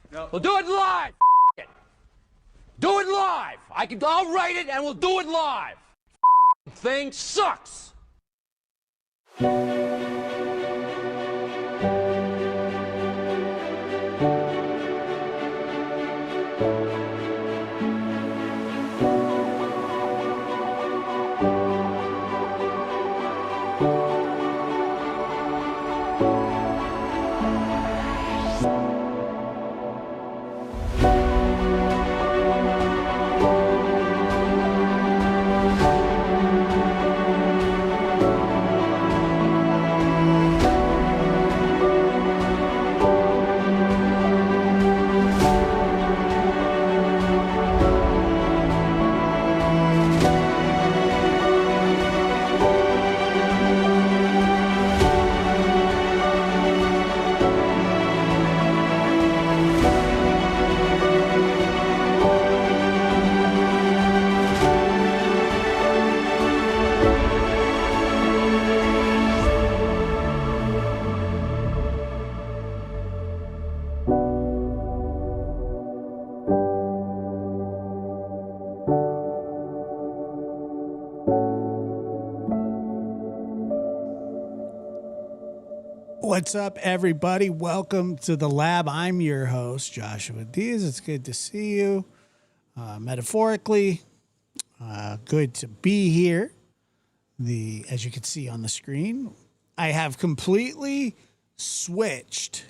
No. We'll do it live. It. Do it live. I'll write it and we'll do it live. Thing sucks. What's up, everybody? Welcome to the lab. I'm your host, Joshua Diaz. It's good to see you. Metaphorically, good to be here. As you can see on the screen, I have completely switched.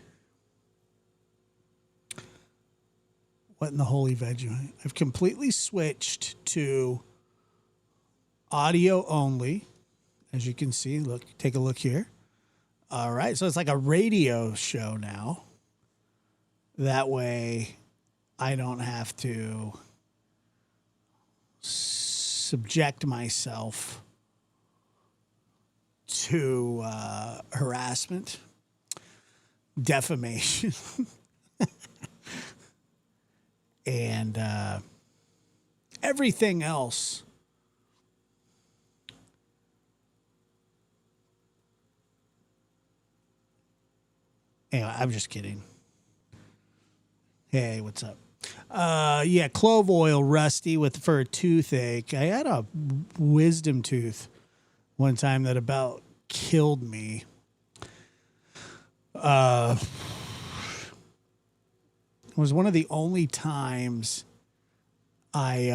What in the holy veg? I've completely switched to audio only. As you can see, look, take a look here. All right, so it's like a radio show now. That way, I don't have to subject myself to harassment, defamation, and everything else. Anyway, I'm just kidding. Hey, what's up? Yeah, clove oil, Rusty, for a toothache. I had a wisdom tooth one time that about killed me. It was one of the only times it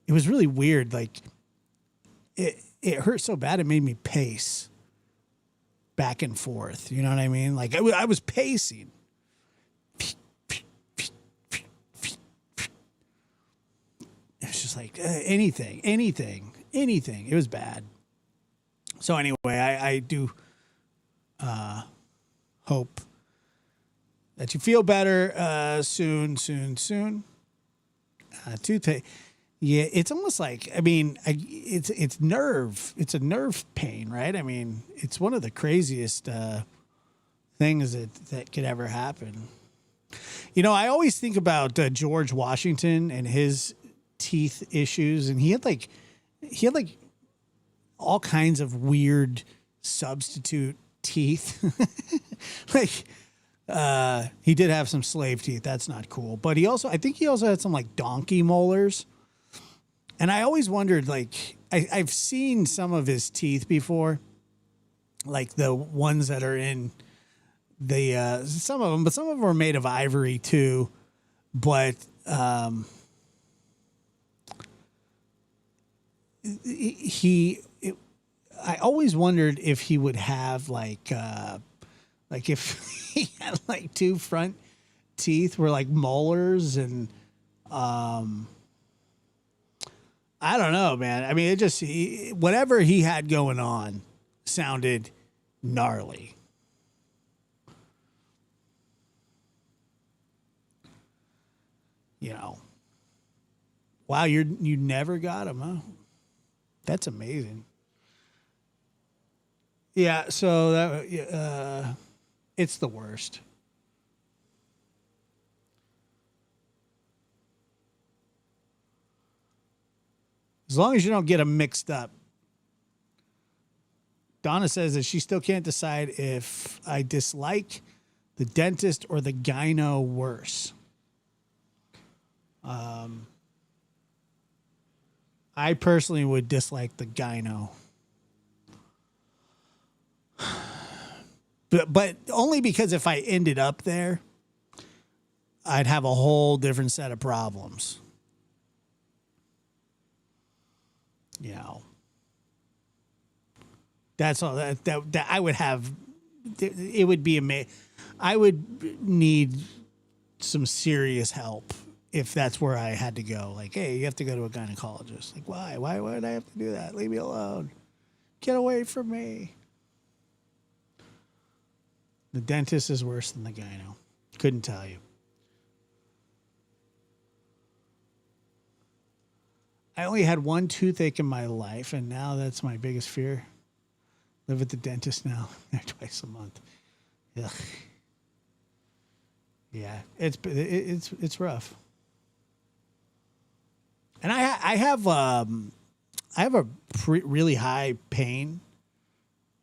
was really weird. Like, it hurt so bad it made me pace back and forth. You know what I mean? Like I was pacing. It was just like anything. It was bad. So anyway, I do hope that you feel better soon. Toothache. Yeah, it's almost like, I mean, it's a nerve pain, right? I mean, it's one of the craziest things that could ever happen. You know, I always think about George Washington and his teeth issues, and he had like all kinds of weird substitute teeth. Like he did have some slave teeth. That's not cool. But I think he also had some like donkey molars. And I always wondered, like, I've seen some of his teeth before, like the ones that are in some of them, but some of them are made of ivory too. But I always wondered if he would have like if he had like two front teeth were like molars and I don't know, man. I mean, whatever he had going on sounded gnarly. You know. Wow, you never got him, huh? That's amazing. Yeah, so that it's the worst. As long as you don't get them mixed up. Donna says that she still can't decide if I dislike The dentist or the gyno worse? I personally would dislike the gyno. But only because if I ended up there, I'd have a whole different set of problems. You know. That's all that I would have. It would be amazing. I would need some serious help if that's where I had to go. Like, hey, you have to go to a gynecologist. Like, why? Why would I have to do that? Leave me alone. Get away from me. The dentist is worse than the gyno. Couldn't tell you. I only had one toothache in my life, and now that's my biggest fear. Live at the dentist now. They're twice a month. Ugh. Yeah, it's rough. And I have a really high pain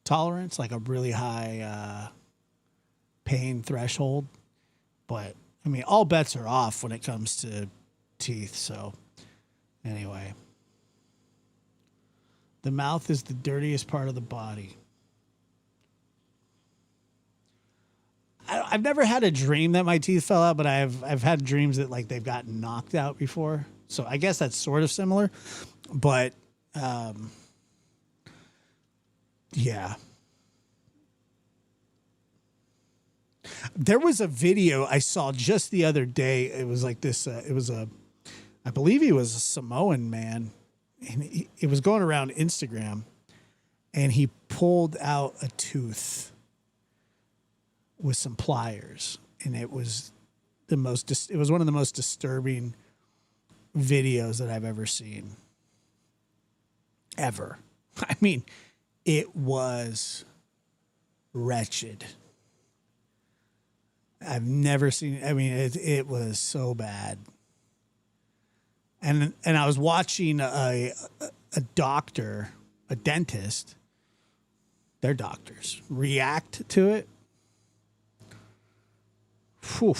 tolerance, like a really high pain threshold. But I mean, all bets are off when it comes to teeth. So anyway, the mouth is the dirtiest part of the body. I've never had a dream that my teeth fell out, but I've had dreams that like they've gotten knocked out before. So I guess that's sort of similar, but yeah. There was a video I saw just the other day. It was like this. I believe he was a Samoan man, and it was going around Instagram, and he pulled out a tooth with some pliers, and it was one of the most disturbing videos that I've ever seen. Ever. I mean, it was wretched. I've never seen, I mean, it was so bad. And I was watching a doctor, a dentist, their doctors react to it. Whew.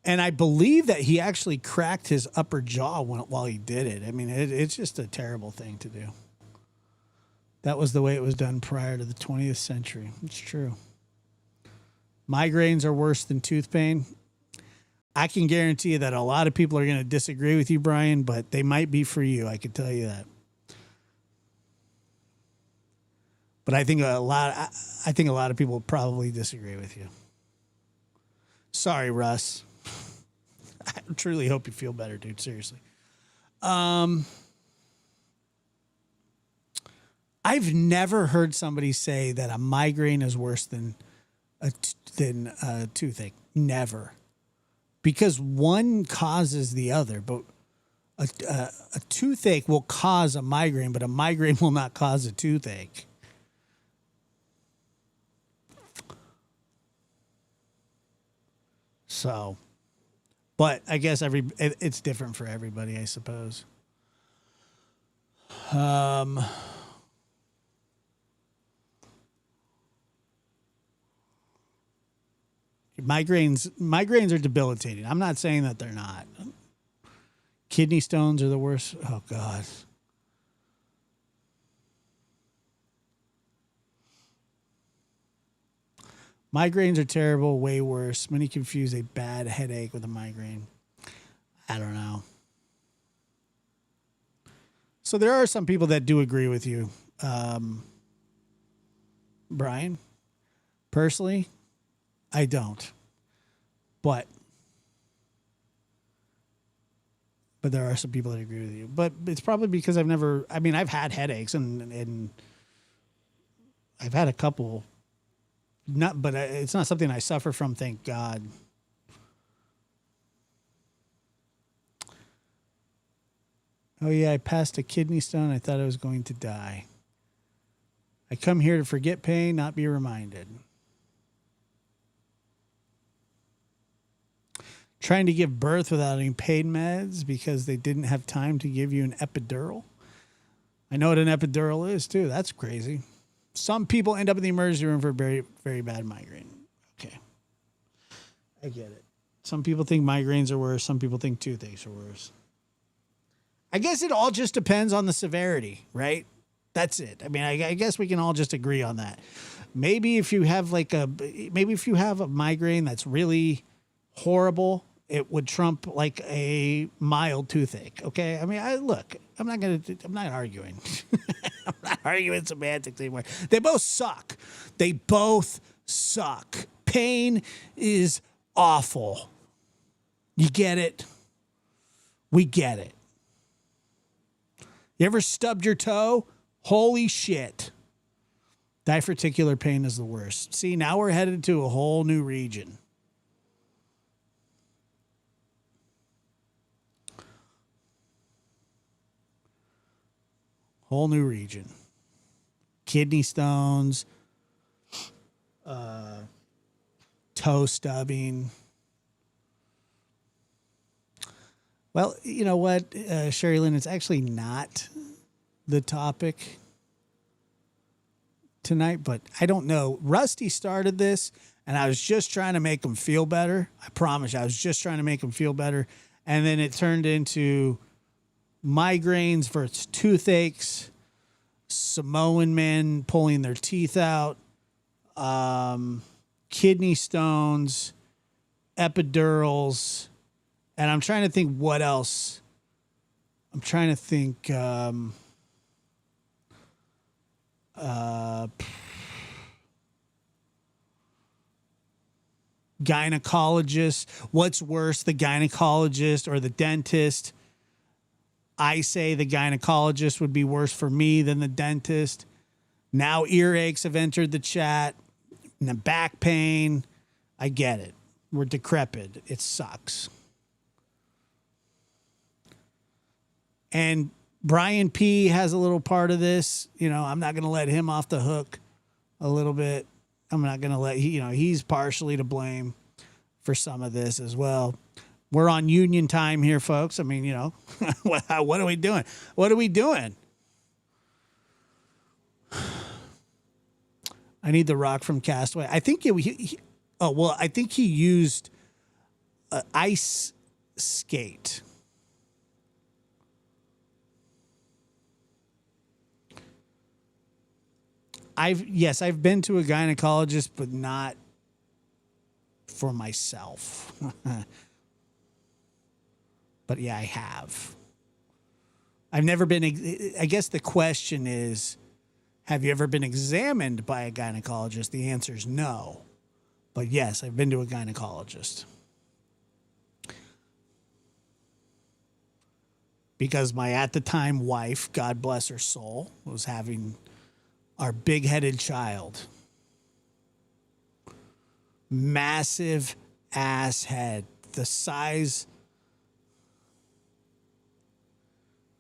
And I believe that he actually cracked his upper jaw while he did it. I mean, it's just a terrible thing to do. That was the way it was done prior to the 20th century. It's true. Migraines are worse than tooth pain. I can guarantee you that a lot of people are going to disagree with you, Brian, but they might be for you. I can tell you that. But I think a lot of people probably disagree with you. Sorry, Russ. I truly hope you feel better, dude. Seriously. I've never heard somebody say that a migraine is worse than a toothache. Never. Because one causes the other, but a toothache will cause a migraine, but a migraine will not cause a toothache. So, but I guess it's different for everybody, I suppose. Migraines are debilitating. I'm not saying that they're not. Kidney stones are the worst. Oh, God. Migraines are terrible, way worse. Many confuse a bad headache with a migraine. I don't know. So there are some people that do agree with you. Brian, personally, I don't. But there are some people that agree with you. But it's probably because I've had headaches and I've had a couple. But it's not something I suffer from, thank God. Oh, yeah, I passed a kidney stone. I thought I was going to die. I come here to forget pain, not be reminded. Trying to give birth without any pain meds because they didn't have time to give you an epidural. I know what an epidural is, too. That's crazy. Some people end up in the emergency room for very, very bad migraine. Okay. I get it. Some people think migraines are worse. Some people think toothaches are worse. I guess it all just depends on the severity, right? That's it. I mean, I guess we can all just agree on that. Maybe if you have a migraine that's really horrible, it would trump like a mild toothache. Okay. I mean, I'm not arguing. I'm not arguing semantics anymore. They both suck. They both suck. Pain is awful. You get it? We get it. You ever stubbed your toe? Holy shit. Diverticular pain is the worst. See, now we're headed to a whole new region. Whole new region. Kidney stones, toe stubbing. Well, you know what, Sherry Lynn, it's actually not the topic tonight, but I don't know. Rusty started this, and I was just trying to make him feel better. I promise you, I was just trying to make him feel better. And then it turned into migraines versus toothaches, Samoan men pulling their teeth out, kidney stones, epidurals, and I'm trying to think what else. I'm trying to think gynecologist. What's worse, the gynecologist or the dentist? I say the gynecologist would be worse for me than the dentist. Now earaches have entered the chat. And the back pain. I get it. We're decrepit. It sucks. And Brian P. has a little part of this. You know, I'm not going to let him off the hook a little bit. I'm not going to let, he's partially to blame for some of this as well. We're on union time here, folks. I mean, what are we doing? What are we doing? I need the rock from Castaway. I think I think he used ice skate. I've been to a gynecologist, but not for myself. But yeah, I have. I've never been, I guess the question is, have you ever been examined by a gynecologist? The answer is no. But yes, I've been to a gynecologist. Because my at the time wife, God bless her soul, was having our big-headed child. Massive ass head. The size.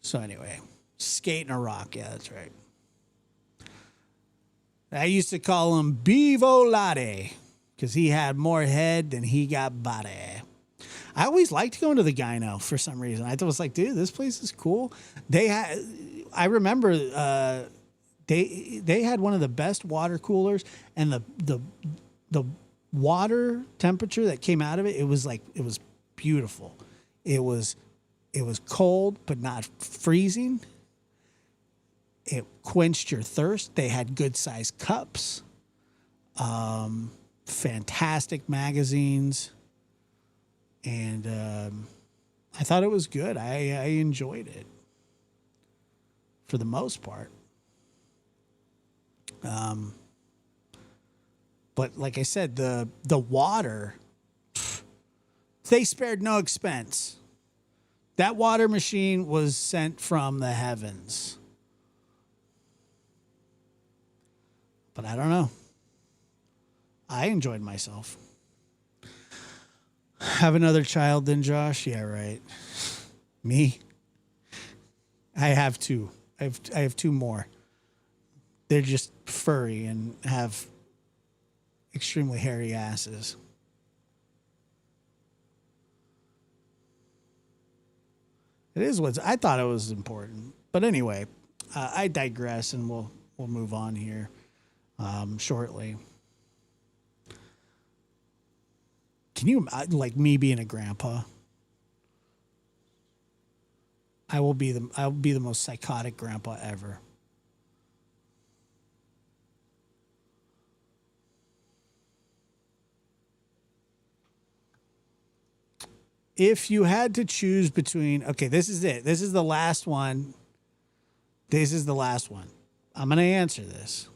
So anyway, skate in a rock. Yeah, that's right. I used to call him Bevo Latte because he had more head than he got body. I always liked going to the gyno for some reason. I was like, dude, this place is cool. I remember they had one of the best water coolers, and the water temperature that came out of it, it was beautiful. It was cold but not freezing. It quenched your thirst. They had good sized cups, fantastic magazines, and I thought it was good. I enjoyed it for the most part. But like I said, the water, they spared no expense. That water machine was sent from the heavens. But I don't know. I enjoyed myself. Have another child then, Josh? Yeah, right. Me? I have two. I have two more. They're just furry and have extremely hairy asses. It is I thought it was important. But anyway, I digress, and we'll move on here. shortly. Can you, like me being a grandpa? I'll be the most psychotic grandpa ever. If you had to choose between, okay, this is it. This is the last one. This is the last one. I'm going to answer this.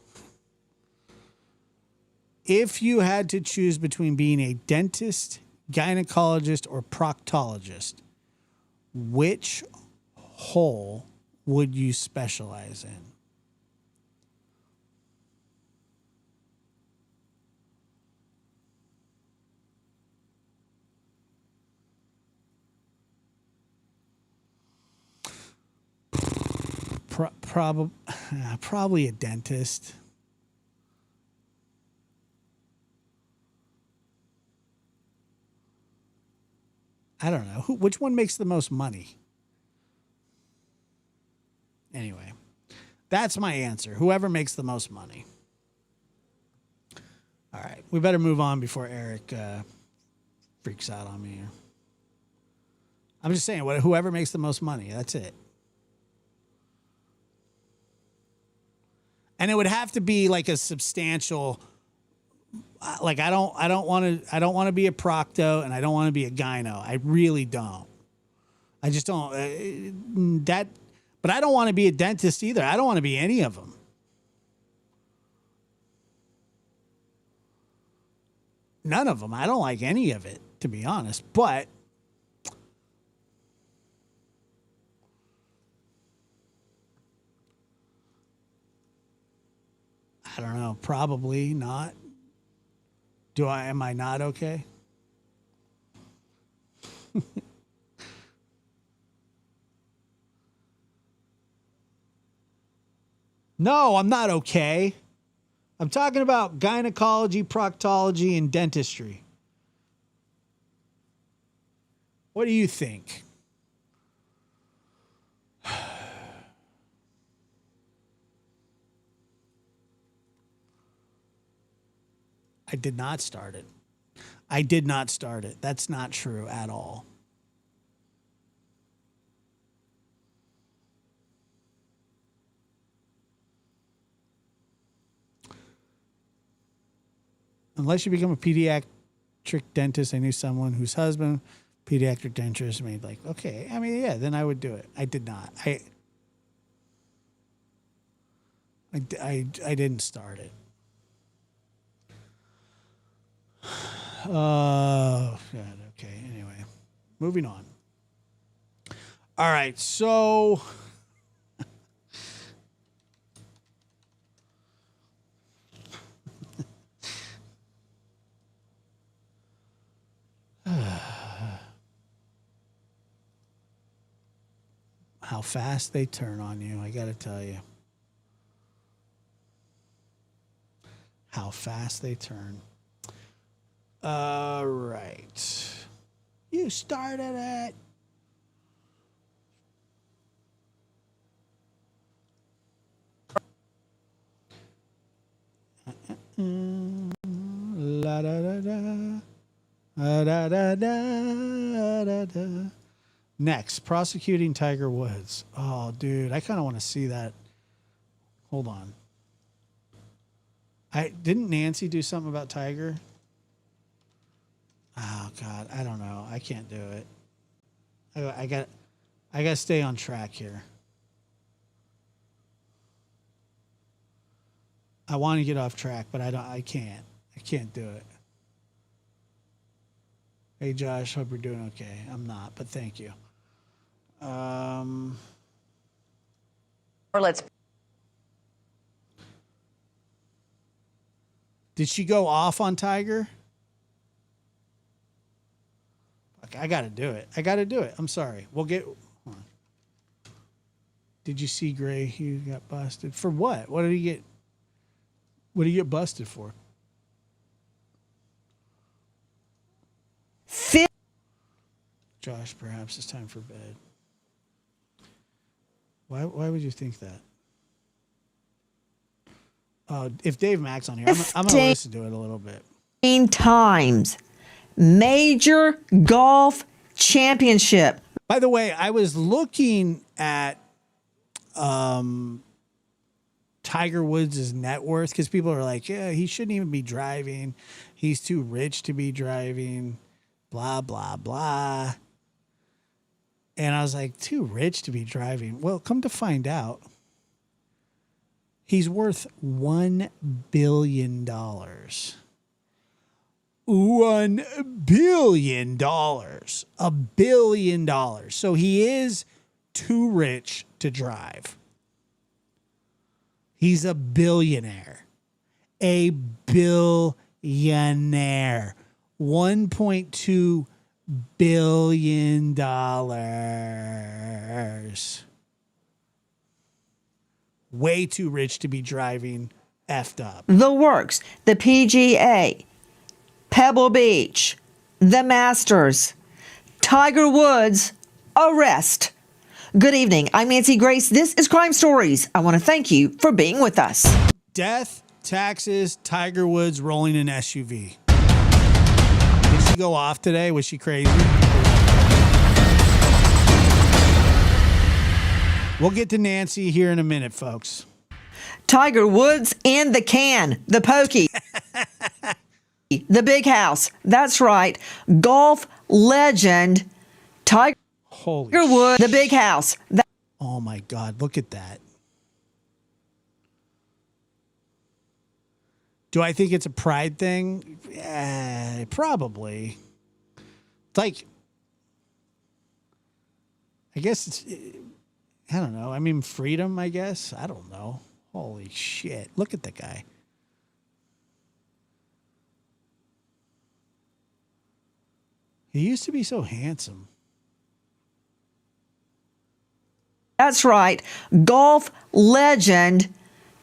If you had to choose between being a dentist, gynecologist, or proctologist, which hole would you specialize in? Probably a dentist. I don't know. Which one makes the most money? Anyway, that's my answer. Whoever makes the most money. All right. We better move on before Eric freaks out on me. I'm just saying, whoever makes the most money. That's it. And it would have to be like a substantial, like I don't want to be a procto and I don't want to be a gyno. I really don't. I just don't but I don't want to be a dentist either. I don't want to be any of them. None of them. I don't like any of it, to be honest. But I don't know. Probably not. Am I not okay? No, I'm not okay. I'm talking about gynecology, proctology, and dentistry. What do you think? I did not start it. I did not start it. That's not true at all. Unless you become a pediatric dentist, I knew someone whose husband, pediatric dentist, made like, okay, I mean, yeah, then I would do it. I did not. I didn't start it. Oh, God. Okay. Anyway, moving on. All right. So, how fast they turn on you, I got to tell you. How fast they turn. All right. You started it. La da da da. Da da da da da. Next, prosecuting Tiger Woods. Oh, dude, I kind of want to see that. Hold on. Didn't Nancy do something about Tiger? Oh God, I don't know. I can't do it. I got to stay on track here. I want to get off track, but I can't. I can't do it. Hey Josh, hope you're doing okay. I'm not, but thank you. Or let's. Did she go off on Tiger? Okay, I got to do it. I'm sorry. We'll get. Hold on. Did you see Gray? He got busted for what? What did he get? What did he get busted for? Josh, perhaps it's time for bed. Why would you think that? If Dave Mack's on here, I'm going to listen to it a little bit. 15 times. Major golf championship. By the way, I was looking at Tiger Woods' net worth because people are like, yeah, he shouldn't even be driving. He's too rich to be driving. Blah, blah, blah. And I was like, too rich to be driving. Well, come to find out, he's worth $1 billion. $1 billion. $1 billion. So he is too rich to drive. He's a billionaire. A billionaire. $1.2 billion. Way too rich to be driving effed up. The works. The PGA. Pebble Beach. The Masters. Tiger Woods. Arrest. Good evening. I'm Nancy Grace. This is Crime Stories. I want to thank you for being with us. Death, taxes, Tiger Woods rolling an SUV. Did she go off today? Was she crazy? We'll get to Nancy here in a minute, folks. Tiger Woods in the can. The pokey. The big house. That's right. Golf legend. Tiger Woods. The big house. Oh my God, look at that. Do I think it's a pride thing? Yeah, probably. It's like, I guess it's, I don't know. I mean, freedom, I guess. I don't know. Holy shit. Look at the guy. He used to be so handsome. That's right. Golf legend.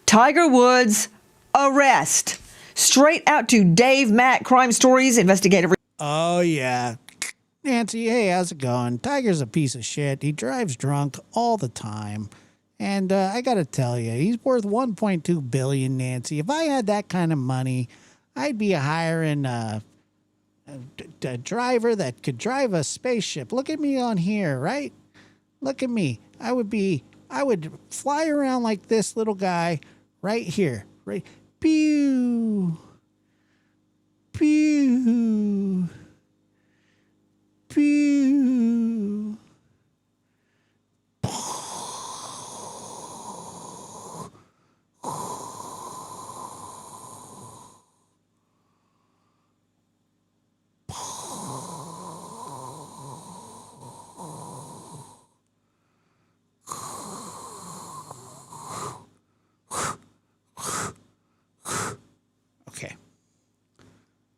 Tiger Woods. Arrest. Straight out to Dave Mack, Crime Stories, investigative. Oh, yeah. Nancy, hey, how's it going? Tiger's a piece of shit. He drives drunk all the time. And I got to tell you, he's worth $1.2 billion, Nancy. If I had that kind of money, I'd be hiring a driver that could drive a spaceship. Look at me on here, right? Look at me. I would fly around like this little guy right here. Right. Pew. Pew. Pew. Okay.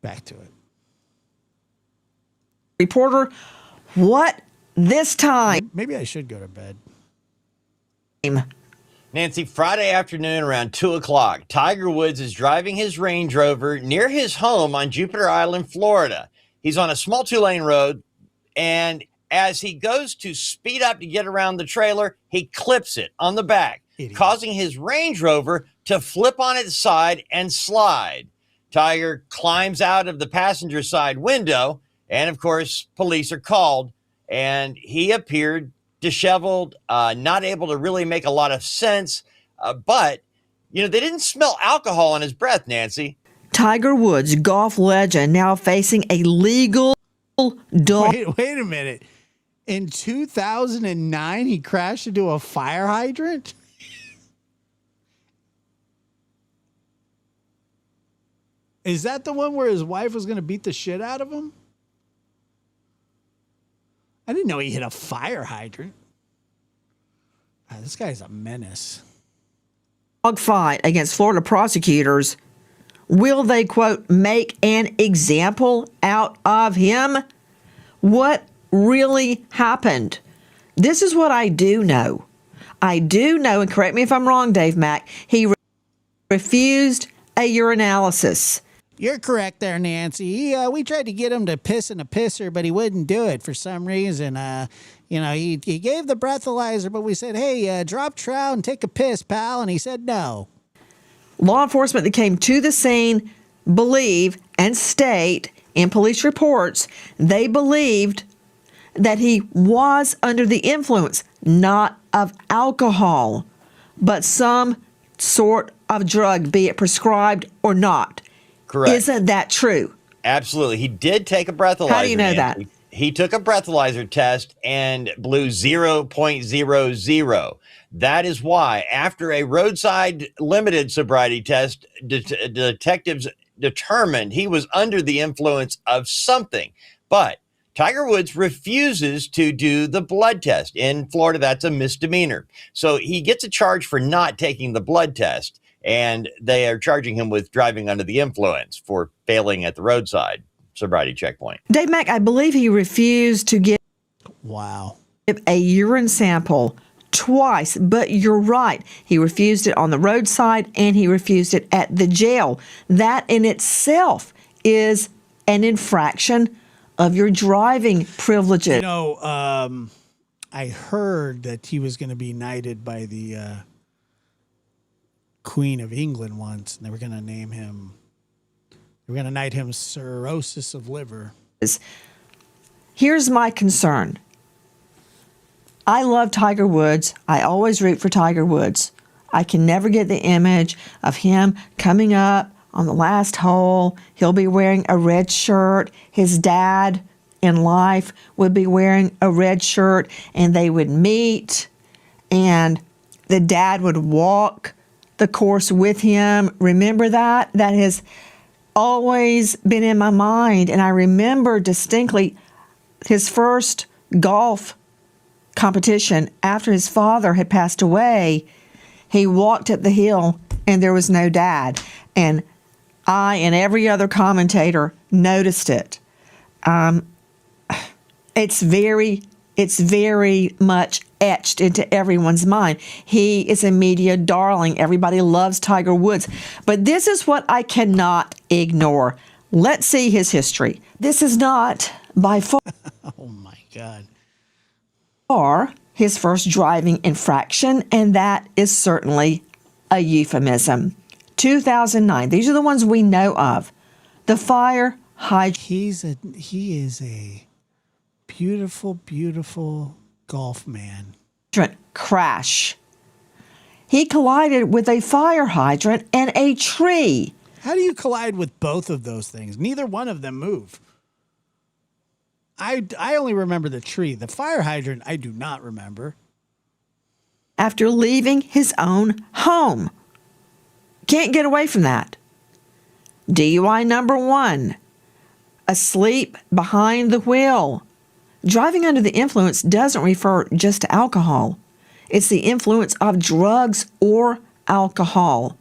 Back to it. Reporter, what this time? Maybe I should go to bed. Nancy, Friday afternoon around 2 o'clock, Tiger Woods is driving his Range Rover near his home on Jupiter Island, Florida. He's on a small 2-lane road, and as he goes to speed up to get around the trailer, he clips it on the back, causing his Range Rover to flip on its side and slide. Tiger climbs out of the passenger side window, and of course, police are called, and he appeared disheveled, not able to really make a lot of sense. But, you know, they didn't smell alcohol in his breath, Nancy. Tiger Woods, golf legend, now facing a legal dog. Wait a minute. In 2009, he crashed into a fire hydrant? Is that the one where his wife was going to beat the shit out of him? I didn't know he hit a fire hydrant. God, this guy's a menace. Fight against Florida prosecutors. Will they, quote, make an example out of him? What really happened? This is what I do know. I do know, and correct me if I'm wrong, Dave Mack, he refused a urinalysis. You're correct there, Nancy. We tried to get him to piss in a pisser, but he wouldn't do it for some reason. He gave the breathalyzer, but we said, hey, drop trout and take a piss, pal. And he said no. Law enforcement that came to the scene believe and state in police reports they believed that he was under the influence, not of alcohol, but some sort of drug, be it prescribed or not. Correct. Isn't that true? Absolutely. He did take a breathalyzer. How do you know that? He took a breathalyzer test and blew 0.00. That is why, after a roadside limited sobriety test, detectives determined he was under the influence of something. But Tiger Woods refuses to do the blood test. In Florida, that's a misdemeanor. So he gets a charge for not taking the blood test, and they are charging him with driving under the influence for failing at the roadside sobriety checkpoint. Dave Mack, I believe he refused to give Wow. a urine sample twice, but you're right. He refused it on the roadside and he refused it at the jail. That in itself is an infraction of your driving privileges. You know, I heard that he was going to be knighted by the Queen of England once, and they were going to name him. They were going to knight him cirrhosis of liver. Here's my concern. I love Tiger Woods. I always root for Tiger Woods. I can never get the image of him coming up on the last hole. He'll be wearing a red shirt. His dad in life would be wearing a red shirt, and they would meet, and the dad would walk the course with him. Remember that? That has always been in my mind, and I remember distinctly his first golf competition after his father had passed away. He walked up the hill and there was no dad, and I and every other commentator noticed it. It's very much etched into everyone's mind. He is a media darling. Everybody loves Tiger Woods. But this is what I cannot ignore. Let's see his history. This is not by far Oh, my God. his first driving infraction, and that is certainly a euphemism. 2009. These are the ones we know of. The fire hydrant. He is a beautiful, beautiful golf man. Crash. He collided with a fire hydrant and a tree. How do you collide with both of those things? Neither one of them move. I only remember the tree. The fire hydrant, I do not remember. After leaving his own home. Can't get away from that. DUI number 1. Asleep behind the wheel. Driving under the influence doesn't refer just to alcohol. It's the influence of drugs or alcohol.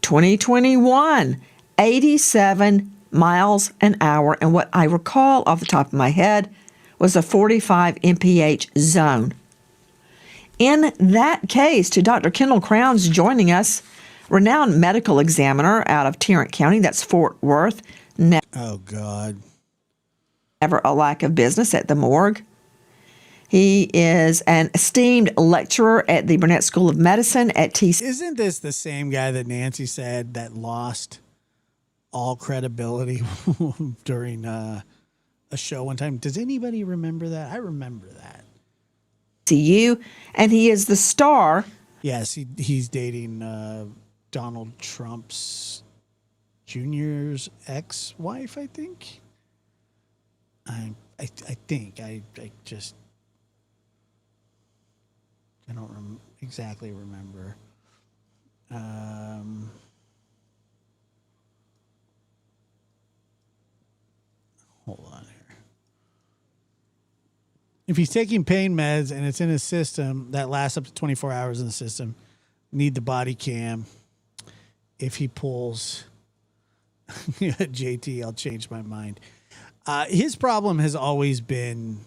2021, 87 miles an hour, and what I recall off the top of my head was a 45 mph zone. In that case, to Dr. Kendall Crowns joining us, renowned medical examiner out of Tarrant County, that's Fort Worth. Oh, God. Never a lack of business at the morgue. He is an esteemed lecturer at the Burnett School of Medicine at TC. Isn't this the same guy that Nancy said that lost all credibility during a show one time? Does anybody remember that? I remember that. TCU, and he is the star. Yes, he's dating Donald Trump's Jr.'s ex-wife, I think. I don't exactly remember. Hold on here. If he's taking pain meds and it's in his system, that lasts up to 24 hours in the system, need the body cam. If he pulls JT, I'll change my mind. His problem has always been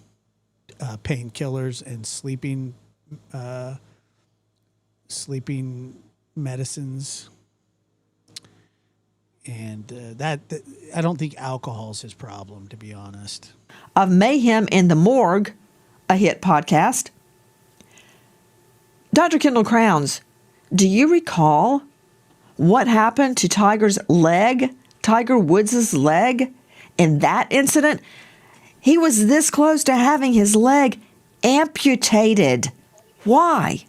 painkillers and sleeping medicines, and that I don't think alcohol's his problem, to be honest. Of Mayhem in the Morgue, a hit podcast. Dr. Kendall Crowns, do you recall what happened to Tiger Woods' leg in that incident? He was this close to having his leg amputated. Why?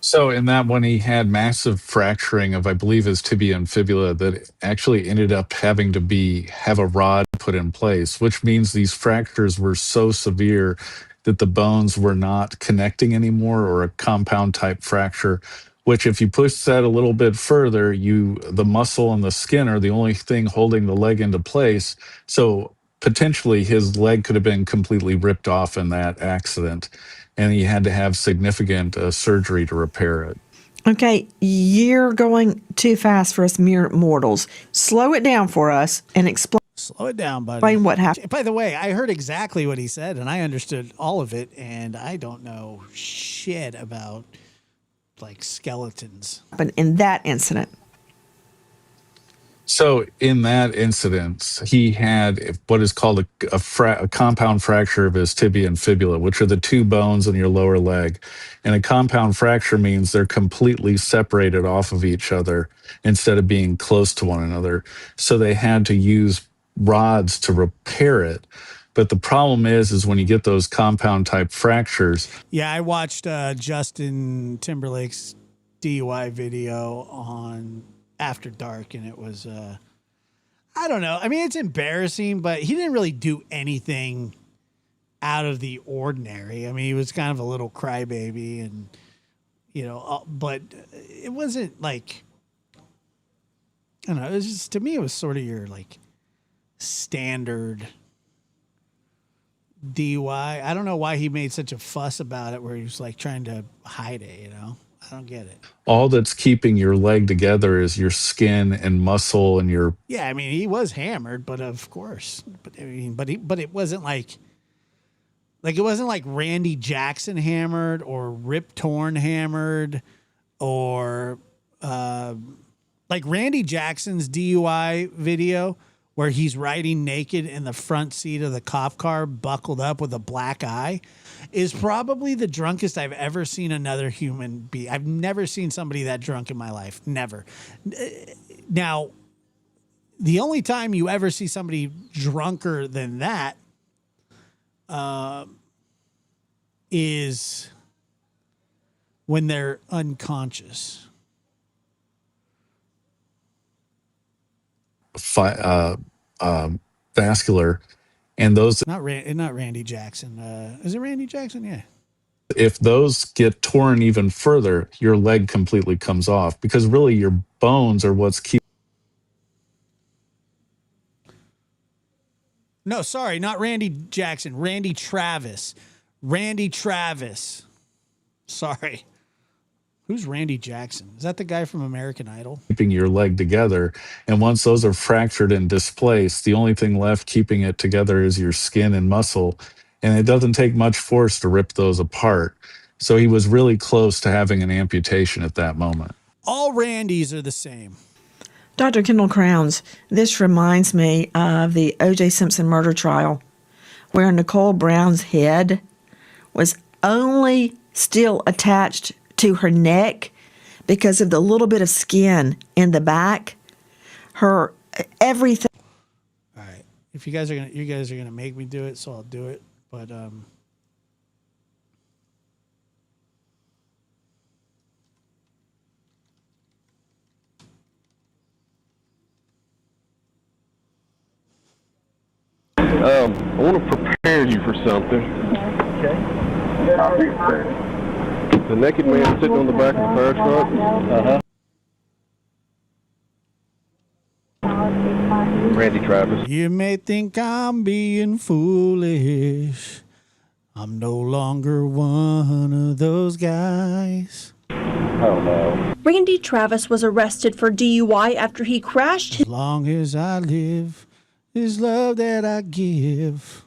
So in that one, he had massive fracturing of, I believe, his tibia and fibula that actually ended up having to have a rod put in place, which means these fractures were so severe that the bones were not connecting anymore, or a compound type fracture, which if you push that a little bit further, the muscle and the skin are the only thing holding the leg into place. So potentially his leg could have been completely ripped off in that accident, and he had to have significant surgery to repair it. Okay, you're going too fast for us mere mortals. Slow it down for us and explain. Slow it down, buddy. Explain what happened. By the way, I heard exactly what he said, and I understood all of it, and I don't know shit about, like, skeletons. In that incident. So in that incident, he had what is called a compound fracture of his tibia and fibula, which are the two bones in your lower leg. And a compound fracture means they're completely separated off of each other instead of being close to one another. So they had to use rods to repair it. But the problem is when you get those compound type fractures. Yeah, I watched Justin Timberlake's DUI video on After Dark, and it was I don't know. I mean, it's embarrassing, but he didn't really do anything out of the ordinary. I mean, he was kind of a little crybaby, and but it wasn't like, I don't know. It was just, to me, it was sort of your like standard DUI. I don't know why he made such a fuss about it, where he was like trying to hide it. I don't get it. All that's keeping your leg together is your skin and muscle and your. Yeah, I mean, he was hammered, but of course, but I mean, but it wasn't like it wasn't like Randy Jackson hammered or Rip Torn hammered, or like Randy Jackson's DUI video where he's riding naked in the front seat of the cop car, buckled up with a black eye, is probably the drunkest I've ever seen another human be. I've never seen somebody that drunk in my life. Never. Now, the only time you ever see somebody drunker than that is when they're unconscious. Vascular, and those Not Randy Jackson. Is it Randy Jackson? Yeah. If those get torn even further, your leg completely comes off, because really your bones are what's keeping. No, sorry, not Randy Jackson. Randy Travis. Randy Travis. Sorry. Who's Randy Jackson? Is that the guy from American Idol? Keeping your leg together. And once those are fractured and displaced, the only thing left keeping it together is your skin and muscle. And it doesn't take much force to rip those apart. So he was really close to having an amputation at that moment. All Randys are the same. Dr. Kendall Crowns, this reminds me of the O.J. Simpson murder trial, where Nicole Brown's head was only still attached to her neck because of the little bit of skin in the back. Her everything. All right. If you guys are gonna make me do it, so I'll do it. But I want to prepare you for something. Okay. The naked man sitting on the back of the fire truck. Randy Travis. You may think I'm being foolish. I'm no longer one of those guys. Oh no. Randy Travis was arrested for DUI after he crashed. As long as I live, this love that I give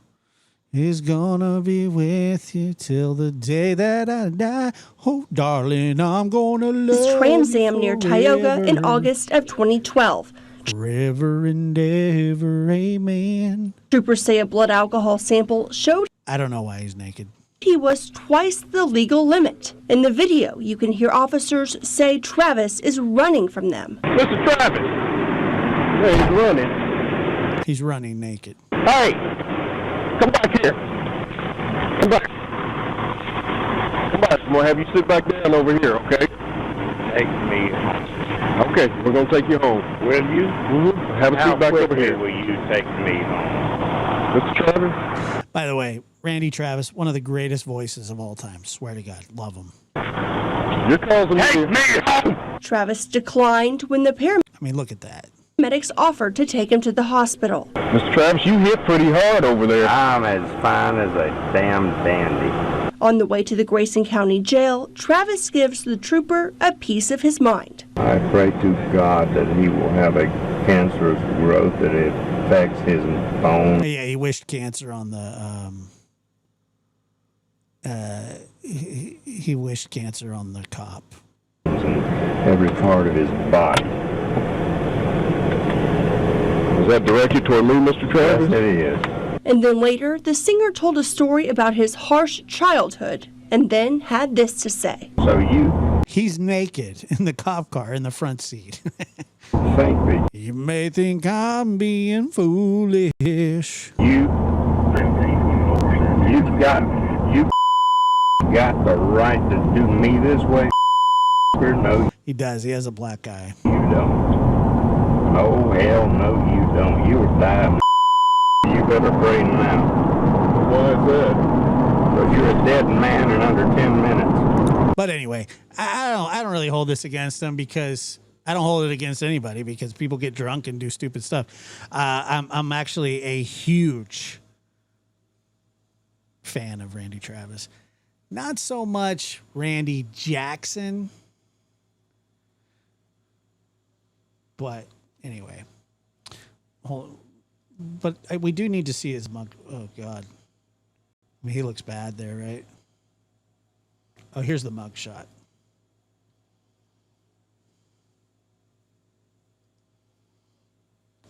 is gonna be with you till the day that I die. Oh, darling, I'm gonna love His Trans Am near Tioga in forever. August of 2012. Forever and ever, amen. Troopers say a blood alcohol sample showed I don't know why he's naked. he was twice the legal limit. In the video, you can hear officers say Travis is running from them. Mr. Travis! Yeah, he's running. He's running naked. Hey! Come back here. Come back. Come back. I'm going to have you sit back down over here, okay? Take me home. Okay, we're going to take you home. Will you? Mm-hmm. Have a seat back over here. Will you take me home? Mr. Travis? By the way, Randy Travis, one of the greatest voices of all time. Swear to God, love him. You're causing Take me home! Travis declined when the I mean, look at that. paramedics offered to take him to the hospital. Mr. Travis, you hit pretty hard over there. I'm as fine as a damn dandy. On the way to the Grayson County Jail, Travis gives the trooper a piece of his mind. I pray to God that he will have a cancerous growth that affects his bones. Yeah, he wished cancer on the he wished cancer on the cop. And every part of his body. Was that directed toward me, Mr. Travis? Yes, it is. And then later, the singer told a story about his harsh childhood and then had this to say. So you He's naked in the cop car in the front seat. think that You may think I'm being foolish. you've got the right to do me this way. No, He does. He has a black eye. you don't. Oh, hell no, you don't. You will die. You better pray now. Why is that? Because you're a dead man in under 10 minutes. But anyway, I don't really hold this against him because I don't hold it against anybody because people get drunk and do stupid stuff. I'm actually a huge fan of Randy Travis. Not so much Randy Jackson. But anyway, but we do need to see his mug. Oh God, I mean, he looks bad there, right? Oh, here's the mug shot.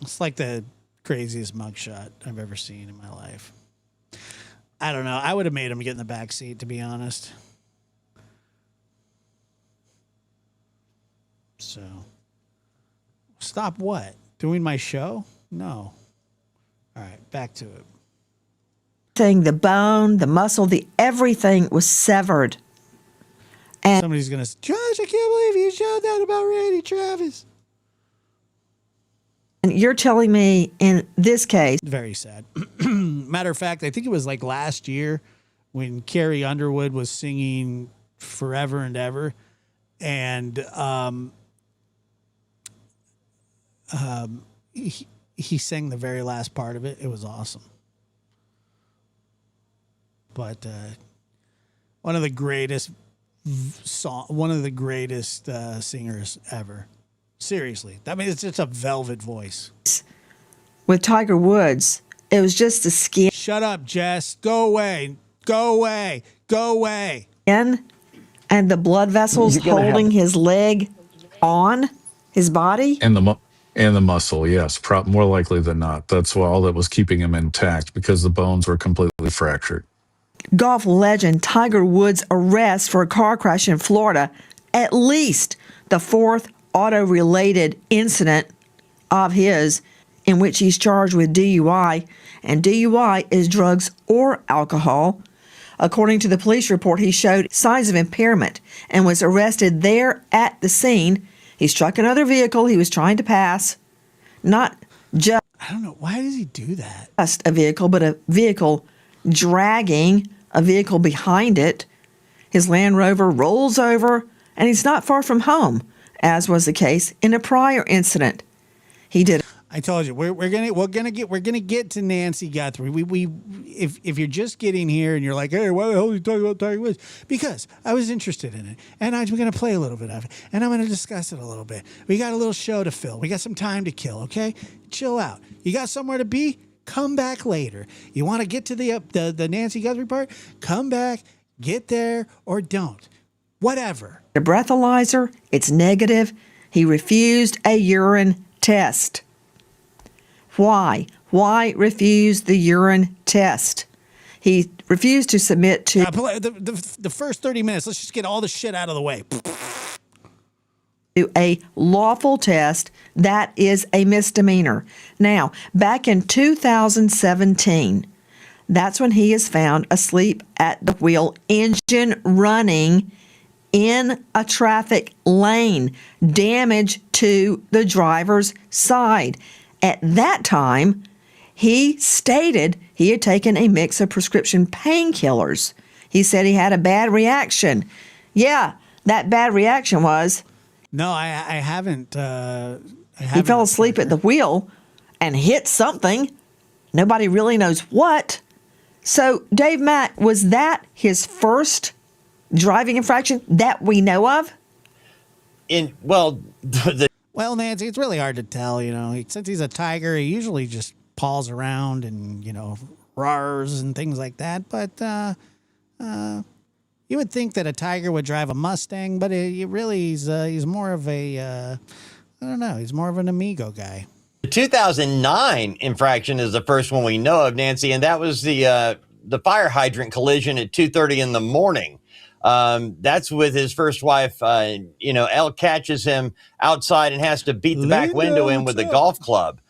It's like the craziest mug shot I've ever seen in my life. I don't know. I would have made him get in the back seat, to be honest. So, stop what? Doing my show? No. All right, back to it. The bone, the muscle, the everything was severed. Somebody's going to say, Josh, I can't believe you showed that about Randy Travis. And you're telling me in this case, Very sad. Matter of fact, I think it was like last year when Carrie Underwood was singing Forever and Ever. And he sang the very last part of it. It was awesome. But one of the greatest singers ever. Seriously. I mean, it's just a velvet voice. with Tiger Woods, it was just the skin Shut up, Jess. Go away. Go away. Go away. and the blood vessels holding his leg on his body. And the muscle, yes, more likely than not. That's all that was keeping him intact because the bones were completely fractured. Golf legend Tiger Woods' arrest for a car crash in Florida, at least the fourth auto-related incident of his in which he's charged with DUI, and DUI is drugs or alcohol. According to the police report, he showed signs of impairment and was arrested there at the scene. He struck another vehicle he was trying to pass, not just I don't know. Why does he do that? a vehicle, but a vehicle dragging a vehicle behind it. His Land Rover rolls over, and he's not far from home, as was the case in a prior incident. He did. I told you we're gonna get to Nancy Guthrie. If you're just getting here and you're like, hey, why the hell are you talking about Tiger Woods? Because I was interested in it, and I'm gonna play a little bit of it, and I'm gonna discuss it a little bit. We got a little show to fill. We got some time to kill. Okay, chill out. You got somewhere to be? Come back later. You want to get to the Nancy Guthrie part? Come back, get there, or don't. Whatever. A breathalyzer, it's negative. He refused a urine test. Why? Why refuse the urine test? He refused to submit to The first 30 minutes, let's just get all the shit out of the way. a lawful test. That is a misdemeanor. Now, back in 2017, that's when he is found asleep at the wheel, engine running in a traffic lane, damage to the driver's side. At that time, he stated he had taken a mix of prescription painkillers. He said he had a bad reaction. Yeah, that bad reaction was No, I haven't. he fell asleep at the wheel and hit something. Nobody really knows what. So, Dave Mack, was that his first driving infraction that we know of? Well, Nancy, it's really hard to tell. Since he's a tiger, he usually just paws around and roars and things like that. But you would think that a tiger would drive a Mustang, but he's more of a I don't know. He's more of an amigo guy. The 2009 infraction is the first one we know of, Nancy, and that was the fire hydrant collision at 2:30 in the morning. That's with his first wife. Elle catches him outside and has to beat the back window in with a golf club.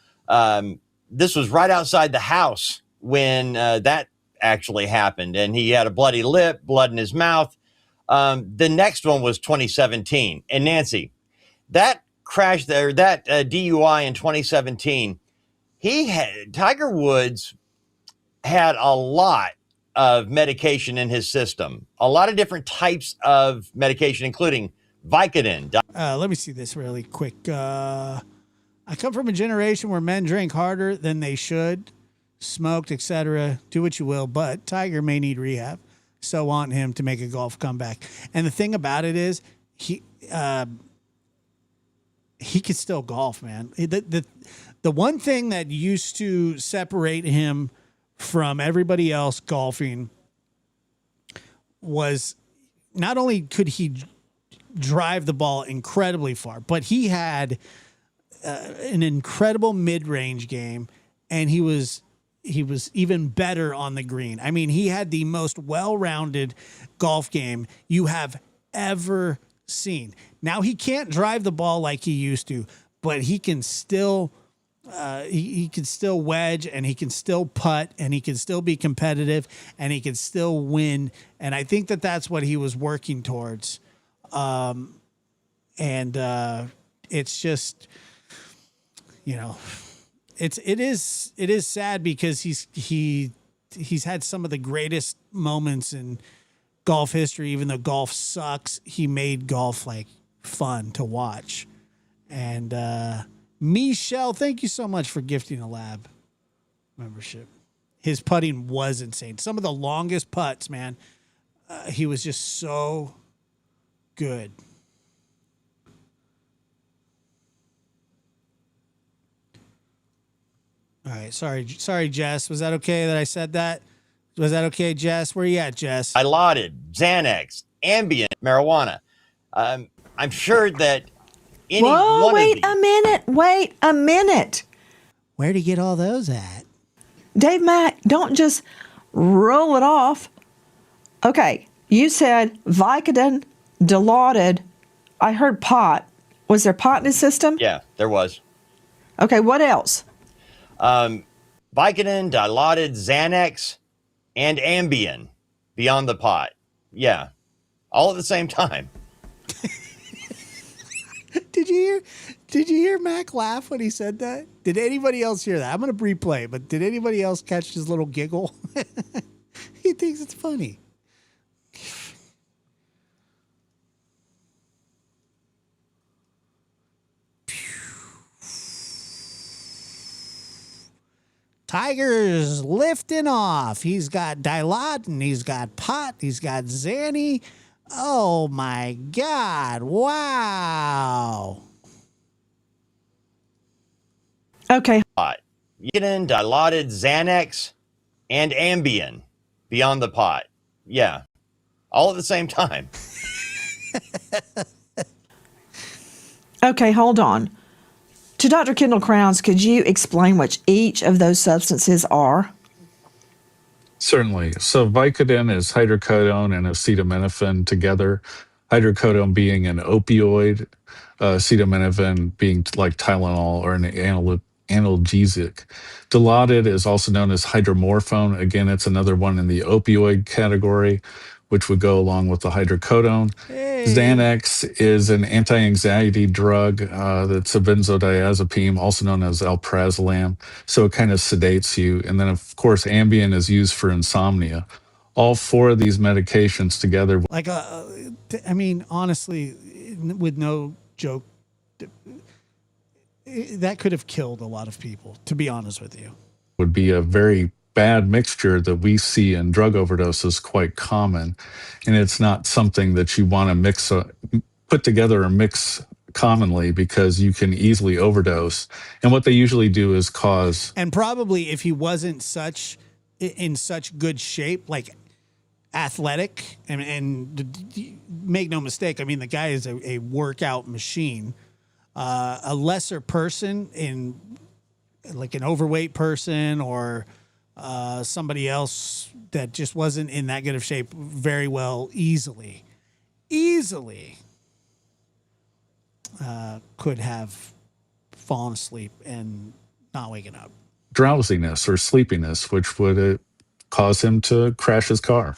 This was right outside the house when that actually happened, and he had a bloody lip, blood in his mouth. The next one was 2017, and Nancy, that crash there, that DUI in 2017, Tiger Woods had a lot of medication in his system, a lot of different types of medication, including Vicodin. Let me see this really quick. I come from a generation where men drink harder than they should, smoked, etc. Do what you will, but Tiger may need rehab. So want him to make a golf comeback. And the thing about it is, he could still golf, man. The one thing that used to separate him from everybody else golfing was not only could he drive the ball incredibly far, but he had an incredible mid-range game, and he was even better on the green. I mean, he had the most well-rounded golf game you have ever seen. Now, he can't drive the ball like he used to, but he can still he can still wedge, and he can still putt, and he can still be competitive, and he can still win. And I think that that's what he was working towards. It's just, it is sad because he's had some of the greatest moments in golf history. Even though golf sucks, he made golf like fun to watch. And Michelle, thank you so much for gifting a lab membership. His putting was insane. Some of the longest putts, man. He was just so good. All right, sorry, Jess. Was that okay that I said that? Was that okay, Jess? Where you at, Jess? I lauded Xanax, Ambien, marijuana. I'm sure that any Whoa, one wait of these, wait a minute. Where'd he get all those at? Dave Mack, don't just roll it off. Okay, you said Vicodin, Dilaudid. I heard pot. Was there pot in his system? Yeah, there was. Okay, what else? Vicodin, Dilaudid, Xanax, and Ambien beyond the pot. Yeah, all at the same time. Did you hear Mac laugh when he said that? Did anybody else hear that? I'm going to replay, but did anybody else catch his little giggle? He thinks it's funny. Tiger's lifting off. He's got Dilaudid, he's got pot, he's got Xanny. Oh my God. Wow. Okay. Vicodin, Dilaudid, Xanax, and Ambien beyond the pot. Yeah, all at the same time. Okay, hold on. To Dr. Kendall Crowns, could you explain what each of those substances are? Certainly. So Vicodin is hydrocodone and acetaminophen together. Hydrocodone being an opioid, acetaminophen being like Tylenol or an analgesic. Dilaudid is also known as hydromorphone. Again, it's another one in the opioid category, which would go along with the hydrocodone. Xanax is an anti-anxiety drug that's a benzodiazepine, also known as alprazolam. So it kind of sedates you. And then, of course, Ambien is used for insomnia. All four of these medications together Like, I mean, honestly, with no joke, that could have killed a lot of people, to be honest with you. would be a very bad mixture that we see in drug overdoses quite common. And it's not something that you want to put together or mix commonly because you can easily overdose. And what they usually do is cause. And probably if he wasn't in such good shape, like athletic, and make no mistake, I mean, the guy is a workout machine. A lesser person in like an overweight person or somebody else that just wasn't in that good of shape very well easily could have fallen asleep and not waking up. Drowsiness or sleepiness, which would cause him to crash his car.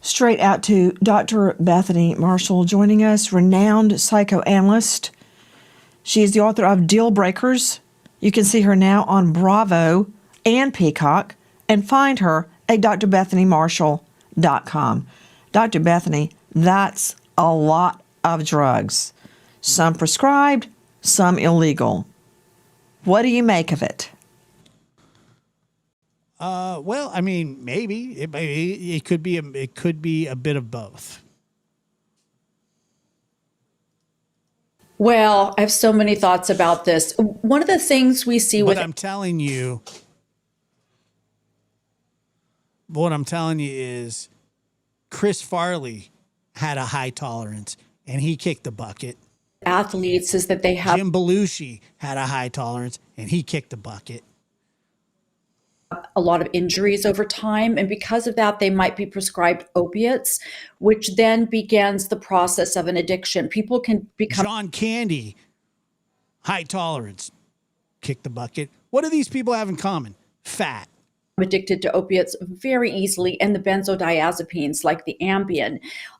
Straight out to Dr. Bethany Marshall joining us, renowned psychoanalyst. She is the author of Deal Breakers. You can see her now on Bravo and Peacock, and find her at drbethanymarshall.com. Dr. Bethany, that's a lot of drugs. Some prescribed, some illegal. What do you make of it? Well, I mean, maybe it could be a bit of both. Well, I have so many thoughts about this. One of the things we see with What I'm telling you is Chris Farley had a high tolerance and he kicked the bucket. athletes is that they have Jim Belushi had a high tolerance and he kicked the bucket. a lot of injuries over time. And because of that, they might be prescribed opiates, which then begins the process of an addiction. People can become John Candy, high tolerance, kick the bucket. What do these people have in common? Fat. addicted to opiates very easily, and the benzodiazepines like the Ambien.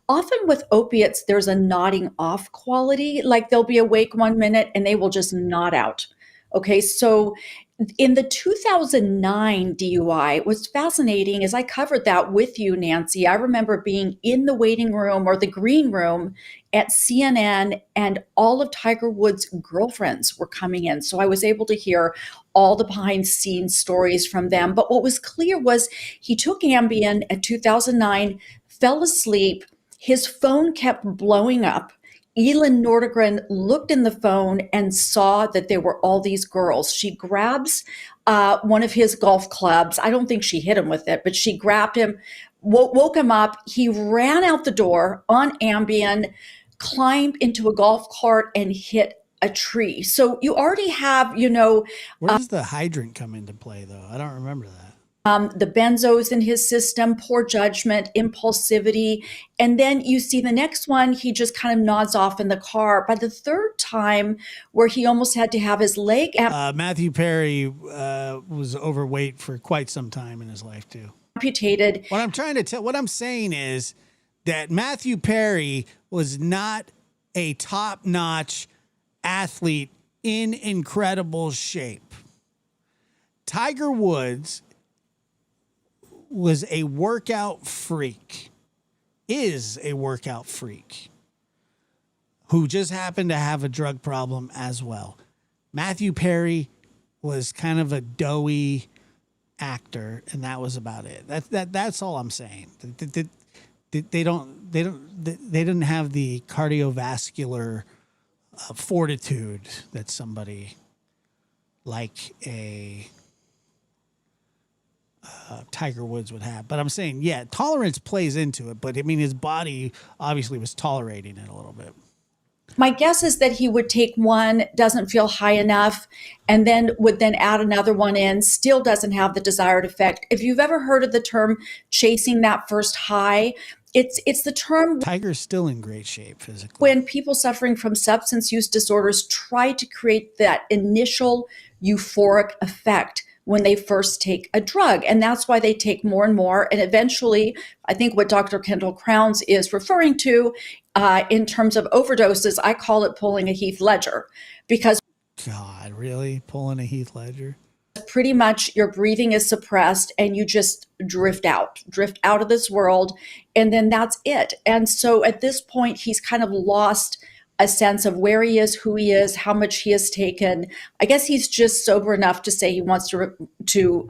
Often with opiates, there's a nodding off quality, like they'll be awake one minute and they will just nod out. Okay, so in the 2009 DUI, what's fascinating is I covered that with you, Nancy. I remember being in the waiting room or the green room at CNN, and all of Tiger Woods' girlfriends were coming in. So I was able to hear all the behind scenes stories from them. But what was clear was he took Ambien at 2009, fell asleep. His phone kept blowing up. Elin Nordegren looked in the phone and saw that there were all these girls. She grabs one of his golf clubs. I don't think she hit him with it, but she grabbed him, woke him up. He ran out the door on Ambien, climbed into a golf cart and hit a tree. So you already have, Where does the hydrant come into play, though? I don't remember that. The benzos in his system, poor judgment, impulsivity. And then you see the next one, he just kind of nods off in the car. By the third time, where he almost had to have his leg Matthew Perry was overweight for quite some time in his life, too. amputated. What I'm saying is that Matthew Perry was not a top-notch athlete in incredible shape. Tiger Woods was a workout freak, is a workout freak, who just happened to have a drug problem as well. Matthew Perry was kind of a doughy actor, and that was about it. That's all I'm saying. They didn't have the cardiovascular fortitude that somebody like a Tiger Woods would have. But I'm saying, yeah, tolerance plays into it. But I mean, his body obviously was tolerating it a little bit. My guess is that he would take one, doesn't feel high enough, and then would then add another one in, still doesn't have the desired effect. If you've ever heard of the term chasing that first high, it's the term Tiger's still in great shape physically. when people suffering from substance use disorders try to create that initial euphoric effect when they first take a drug. And that's why they take more and more. And eventually, I think what Dr. Kendall Crowns is referring to in terms of overdoses, I call it pulling a Heath Ledger, because God, really? Pulling a Heath Ledger? pretty much your breathing is suppressed and you just drift out of this world. And then that's it. And so at this point, he's kind of lost a sense of where he is, who he is, how much he has taken. I guess he's just sober enough to say he wants to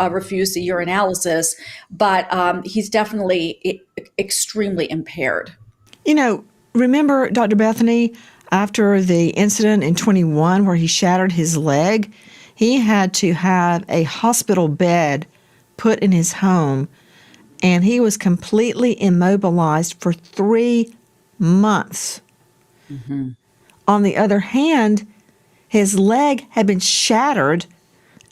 refuse the urinalysis, but he's definitely extremely impaired. You know, remember, Dr. Bethany, after the incident in 21 where he shattered his leg, he had to have a hospital bed put in his home, and he was completely immobilized for 3 months. Mm-hmm. On the other hand, his leg had been shattered,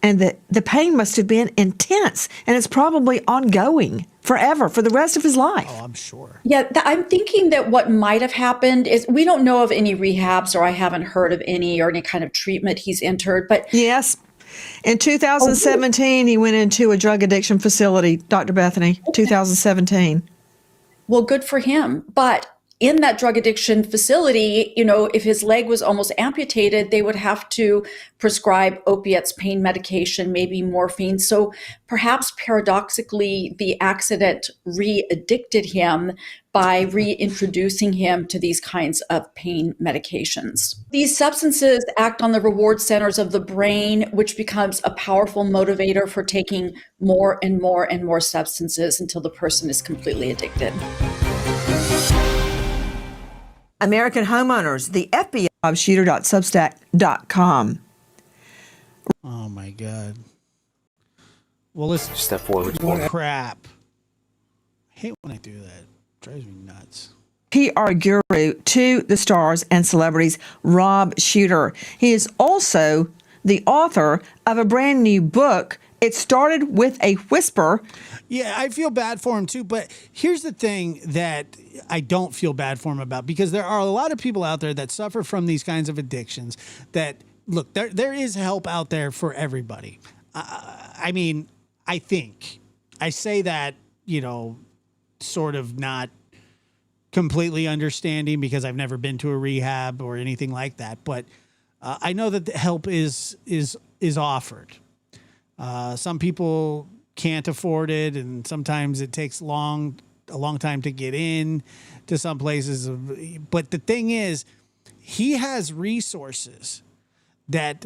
and the pain must have been intense, and it's probably ongoing forever, for the rest of his life. Oh, I'm sure. Yeah, I'm thinking that what might have happened is we don't know of any rehabs, or I haven't heard of any, or any kind of treatment he's entered. But yes, in 2017, he went into a drug addiction facility, Dr. Bethany, 2017. Well, good for him. But in that drug addiction facility, you know, if his leg was almost amputated, they would have to prescribe opiates, pain medication, maybe morphine. So perhaps paradoxically, the accident re-addicted him by reintroducing him to these kinds of pain medications. These substances act on the reward centers of the brain, which becomes a powerful motivator for taking more and more and more substances until the person is completely addicted. American homeowners, the FBI, shooter.substack.com. Oh my God. Well, let's step forward. Crap. I hate when I do that. It drives me nuts. PR guru to the stars and celebrities, Rob Shooter. He is also the author of a brand new book. It started with a whisper. Yeah, I feel bad for him too. But here's the thing that I don't feel bad for him about, because there are a lot of people out there that suffer from these kinds of addictions that, look, there is help out there for everybody. I mean, I think I say that, you know, sort of not completely understanding because I've never been to a rehab or anything like that. But I know that the help is offered. Some people can't afford it, and sometimes it takes a long time to get in to some places. But the thing is, he has resources that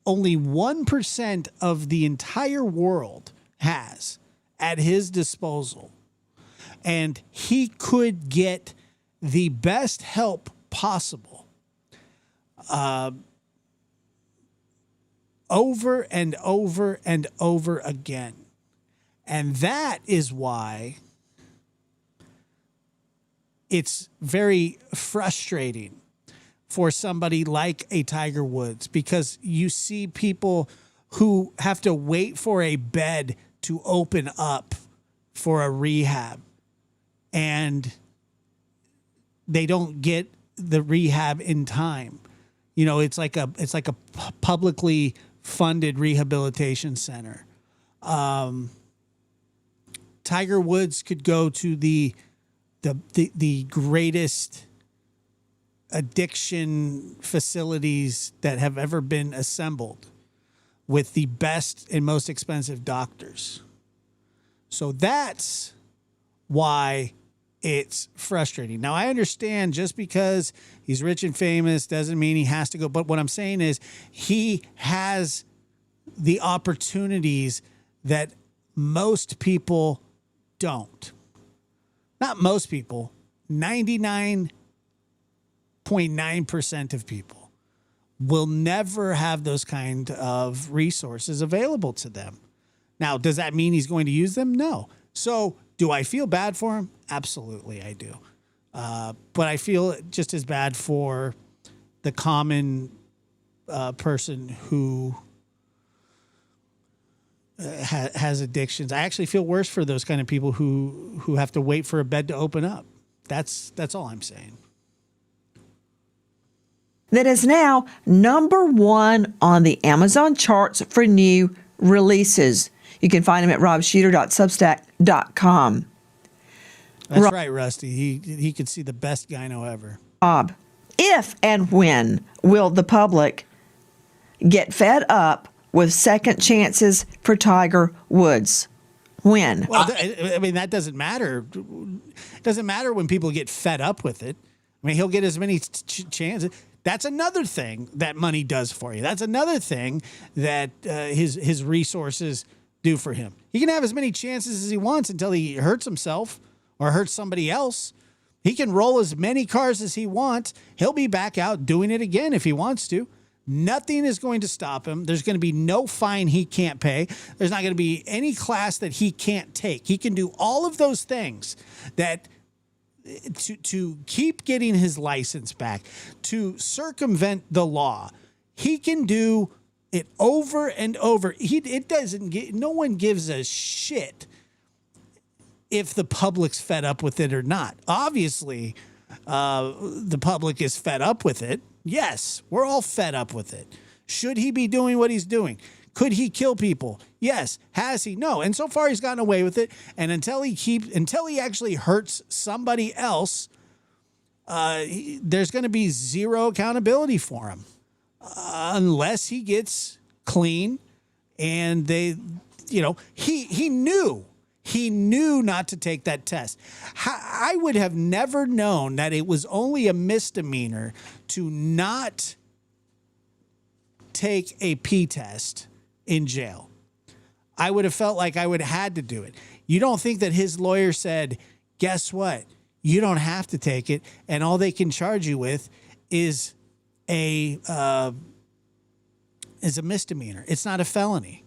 only 1% of the entire world has at his disposal. And he could get the best help possible over and over and over again. And that is why it's very frustrating for somebody like a Tiger Woods, because you see people who have to wait for a bed to open up for a rehab, and they don't get the rehab in time. You know, it's like a publicly funded rehabilitation center. Tiger Woods could go to the greatest addiction facilities that have ever been assembled with the best and most expensive doctors. So that's why it's frustrating. Now, I understand just because he's rich and famous doesn't mean he has to go. But what I'm saying is he has the opportunities that most people don't. Not most people, 99.9% of people will never have those kind of resources available to them. Now, does that mean he's going to use them? No. So do I feel bad for him? Absolutely, I do. But I feel just as bad for the common person who has addictions. I actually feel worse for those kind of people who have to wait for a bed to open up. That's all I'm saying. That is now number 1 on the Amazon charts for new releases. You can find him at robshooter.substack.com. That's right, Rusty. He could see the best gyno ever. Rob, if and when will the public get fed up with second chances for Tiger Woods? When? Well, I mean, that doesn't matter. It doesn't matter when people get fed up with it. I mean, he'll get as many chances. That's another thing that money does for you. That's another thing that his resources do for him. He can have as many chances as he wants until he hurts himself or hurts somebody else. He can roll as many cars as he wants. He'll be back out doing it again if he wants to. Nothing is going to stop him. There's going to be no fine he can't pay. There's not going to be any class that he can't take. He can do all of those things that to keep getting his license back, to circumvent the law. He can do it over and over. No one gives a shit if the public's fed up with it or not. Obviously, the public is fed up with it. Yes, we're all fed up with it. Should he be doing what he's doing? Could he kill people? Yes. Has he? No. And so far he's gotten away with it. And until he actually hurts somebody else, there's going to be zero accountability for him unless he gets clean. And he knew not to take that test. I would have never known that it was only a misdemeanor to not take a pee test in jail. I would have felt like I would have had to do it. You don't think that his lawyer said, guess what? You don't have to take it, and all they can charge you with is a misdemeanor. It's not a felony.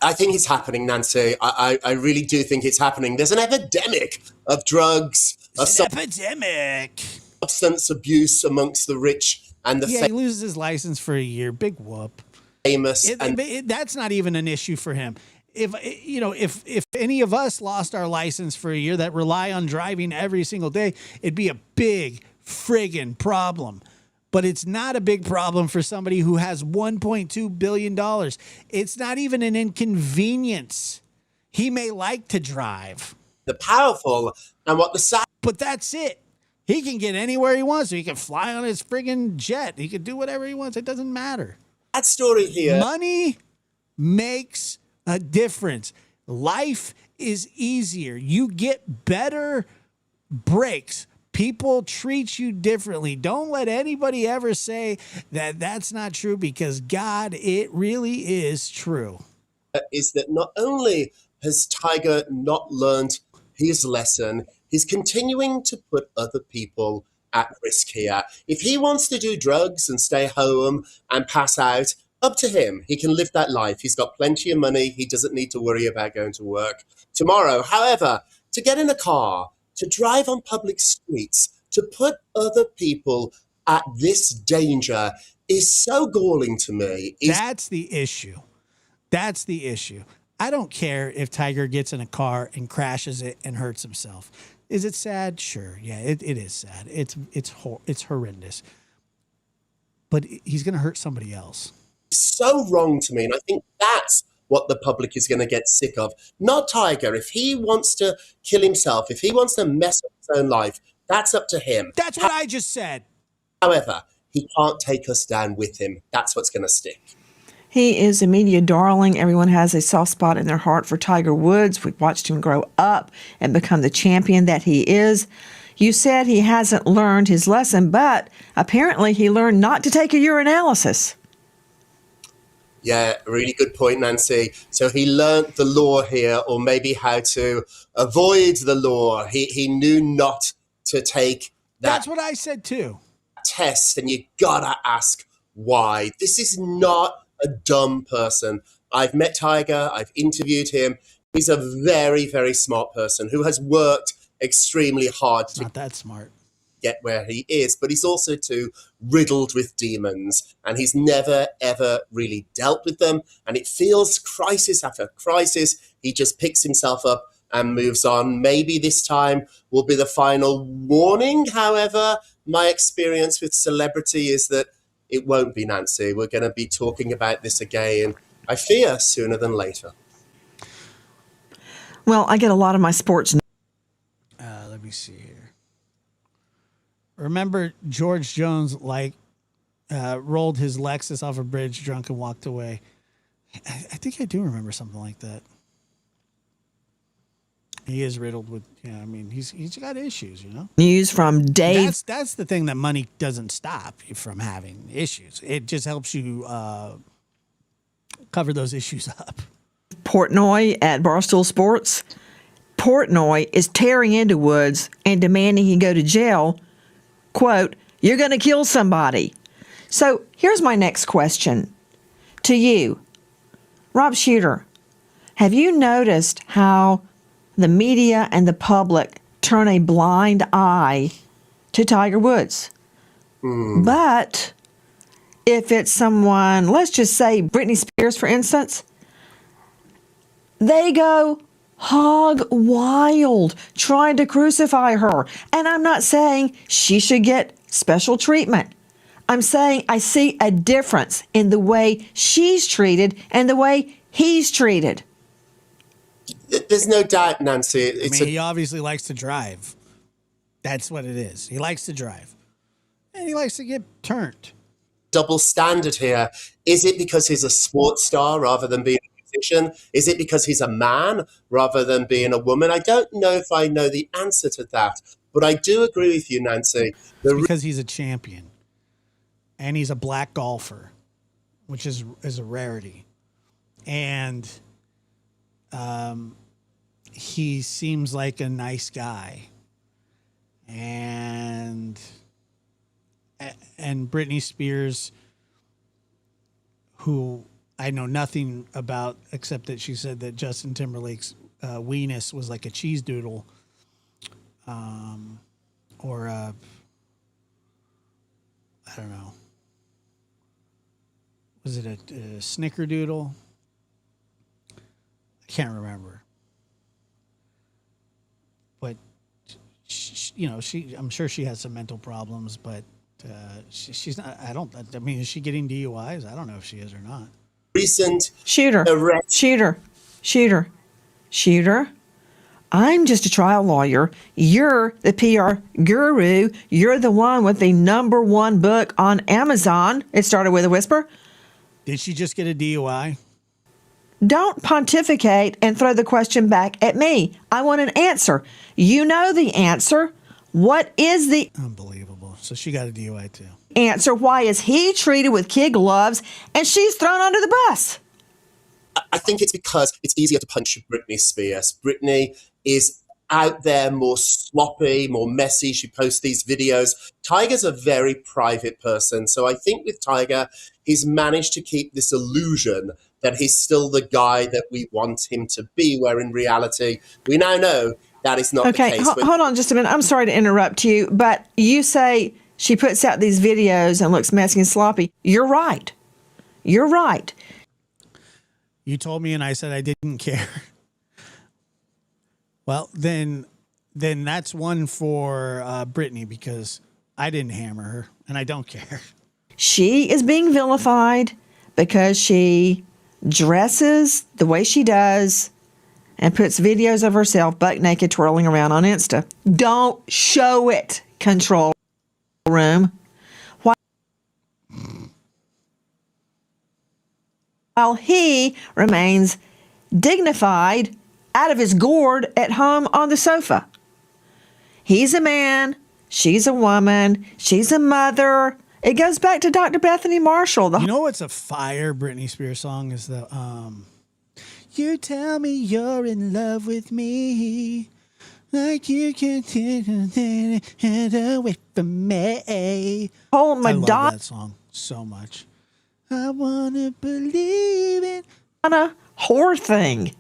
I think it's happening, Nancy. I really do think it's happening. There's an epidemic of drugs, substance abuse amongst the rich and the he loses his license for a year. Big whoop. Famous. That's not even an issue for him. If any of us lost our license for a year that rely on driving every single day, it'd be a big friggin' problem. But it's not a big problem for somebody who has $1.2 billion. It's not even an inconvenience. He may like to drive. The powerful and what the side. But that's it. He can get anywhere he wants. So he can fly on his friggin' jet. He can do whatever he wants. It doesn't matter. That story here. Money makes a difference. Life is easier. You get better breaks. People treat you differently. Don't let anybody ever say that that's not true, because God, it really is true. Is that not only has Tiger not learned his lesson, he's continuing to put other people at risk here. If he wants to do drugs and stay home and pass out, up to him. He can live that life. He's got plenty of money. He doesn't need to worry about going to work tomorrow. However, to get in a car, to drive on public streets, to put other people at this danger is so galling to me. That's the issue. That's the issue. I don't care if Tiger gets in a car and crashes it and hurts himself. Is it sad? Sure. Yeah, it is sad. It's horrendous. But he's going to hurt somebody else. So wrong to me. And I think that's what the public is going to get sick of. Not Tiger. If he wants to kill himself, if he wants to mess up his own life, that's up to him. That's what I just said. However, he can't take us down with him. That's what's going to stick. He is a media darling. Everyone has a soft spot in their heart for Tiger Woods. We've watched him grow up and become the champion that he is. You said he hasn't learned his lesson, but apparently he learned not to take a urinalysis. Yeah, really good point, Nancy. So he learned the law here, or maybe how to avoid the law. He knew not to take that. That's what I said too. Test, and you gotta ask why. This is not a dumb person. I've met Tiger. I've interviewed him. He's a very, very smart person who has worked extremely hard It's to not that smart. get where he is, but he's also too riddled with demons, and he's never ever really dealt with them, and it feels crisis after crisis. He just picks himself up and moves on. Maybe this time will be the final warning. However, my experience with celebrity is that it won't be, Nancy. We're going to be talking about this again, I fear, sooner than later. Well, I get a lot of my sports. Let me see here. Remember George Jones rolled his Lexus off a bridge drunk and walked away. I think I do remember something like that. He is riddled with, I mean, he's got issues, News from Dave. That's the thing that money doesn't stop you from having issues. It just helps you cover those issues up. Portnoy at Barstool Sports. Portnoy is tearing into Woods and demanding he go to jail. Quote, "You're going to kill somebody." So here's my next question to you. Rob Shooter, have you noticed how the media and the public turn a blind eye to Tiger Woods? But if it's someone, let's just say Britney Spears, for instance, they go hog wild trying to crucify her. And I'm not saying she should get special treatment. I'm saying I see a difference in the way she's treated and the way he's treated. There's no doubt, Nancy. He obviously likes to drive. That's what it is. He likes to drive. And he likes to get turned. Double standard here. Is it because he's a sports star rather than being a musician? Is it because he's a man rather than being a woman? I don't know if I know the answer to that, but I do agree with you, Nancy. Because he's a champion. And he's a black golfer, which is a rarity. And he seems like a nice guy. And Britney Spears, who I know nothing about except that she said that Justin Timberlake's weenus was like a cheese doodle, or I don't know. Was it a snickerdoodle? I can't remember. But I'm sure she has some mental problems, but she's not. I mean, is she getting DUIs? I don't know if she is or not. Recent Shooter. I'm just a trial lawyer. You're the PR guru. You're the one with the #1 book on Amazon. It started with a whisper. Did she just get a DUI? Don't pontificate and throw the question back at me. I want an answer. You know the answer. What is the Unbelievable. So she got a DUI too. answer? Why is he treated with kid gloves and she's thrown under the bus? I think it's because it's easier to punch Britney Spears. Britney is out there, more sloppy, more messy. She posts these videos. Tiger's a very private person. So I think with Tiger, he's managed to keep this illusion that he's still the guy that we want him to be, where in reality, we now know that is not the case. Hold on just a minute. I'm sorry to interrupt you, but you say she puts out these videos and looks messy and sloppy. You're right. You're right. You told me and I said I didn't care. Well, then that's one for Britney, because I didn't hammer her and I don't care. She is being vilified because she dresses the way she does and puts videos of herself butt naked twirling around on Insta. Don't show it, control room. While he remains dignified out of his gourd at home on the sofa. He's a man, she's a woman, she's a mother. It goes back to Dr. Bethany Marshall. You know what's a fire Britney Spears song is the you tell me you're in love with me, like you can't take it away from me. Oh my I love God, that song so much. I wanna believe it. On a whore thing.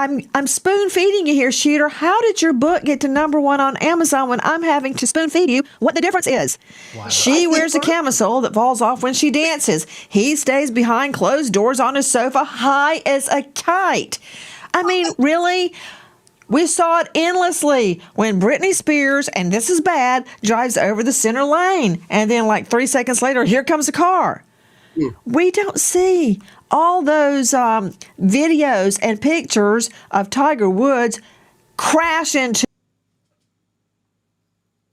I'm spoon feeding you here, Shooter. How did your book get to #1 on Amazon when I'm having to spoon feed you what the difference is? Wow. She wears a camisole that falls off when she dances. He stays behind closed doors on his sofa, high as a kite. I mean, really? We saw it endlessly when Britney Spears, and this is bad, drives over the center lane. And then like 3 seconds later, here comes a car. We don't see all those videos and pictures of Tiger Woods crash into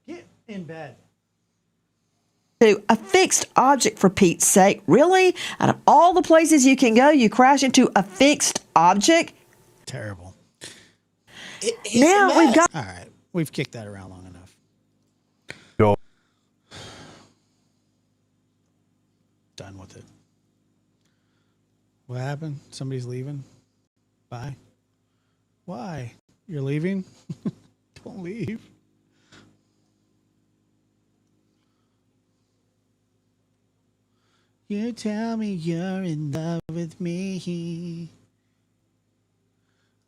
Get in bed. a fixed object, for Pete's sake. Really? Out of all the places you can go, you crash into a fixed object? Terrible. Now we've got... All right. We've kicked that around long enough. Done with it. What happened? Somebody's leaving? Bye. Why? You're leaving? Don't leave. You tell me you're in love with me.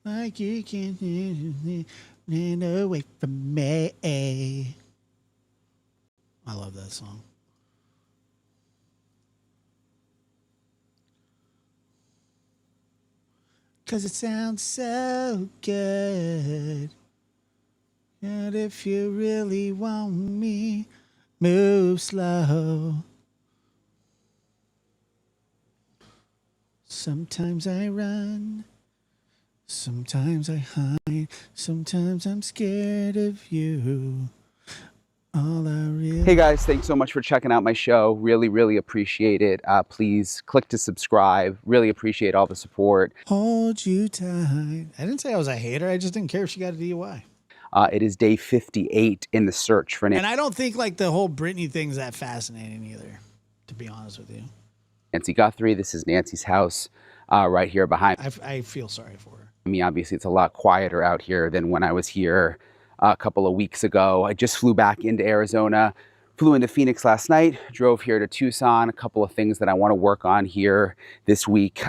Like you can run away from me. I love that song. Cause it sounds so good. And if you really want me, move slow. Sometimes I run. Sometimes I hide. Sometimes I'm scared of you. All I really... Hey guys, thanks so much for checking out my show. Really appreciate it. Please click to subscribe. Really appreciate all the support. Hold you tight. I didn't say I was a hater. I just didn't care if she got a DUI. It is day 58 in the search for And I don't think like the whole Britney thing's that fascinating either, to be honest with you. Nancy Guthrie. This is Nancy's house right here behind. I feel sorry for her. I mean, obviously it's a lot quieter out here than when I was here a couple of weeks ago. I just flew back into Arizona, flew into Phoenix last night, drove here to Tucson. A couple of things that I want to work on here this week.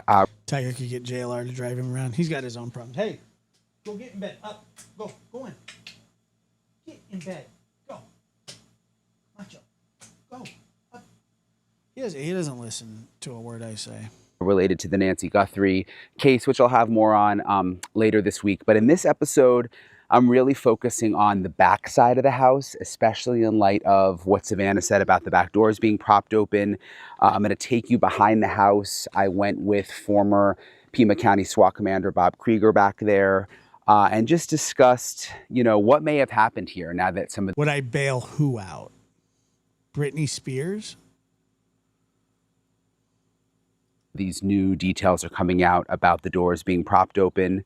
Tiger could get JLR to drive him around. He's got his own problems. Hey, go get in bed. Up. Go in. Get in bed. Go. Macho. Go. Up. He doesn't listen to a word I say. Related to the Nancy Guthrie case, which I'll have more on later this week. But in this episode, I'm really focusing on the back side of the house, especially in light of what Savannah said about the back doors being propped open. I'm going to take you behind the house. I went with former Pima County SWAT Commander Bob Krieger back there and just discussed, what may have happened here now that some of... Would I bail who out? Britney Spears? These new details are coming out about the doors being propped open.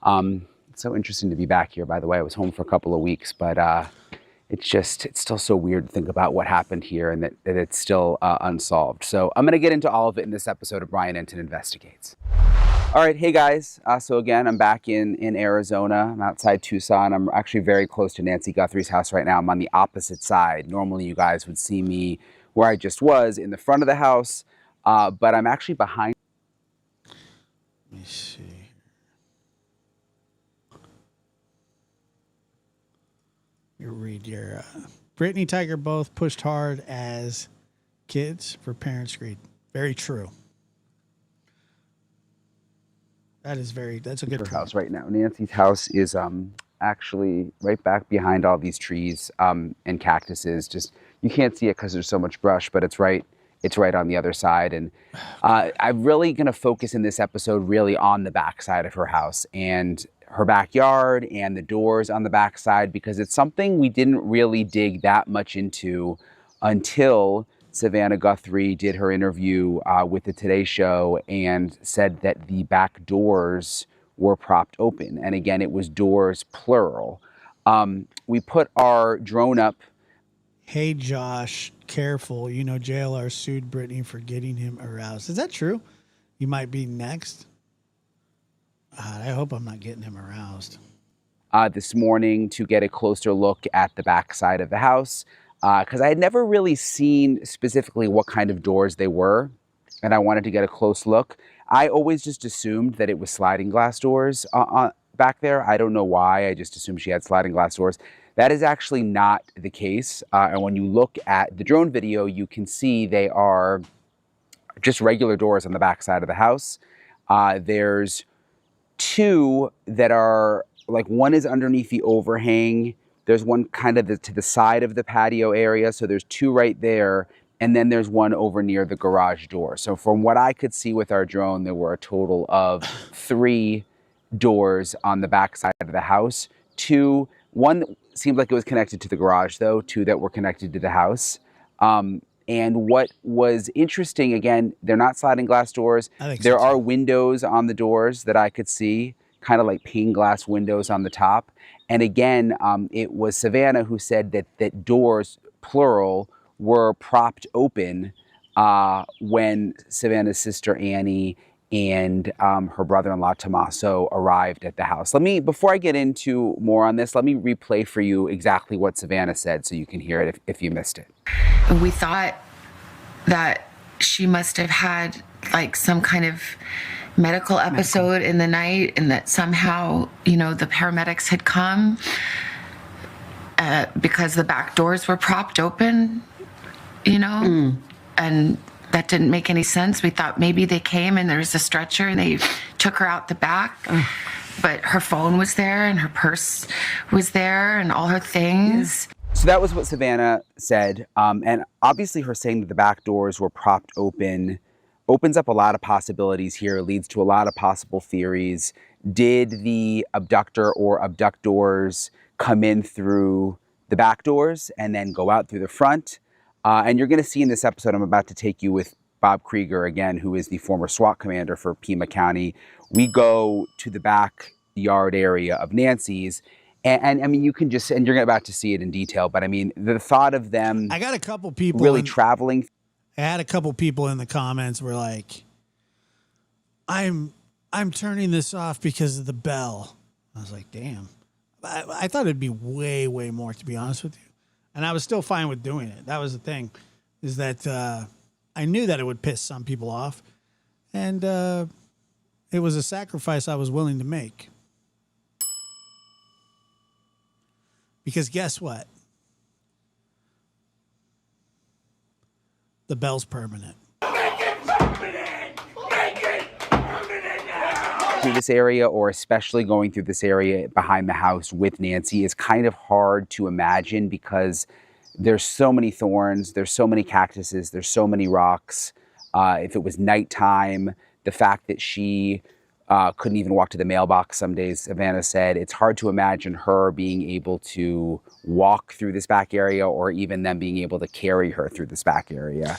It's so interesting to be back here, by the way. I was home for a couple of weeks, but it's still so weird to think about what happened here and that it's still unsolved. So I'm going to get into all of it in this episode of Brian Enton Investigates. All right, hey guys. So again, I'm back in Arizona. I'm outside Tucson. I'm actually very close to Nancy Guthrie's house right now. I'm on the opposite side. Normally you guys would see me where I just was in the front of the house, but I'm actually behind. Let me see. You read your Britney, Tiger both pushed hard as kids for parents' greed. Very true. That's a good house right now. Nancy's house is actually right back behind all these trees and cactuses. Just you can't see it because there's so much brush, but it's right on the other side. And I'm really going to focus in this episode really on the back side of her house and her backyard and the doors on the backside, because it's something we didn't really dig that much into until Savannah Guthrie did her interview with the Today Show and said that the back doors were propped open. And again, it was doors plural. We put our drone up. Hey, Josh, careful. JLR sued Britney for getting him aroused. Is that true? You might be next. I hope I'm not getting him aroused. This morning to get a closer look at the back side of the house because I had never really seen specifically what kind of doors they were, and I wanted to get a close look. I always just assumed that it was sliding glass doors back there. I don't know why. I just assumed she had sliding glass doors. That is actually not the case. And when you look at the drone video, you can see they are just regular doors on the back side of the house. There's two that are, like, one is underneath the overhang. There's one kind of to the side of the patio area. So there's two right there. And then there's one over near the garage door. So from what I could see with our drone, there were a total of 3 doors on the back side of the house. One seemed like it was connected to the garage though, 2 that were connected to the house. And what was interesting, again, they're not sliding glass doors. There are windows on the doors that I could see, kind of like pane glass windows on the top. And again, it was Savannah who said that doors, plural, were propped open when Savannah's sister Annie and her brother-in-law Tommaso arrived at the house. Before I get into more on this, let me replay for you exactly what Savannah said so you can hear it if you missed it. We thought that she must have had like some kind of medical episode in the night, and that somehow, the paramedics had come because the back doors were propped open, and that didn't make any sense. We thought maybe they came and there was a stretcher and they took her out the back, but her phone was there and her purse was there and all her things. So that was what Savannah said. And obviously her saying that the back doors were propped open opens up a lot of possibilities here, leads to a lot of possible theories. Did the abductor or abductors come in through the back doors and then go out through the front? And you're going to see in this episode, I'm about to take you with Bob Krieger again, who is the former SWAT commander for Pima County. We go to the backyard area of Nancy's. And I mean, you can just, and you're about to see it in detail, but I mean, the thought of them I got a couple people really traveling. I had a couple people in the comments were like, I'm turning this off because of the bell. I was like, damn. I thought it'd be way, way more, to be honest with you. And I was still fine with doing it. That was the thing, is that I knew that it would piss some people off. And it was a sacrifice I was willing to make. Because guess what? The bell's permanent. Make it permanent! Make it permanent now! Through this area, or especially going through this area behind the house with Nancy, is kind of hard to imagine because there's so many thorns, there's so many cactuses, there's so many rocks. If it was nighttime, the fact that she couldn't even walk to the mailbox some days, Savannah said, it's hard to imagine her being able to walk through this back area or even them being able to carry her through this back area.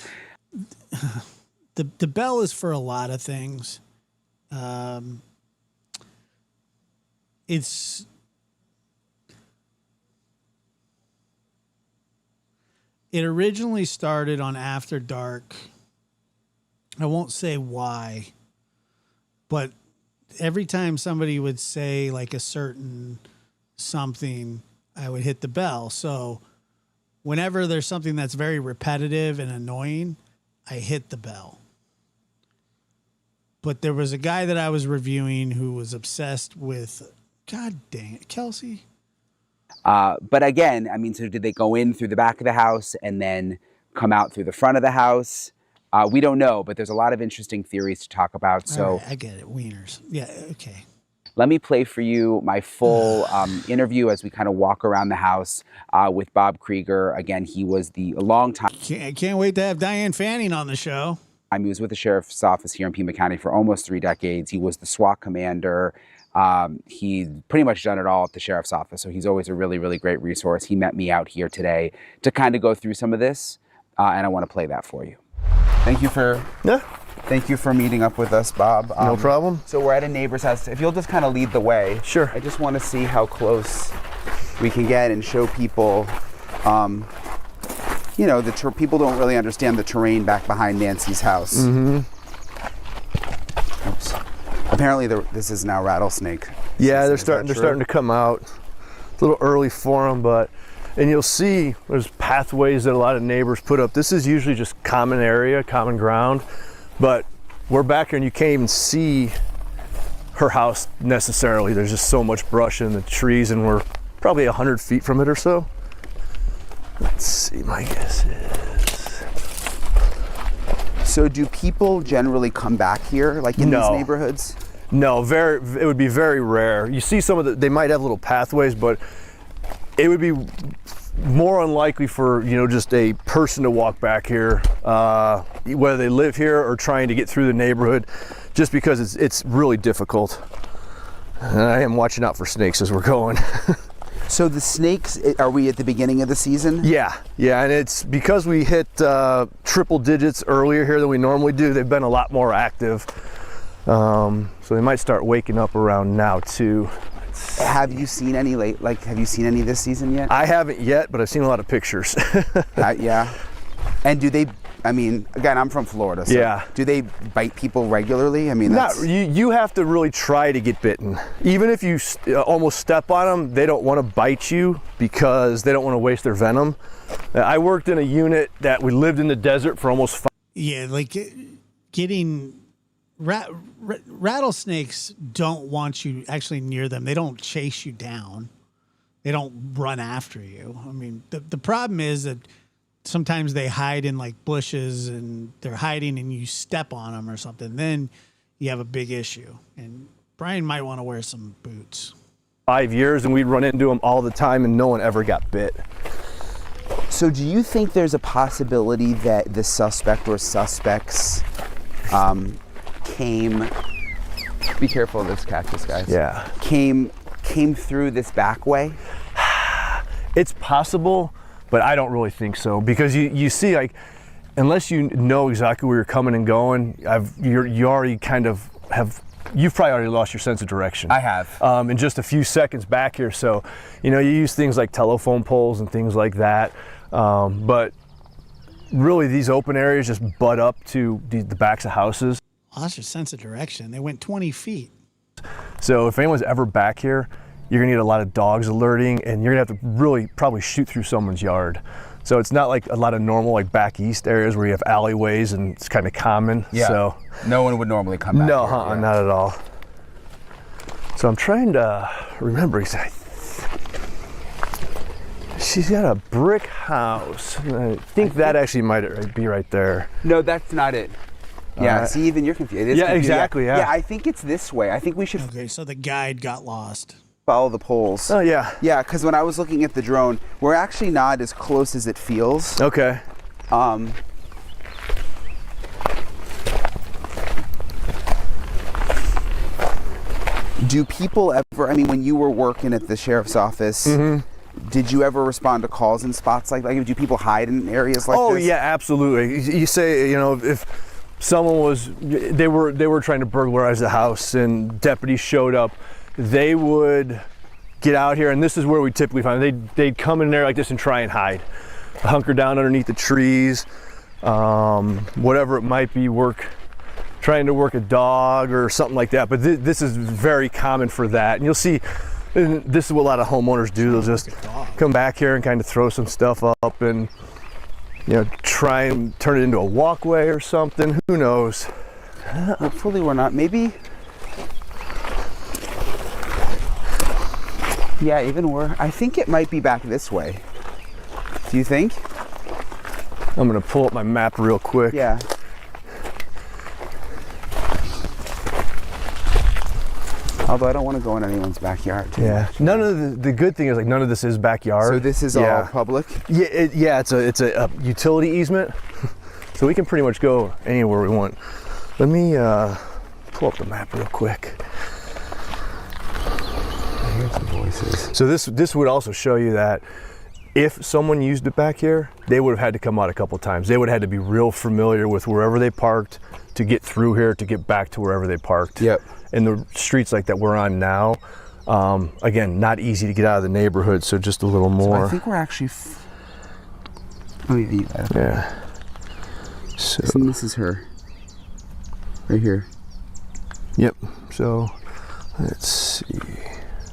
The bell is for a lot of things. It originally started on After Dark. I won't say why, but every time somebody would say like a certain something, I would hit the bell. So whenever there's something that's very repetitive and annoying, I hit the bell. But there was a guy that I was reviewing who was obsessed with, God dang it, Kelsey. But again, I mean, so did they go in through the back of the house and then come out through the front of the house? We don't know, but there's a lot of interesting theories to talk about. So right, I get it. Wieners. Yeah, okay. Let me play for you my full interview as we kind of walk around the house with Bob Krieger. Again, he was a long time. Can't wait to have Diane Fanning on the show. He was with the sheriff's office here in Pima County for almost 3 decades. He was the SWAT commander. He's pretty much done it all at the sheriff's office. So he's always a really, really great resource. He met me out here today to kind of go through some of this. And I want to play that for you. Thank you for meeting up with us, Bob. No problem. So we're at a neighbor's house. If you'll just kind of lead the way. Sure. I just want to see how close we can get and show people, people don't really understand the terrain back behind Nancy's house. Mm-hmm. Oops. Apparently this is now rattlesnake. Yeah, they're starting to come out. It's a little early for them, and you'll see there's pathways that a lot of neighbors put up. This is usually just common area, common ground, but we're back here and you can't even see her house necessarily. There's just so much brush in the trees, and we're probably 100 feet from it or so. Let's see, my guess is. So do people generally come back here, like in these neighborhoods? No, it would be very rare. You see some of they might have little pathways, but it would be more unlikely for, you know, just a person to walk back here, whether they live here or trying to get through the neighborhood, just because it's really difficult. And I am watching out for snakes as we're going. So the snakes, are we at the beginning of the season? Yeah, and it's because we hit triple digits earlier here than we normally do. They've been a lot more active. So they might start waking up around now too. Have you seen any have you seen any this season yet? I haven't yet, but I've seen a lot of pictures. Yeah. And do they, I mean, again, I'm from Florida, so yeah. Do they bite people regularly? I mean, you have to really try to get bitten. Even if you almost step on them, they don't want to bite you because they don't want to waste their venom. I worked in a unit that we lived in the desert for almost 5 Yeah, like getting rattlesnakes don't want you actually near them. They don't chase you down. They don't run after you. I mean, the problem is that sometimes they hide in like bushes and they're hiding and you step on them or something. Then you have a big issue. And Brian might want to wear some boots. 5 years, and we'd run into them all the time and no one ever got bit. So do you think there's a possibility that the suspect or suspects came, be careful of this cactus, guys. Yeah. Came through this back way? It's possible, but I don't really think so, because you see, like, unless you know exactly where you're coming and going, you already kind of have, you've probably already lost your sense of direction. I have. In just a few seconds back here. So, you know, you use things like telephone poles and things like that, but really these open areas just butt up to the backs of houses. Lost your sense of direction. They went 20 feet. So if anyone's ever back here, you're gonna need a lot of dogs alerting, and you're gonna have to really probably shoot through someone's yard. So it's not like a lot of normal like back east areas where you have alleyways and it's kind of common. Yeah. So no one would normally come back no, here. Yeah. not at all. So I'm trying to remember exactly. She's got a brick house. I think that actually might be right there. No, that's not it. Yeah, see, even you're confused. Yeah, exactly, yeah. Yeah, I think it's this way. I think we should Okay, so the guide got lost. follow the poles. Oh, yeah. Yeah, because when I was looking at the drone, we're actually not as close as it feels. Okay. Do people ever, I mean, when you were working at the sheriff's office, did you ever respond to calls in spots like do people hide in areas like this? Oh, yeah, absolutely. You say, you know, if someone was, they were trying to burglarize the house and deputies showed up, they would get out here, and this is where we typically find them. They'd come in there like this and try and hide, hunker down underneath the trees, whatever it might be, trying to work a dog or something like that. But this is very common for that, and you'll see, and this is what a lot of homeowners do. They'll just come back here and kind of throw some stuff up and, you know, try and turn it into a walkway or something. Who knows? Hopefully we're not. Maybe. Yeah, even worse. I think it might be back this way. Do you think? I'm gonna pull up my map real quick. Yeah. Although I don't want to go in anyone's backyard. Yeah. None of the good thing is, like, none of this is backyard. So this is all public? Yeah, it's a utility easement. So we can pretty much go anywhere we want. Let me pull up the map real quick. I hear some voices. So this would also show you that if someone used it back here, they would have had to come out a couple times. They would have had to be real familiar with wherever they parked to get through here to get back to wherever they parked. Yep. And the streets like that we're on now, again, not easy to get out of the neighborhood, so just a little more. So I think we're actually. Oh yeah, you got it. Yeah. So I think this is her. Right here. Yep. So let's see.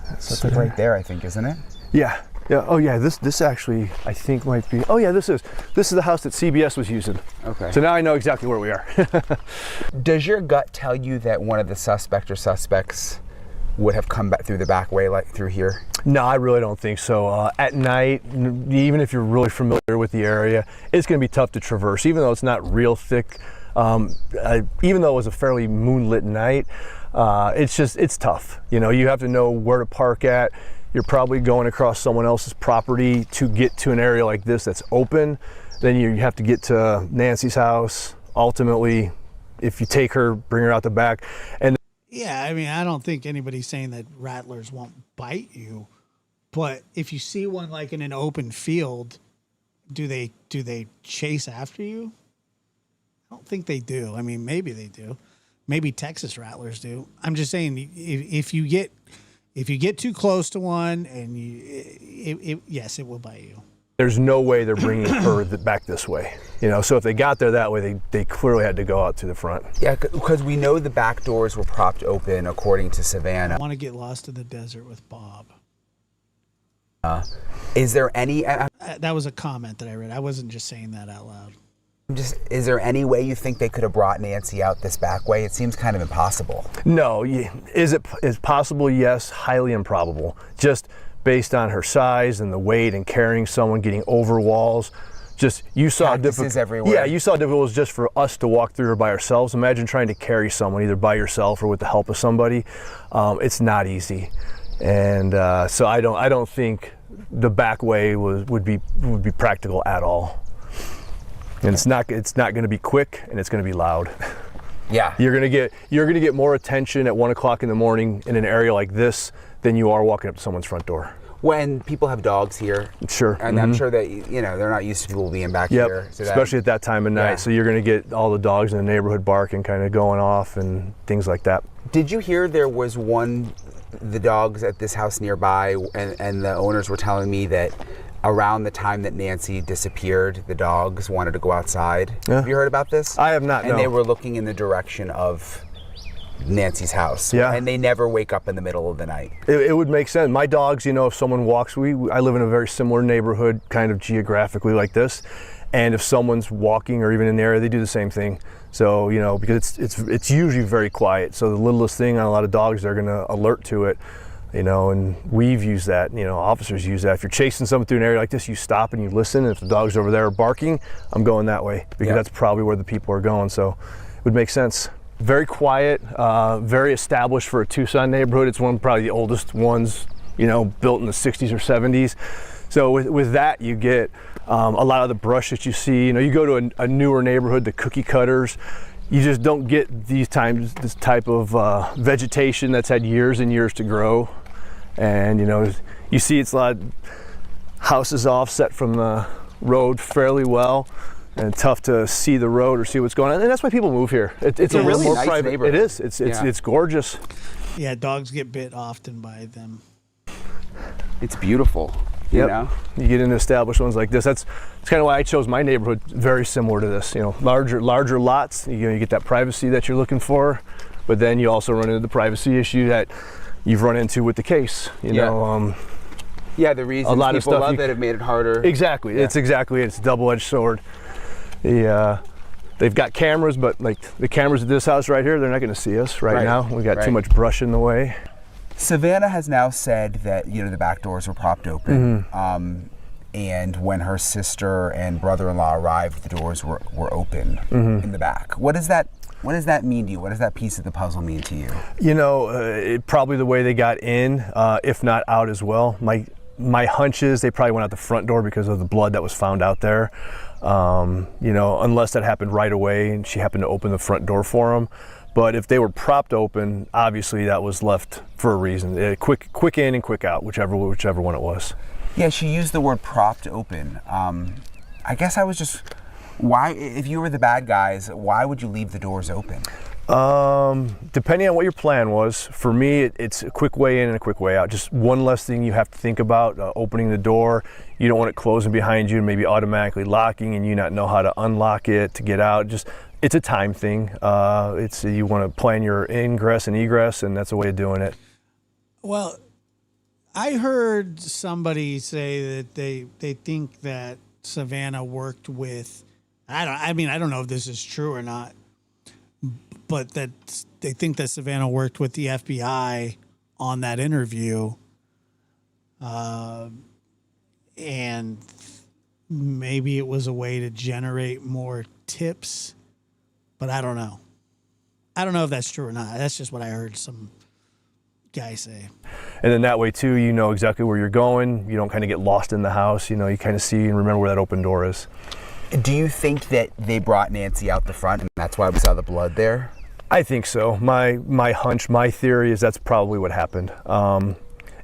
That's like right there, I think, isn't it? Yeah. Yeah. Oh yeah. This actually I think might be. Oh yeah. This is the house that CBS was using. Okay. So now I know exactly where we are. Does your gut tell you that one of the suspect or suspects would have come back through the back way, like through here? No, I really don't think so. At night, even if you're really familiar with the area, it's going to be tough to traverse, even though it's not real thick. Even though it was a fairly moonlit night, it's tough. You know, you have to know where to park at. You're probably going across someone else's property to get to an area like this that's open. Then you have to get to Nancy's house. Ultimately, if you take her, bring her out the back. And Yeah, I mean, I don't think anybody's saying that rattlers won't bite you, but if you see one like in an open field, do they chase after you? I don't think they do. I mean, maybe they do. Maybe Texas rattlers do. I'm just saying, if you get too close to one, and yes, it will bite you. There's no way they're bringing her back this way. You know, so if they got there that way, they clearly had to go out to the front. Yeah, because we know the back doors were propped open, according to Savannah. I want to get lost in the desert with Bob. Is there any? That was a comment that I read. I wasn't just saying that out loud. Is there any way you think they could have brought Nancy out this back way? It seems kind of impossible. No. Is it possible? Yes. Highly improbable. Just based on her size and the weight and carrying someone, getting over walls. Just, you saw Cactuses everywhere. Yeah, you saw difficult was just for us to walk through her by ourselves. Imagine trying to carry someone either by yourself or with the help of somebody. It's not easy, and so I don't think the back way would be practical at all. And it's not going to be quick, and it's going to be loud. Yeah, you're going to get more attention at 1 o'clock in the morning in an area like this than you are walking up to someone's front door. When people have dogs here, sure, and I'm sure that they're not used to people being back here. So especially at that time of night. Yeah. So you're going to get all the dogs in the neighborhood barking, kind of going off and things like that. Did you hear there was the dogs at this house nearby, and the owners were telling me that around the time that Nancy disappeared, the dogs wanted to go outside. Yeah. Have you heard about this? I have not. And no. They were looking in the direction of Nancy's house. Yeah. And they never wake up in the middle of the night. It would make sense. My dogs, if someone walks, I live in a very similar neighborhood, kind of geographically like this, and if someone's walking or even in the area, they do the same thing. So, because it's usually very quiet. So the littlest thing on a lot of dogs, they're going to alert to it. And we've used that, officers use that. If you're chasing someone through an area like this, you stop and you listen. And if the dogs over there are barking, I'm going that way because that's probably where the people are going. So it would make sense. Very quiet, very established for a Tucson neighborhood. It's probably the oldest ones, built in the 60s or 70s. So with that, you get a lot of the brush that you see. You go to a newer neighborhood, the cookie cutters. You just don't get this type of vegetation that's had years and years to grow. And you see it's a lot of houses offset from the road fairly well, and tough to see the road or see what's going on. And that's why people move here. It's a really more nice private neighborhood. It is. It's gorgeous. Yeah, dogs get bit often by them. It's beautiful. You get into established ones like this. That's kind of why I chose my neighborhood. Very similar to this. Larger lots. You get that privacy that you're looking for, but then you also run into the privacy issue that you've run into with the case. Yeah, the reasons a lot people of stuff love it have made it harder. Exactly. Yeah. It's a double-edged sword. They've got cameras, but like the cameras at this house right here, they're not going to see us right now. We got too much brush in the way. Savannah has now said that the back doors were propped open, and when her sister and brother-in-law arrived, the doors were open in the back. What does that mean to you? What does that piece of the puzzle mean to you? Probably the way they got in, if not out as well. My hunch is they probably went out the front door because of the blood that was found out there. Unless that happened right away and she happened to open the front door for them. But if they were propped open, obviously that was left for a reason. Quick in and quick out, whichever one it was. Yeah, she used the word propped open. I guess I was just, why, if you were the bad guys, why would you leave the doors open? Depending on what your plan was, for me, it's a quick way in and a quick way out. Just one less thing you have to think about, opening the door. You don't want it closing behind you and maybe automatically locking and you not know how to unlock it to get out. It's a time thing. You want to plan your ingress and egress, and that's a way of doing it. Well, I heard somebody say that they think that Savannah worked with, I don't know if this is true or not, but that they think that Savannah worked with the FBI on that interview, and maybe it was a way to generate more tips, but I don't know. I don't know if that's true or not. That's just what I heard some guy say. And then that way too, you know exactly where you're going. You don't kind of get lost in the house. You know, you kind of see and remember where that open door is. Do you think that they brought Nancy out the front and that's why we saw the blood there? I think so. My hunch, my theory is that's probably what happened.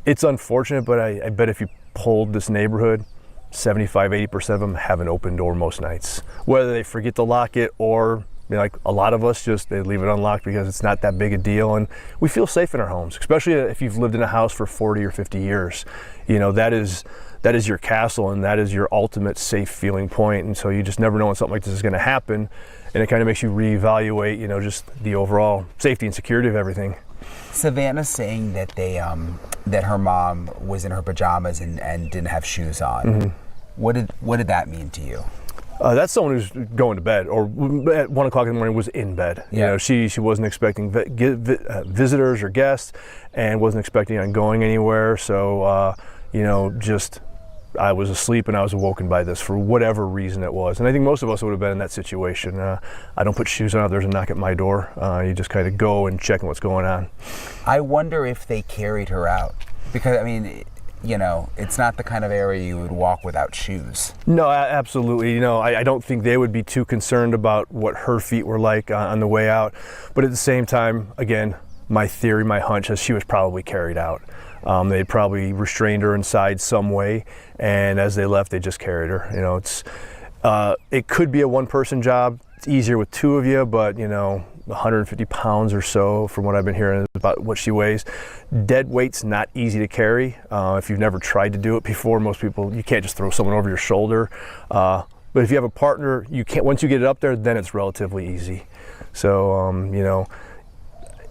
It's unfortunate, but I bet if you polled this neighborhood, 75-80% of them have an open door most nights. Whether they forget to lock it or, you know, like a lot of us, just they leave it unlocked because it's not that big a deal, and we feel safe in our homes, especially if you've lived in a house for 40 or 50 years. You know, that is your castle, and that is your ultimate safe feeling point. And so you just never know when something like this is going to happen, and it kind of makes you reevaluate, you know, just the overall safety and security of everything. Savannah's saying that that her mom was in her pajamas and didn't have shoes on. Mm-hmm. What did that mean to you? That's someone who's going to bed, or at 1 o'clock in the morning was in bed. Yeah. You know, she wasn't expecting visitors or guests, and wasn't expecting on going anywhere. So, you know, just I was asleep and I was awoken by this for whatever reason it was. And I think most of us would have been in that situation. I don't put shoes on if there's a knock at my door. You just kind of go and check what's going on. I wonder if they carried her out, because I mean, you know, it's not the kind of area you would walk without shoes. No, absolutely. You know, I don't think they would be too concerned about what her feet were like on the way out. But at the same time, again, my theory, my hunch is she was probably carried out. They probably restrained her inside some way, and as they left, they just carried her. You know, it could be a one-person job. It's easier with two of you, but you know, 150 pounds or so, from what I've been hearing, is about what she weighs. Dead weight's not easy to carry. If you've never tried to do it before, most people, you can't just throw someone over your shoulder. But if you have a partner, you can't. Once you get it up there, then it's relatively easy. So, you know,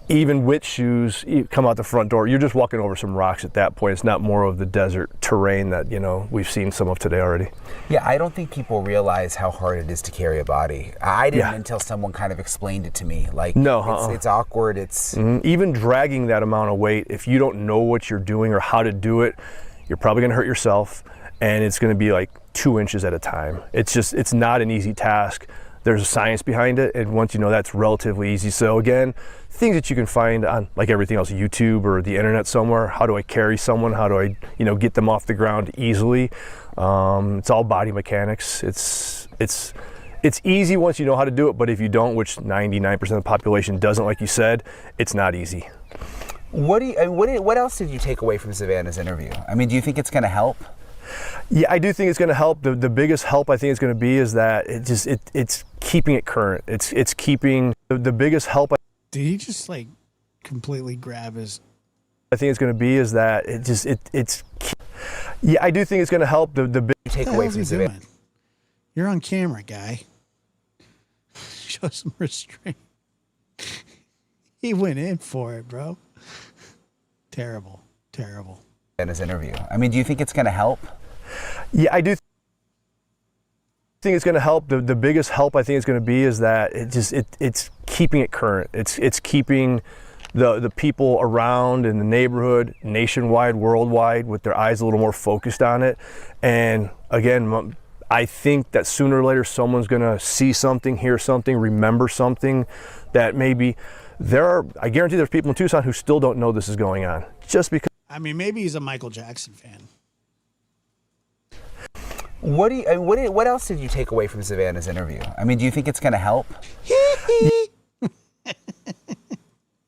even with shoes, you come out the front door, you're just walking over some rocks at that point. It's not more of the desert terrain that, you know, we've seen some of today already. Yeah, I don't think people realize how hard it is to carry a body. I didn't until someone kind of explained it to me. Like, no, it's awkward. It's even dragging that amount of weight. If you don't know what you're doing or how to do it, you're probably going to hurt yourself, and it's going to be like 2 inches at a time. It's not an easy task. There's a science behind it, and once you know, that's relatively easy. So again, things that you can find on, like everything else, YouTube or the internet somewhere. How do I carry someone? How do I, you know, get them off the ground easily? It's all body mechanics. It's easy once you know how to do it, but if you don't, which 99% of the population doesn't, like you said, it's not easy. What else did you take away from Savannah's interview? I mean, do you think it's going to help? Yeah, I do think it's going to help. The biggest help I think is going to be is that it's keeping it current. It's keeping the biggest help. Did he just like completely grab his? I think it's going to be is that yeah, I do think it's going to help. The big takeaway from Savannah. You're on camera, guy. Show some restraint. He went in for it, bro. Terrible. In his interview, I mean, do you think it's going to help? Yeah, I do think it's going to help. The biggest help I think is going to be is that it's keeping it current. It's keeping the people around in the neighborhood, nationwide, worldwide, with their eyes a little more focused on it. And again, I think that sooner or later someone's going to see something, hear something, remember something that maybe I guarantee there's people in Tucson who still don't know this is going on, just because. I mean, maybe he's a Michael Jackson fan. What else did you take away from Savannah's interview? I mean, do you think it's going to help?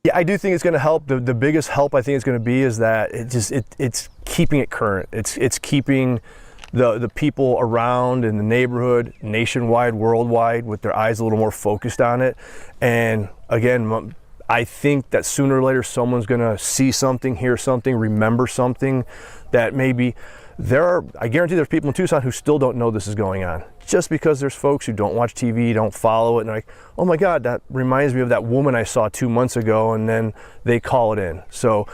Yeah, I do think it's going to help. The biggest help I think is going to be is that it's keeping it current. It's keeping the people around in the neighborhood, nationwide, worldwide, with their eyes a little more focused on it. And again, I think that sooner or later someone's going to see something, hear something, remember something that maybe I guarantee there's people in Tucson who still don't know this is going on, just because there's folks who don't watch TV, don't follow it, and they're like, oh my God, that reminds me of that woman I saw 2 months ago, and then they call it in. So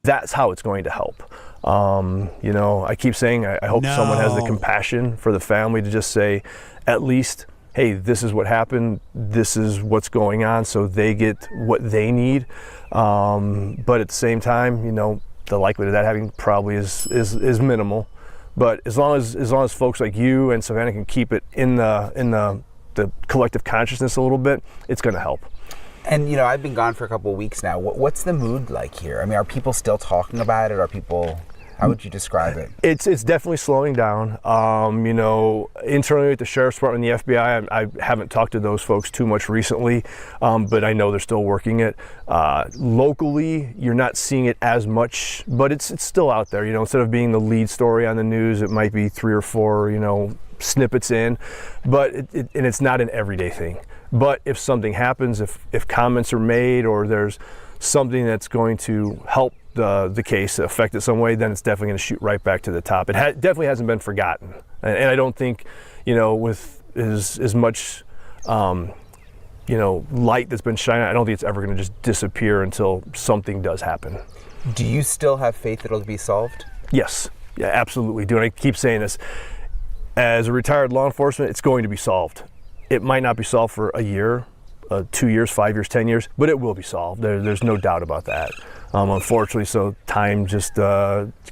that's how it's going to help. You know, I keep saying I hope someone has the compassion for the family to just say, at least, hey, this is what happened, this is what's going on, so they get what they need. But at the same time, you know, the likelihood of that happening probably is minimal. But as long as folks like you and Savannah can keep it in the collective consciousness a little bit, it's going to help. And, you know, I've been gone for a couple of weeks now. What's the mood like here? I mean, are people still talking about it? How would you describe it? It's definitely slowing down. You know, internally at the Sheriff's Department and the FBI, I haven't talked to those folks too much recently, but I know they're still working it. Locally, you're not seeing it as much, but it's still out there. You know, instead of being the lead story on the news, it might be 3 or 4, you know, snippets in, but and it's not an everyday thing. But if something happens, if comments are made or there's something that's going to help the case affect it some way, then it's definitely going to shoot right back to the top. It definitely hasn't been forgotten, and I don't think, you know, with as much you know, light that's been shining, I don't think it's ever going to just disappear until something does happen. Do you still have faith that it'll be solved? Yes, yeah, absolutely do. And I keep saying this, as a retired law enforcement, it's going to be solved. It might not be solved for a year, 2 years, 5 years, 10 years, but it will be solved. There's no doubt about that. Unfortunately, so time just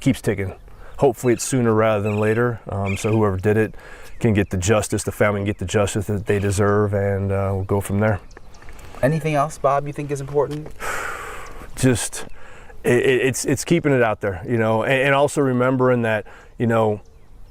keeps ticking. Hopefully it's sooner rather than later, so whoever did it can get the justice, the family can get the justice that they deserve, and we'll go from there. Anything else, Bob, you think is important? Just, it's keeping it out there, you know, and also remembering that, you know,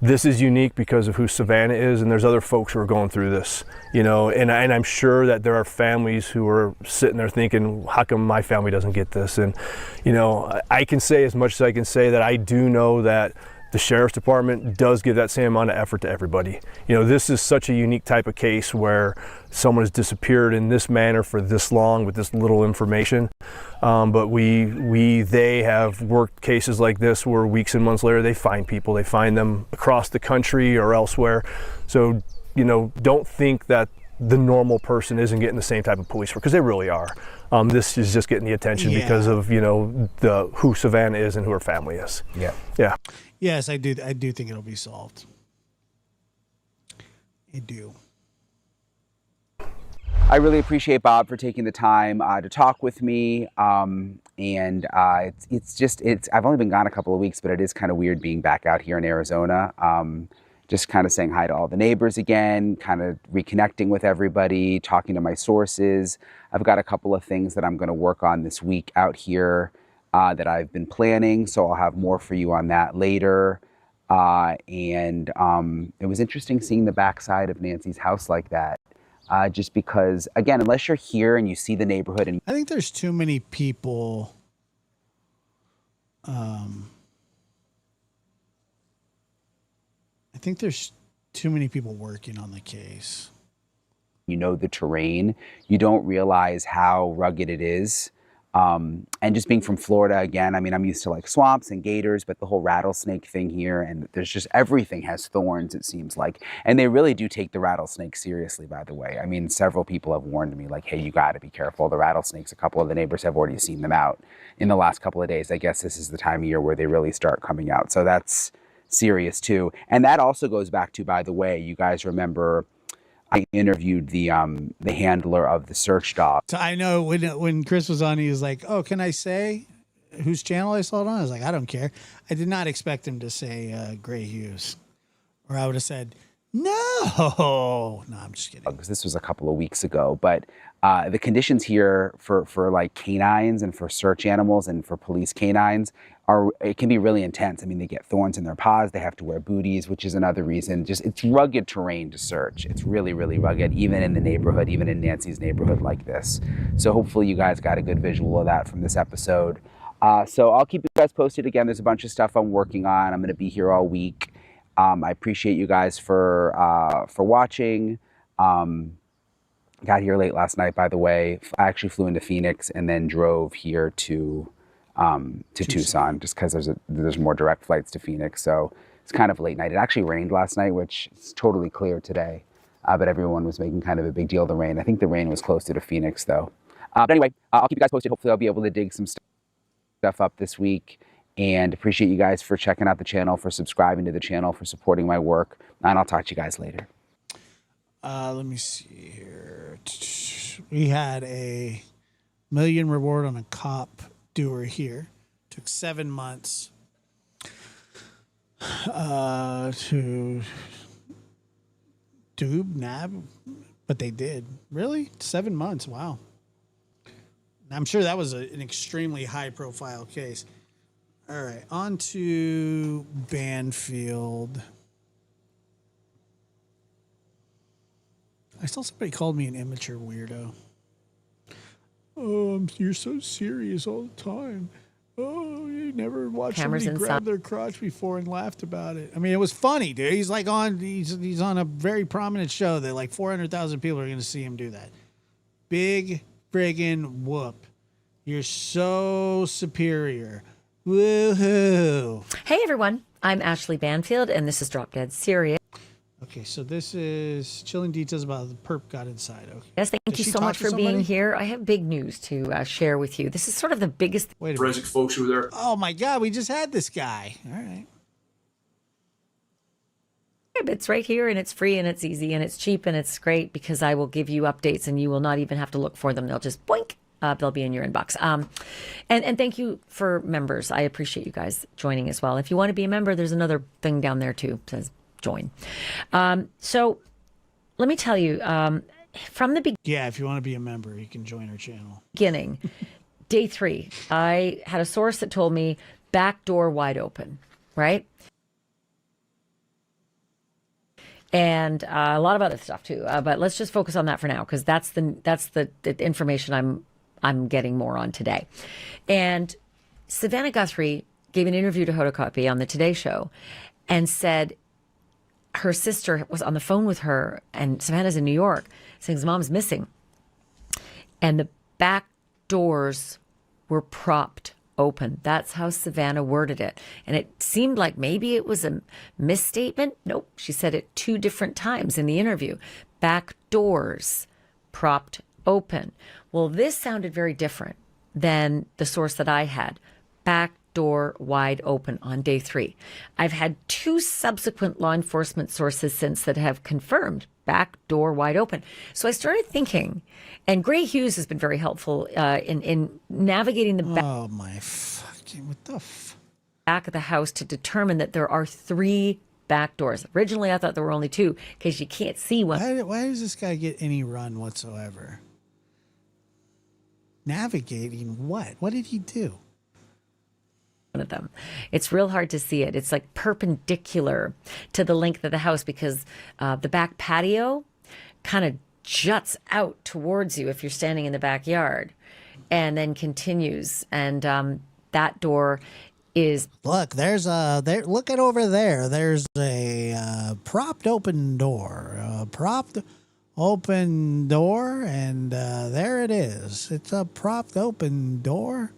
this is unique because of who Savannah is, and there's other folks who are going through this, you know, and I'm sure that there are families who are sitting there thinking, how come my family doesn't get this? And, you know, I can say as much as I can say that I do know that the Sheriff's Department does give that same amount of effort to everybody. You know, this is such a unique type of case where someone has disappeared in this manner for this long with this little information. But they have worked cases like this where weeks and months later they find people, they find them across the country or elsewhere. So, you know, don't think that the normal person isn't getting the same type of police work, because they really are. This is just getting the attention because of, you know, who Savannah is and who her family is. Yeah. Yeah. Yes, I do think it'll be solved. I do. I really appreciate Bob for taking the time to talk with me. I've only been gone a couple of weeks, but it is kind of weird being back out here in Arizona. Just kind of saying hi to all the neighbors again, kind of reconnecting with everybody, talking to my sources. I've got a couple of things that I'm going to work on this week out here that I've been planning, so I'll have more for you on that later. It was interesting seeing the backside of Nancy's house like that, just because, again, unless you're here and you see the neighborhood. And I think there's too many people I think there's too many people working on the case. You know the terrain, you don't realize how rugged it is. And just being from Florida, again, I mean, I'm used to like swamps and gators, but the whole rattlesnake thing here, and there's just everything has thorns, it seems like. And they really do take the rattlesnake seriously, by the way. I mean, several people have warned me, like, hey, you got to be careful. The rattlesnakes, a couple of the neighbors have already seen them out in the last couple of days. I guess this is the time of year where they really start coming out. So that's serious too. And that also goes back to, by the way, you guys remember I interviewed the handler of the search dog. So I know when Chris was on, he was like, "Oh, can I say whose channel I saw it on?" I was like, "I don't care." I did not expect him to say Gray Hughes, or I would have said no. No, I'm just kidding. This was a couple of weeks ago, but the conditions here for like canines and for search animals and for police canines it can be really intense. I mean, they get thorns in their paws. They have to wear booties, which is another reason. Just it's rugged terrain to search. It's really, really rugged, even in the neighborhood, even in Nancy's neighborhood like this. So hopefully you guys got a good visual of that from this episode. So I'll keep you guys posted. Again, there's a bunch of stuff I'm working on. I'm going to be here all week. I appreciate you guys for watching. Got here late last night, by the way. I actually flew into Phoenix and then drove here to Tucson, just because there's more direct flights to Phoenix. So it's kind of a late night. It actually rained last night, which is totally clear today. But everyone was making kind of a big deal of the rain. I think the rain was closer to Phoenix, though. But anyway, I'll keep you guys posted. Hopefully I'll be able to dig some stuff stuff up this week, and appreciate you guys for checking out the channel, for subscribing to the channel, for supporting my work. And I'll talk to you guys later. Let me see here. We had a $1 million reward on a cop doer here. Took 7 months to nab, but they did. Really? 7 months. Wow. I'm sure that was an extremely high profile case. All right, on to Banfield. I saw somebody called me an immature weirdo. Oh, you're so serious all the time. Oh, you never watched somebody grab their crotch before and laughed about it. I mean, it was funny, dude. He's like he's on a very prominent show that like 400,000 people are going to see him do that. Big friggin' whoop. You're so superior. Woohoo. Hey, everyone. I'm Ashley Banfield, and this is Drop Dead Serious. Okay, so this is chilling details about the perp got inside. Okay. Yes, thank you so much for being here. I have big news to share with you. This is sort of the biggest... Forensic folks who were there. Oh, my God, we just had this guy. All right. It's right here, and it's free, and it's easy, and it's cheap, and it's great because I will give you updates, and you will not even have to look for them. They'll just boink. They'll be in your inbox. And thank you for members. I appreciate you guys joining as well. If you want to be a member, there's another thing down there too. It says join. So let me tell you, from the beginning. Yeah, if you want to be a member, you can join our channel. Beginning, day 3, I had a source that told me back door wide open, right? And a lot of other stuff too. But let's just focus on that for now, because that's the information I'm getting more on today. And Savannah Guthrie gave an interview to Hodocopy on the Today Show and said her sister was on the phone with her, and Savannah's in New York, saying his mom's missing. And the back doors were propped open. That's how Savannah worded it. And it seemed like maybe it was a misstatement. Nope. She said it 2 different times in the interview. Back doors propped open. Well, this sounded very different than the source that I had. Back door wide open on day 3. I've had 2 subsequent law enforcement sources since that have confirmed back door wide open. So I started thinking, and Gray Hughes has been very helpful in navigating the back. Oh my fucking, what the back of the house to determine that there are 3 back doors. Originally, I thought there were only 2 because you can't see one. Why does this guy get any run whatsoever? Navigating what? What did he do? One of them. It's real hard to see it. It's like perpendicular to the length of the house because the back patio kind of juts out towards you if you're standing in the backyard, and then continues. And that door is... Look, there's a... Look at over there. There's a propped open door. Propped open door, and there it is. It's a propped open door.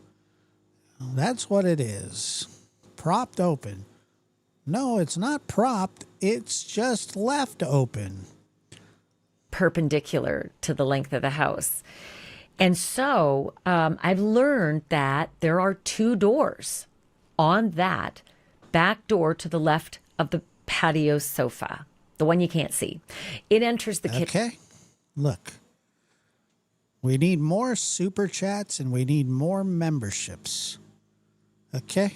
That's what it is. Propped open. No, it's not propped. It's just left open. Perpendicular to the length of the house. And so I've learned that there are 2 doors on that back door to the left of the patio sofa, the one you can't see. It enters the kitchen. Okay. Look, we need more super chats and we need more memberships. Okay.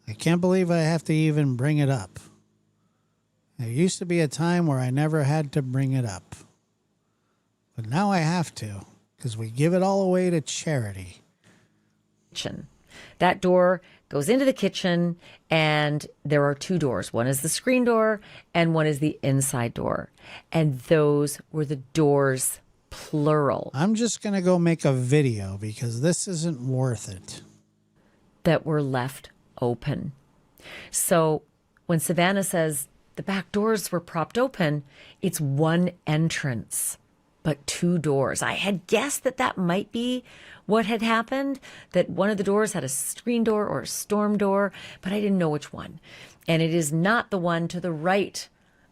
I can't believe I have to even bring it up. There used to be a time where I never had to bring it up. But now I have to, because we give it all away to charity. That door goes into the kitchen, and there are 2 doors. One is the screen door, and one is the inside door. And those were the doors, plural. I'm just going to go make a video because this isn't worth it. That were left open. So when Savannah says the back doors were propped open, it's 1 entrance, but 2 doors. I had guessed that might be what had happened, that one of the doors had a screen door or a storm door, but I didn't know which one. And it is not the one to the right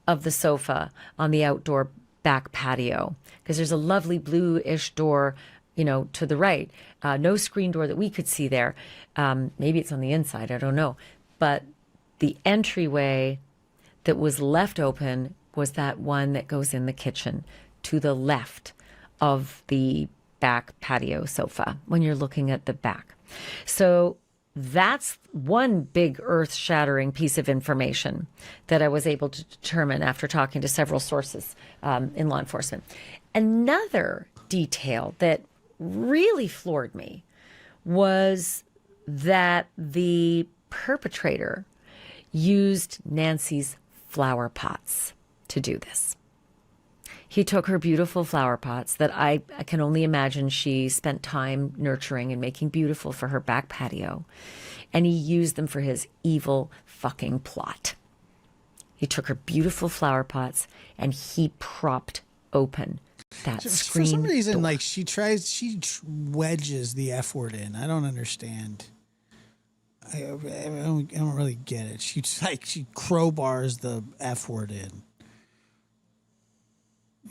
of the sofa on the outdoor back patio, because there's a lovely bluish door to the right. No screen door that we could see there. Maybe it's on the inside. I don't know. But the entryway that was left open was that one that goes in the kitchen to the left of the back patio sofa when you're looking at the back. So that's one big earth-shattering piece of information that I was able to determine after talking to several sources in law enforcement. Another detail that really floored me was that the perpetrator used Nancy's flower pots to do this. He took her beautiful flower pots that I can only imagine she spent time nurturing and making beautiful for her back patio, and he used them for his evil fucking plot. He took her beautiful flower pots and he propped open that screen For some reason, door. she wedges the F word in. I don't understand. I don't really get it. She crowbars the F word in.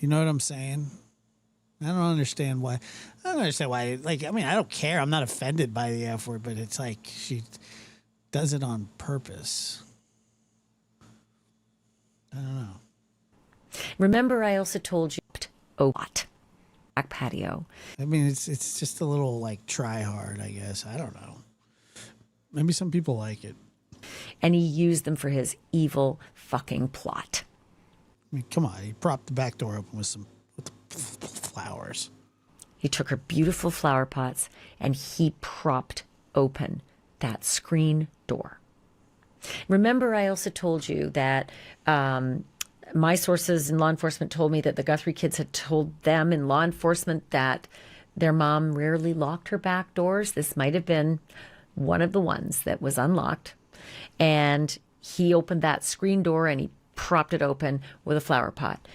You know what I'm saying? I don't understand why. I don't understand why. I don't care. I'm not offended by the F word, but it's like she does it on purpose. I don't know. Remember, I also told you, what? Back patio. I mean, it's just a little try hard, I guess. I don't know. Maybe some people like it. And he used them for his evil fucking plot. I mean, come on. He propped the back door open with flowers. He took her beautiful flower pots and he propped open that screen door. Remember, I also told you that my sources in law enforcement told me that the Guthrie kids had told them in law enforcement that their mom rarely locked her back doors. This might have been one of the ones that was unlocked. And he opened that screen door and he propped it open with a flower pot.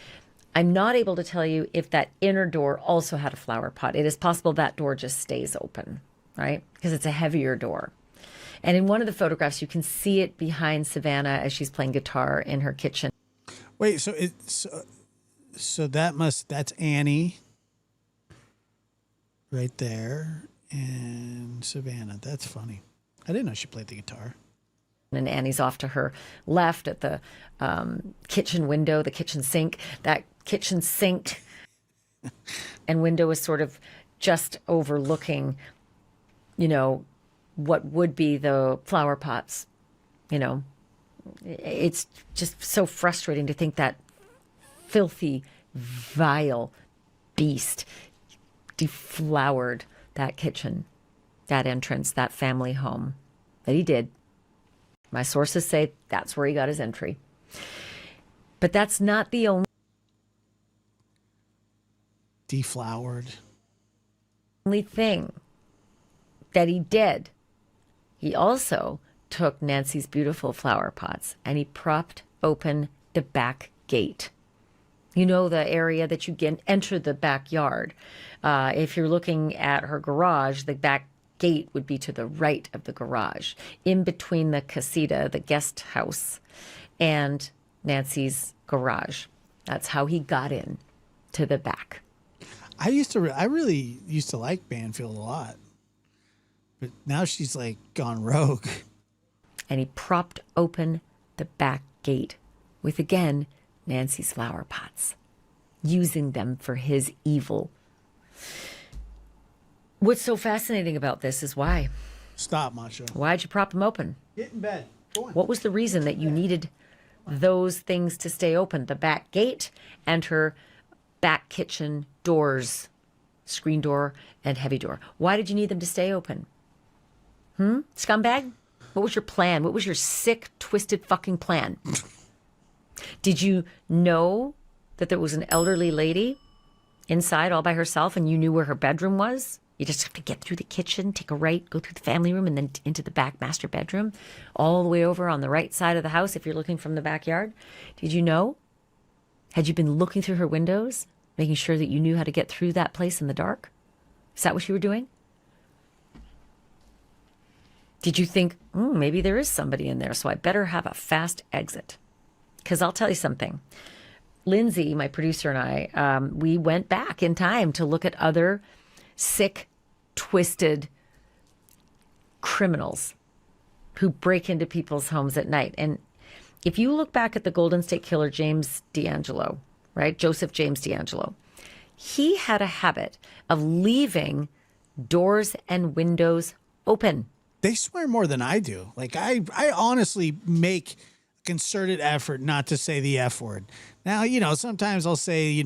I'm not able to tell you if that inner door also had a flower pot. It is possible that door just stays open, right? Because it's a heavier door. And in one of the photographs, you can see it behind Savannah as she's playing guitar in her kitchen. Wait, so that's Annie right there and Savannah. That's funny. I didn't know she played the guitar. And Annie's off to her left at the kitchen window, the kitchen sink. That kitchen sink and window is sort of just overlooking, what would be the flower pots. It's just so frustrating to think that filthy, vile beast deflowered that kitchen, that entrance, that family home. That he did. My sources say that's where he got his entry. But that's not the deflowered only thing that he did. He also took Nancy's beautiful flower pots and he propped open the back gate. You know, the area that you enter the backyard. If you're looking at her garage, the back gate would be to the right of the garage, in between the casita, the guest house, and Nancy's garage. That's how he got in to the back. I really used to like Banfield a lot, but now she's gone rogue. And he propped open the back gate with, again, Nancy's flower pots, using them for his evil. What's so fascinating about this is why. Stop, Macho. Why'd you prop them open? Get in bed. Go on. What was the reason that you needed those things to stay open? The back gate and her back kitchen doors, screen door and heavy door. Why did you need them to stay open? Scumbag? What was your plan? What was your sick, twisted fucking plan? Did you know that there was an elderly lady inside all by herself and you knew where her bedroom was? You just have to get through the kitchen, take a right, go through the family room, and then into the back master bedroom, all the way over on the right side of the house if you're looking from the backyard. Did you know? Had you been looking through her windows, making sure that you knew how to get through that place in the dark? Is that what you were doing? Did you think, maybe there is somebody in there, so I better have a fast exit? Because I'll tell you something. Lindsay, my producer, and I, we went back in time to look at other sick, twisted criminals who break into people's homes at night. And if you look back at the Golden State Killer, James D'Angelo, right? Joseph James D'Angelo, he had a habit of leaving doors and windows open. They swear more than I do. Like, I honestly make a concerted effort not to say the F word. Now, sometimes I'll say,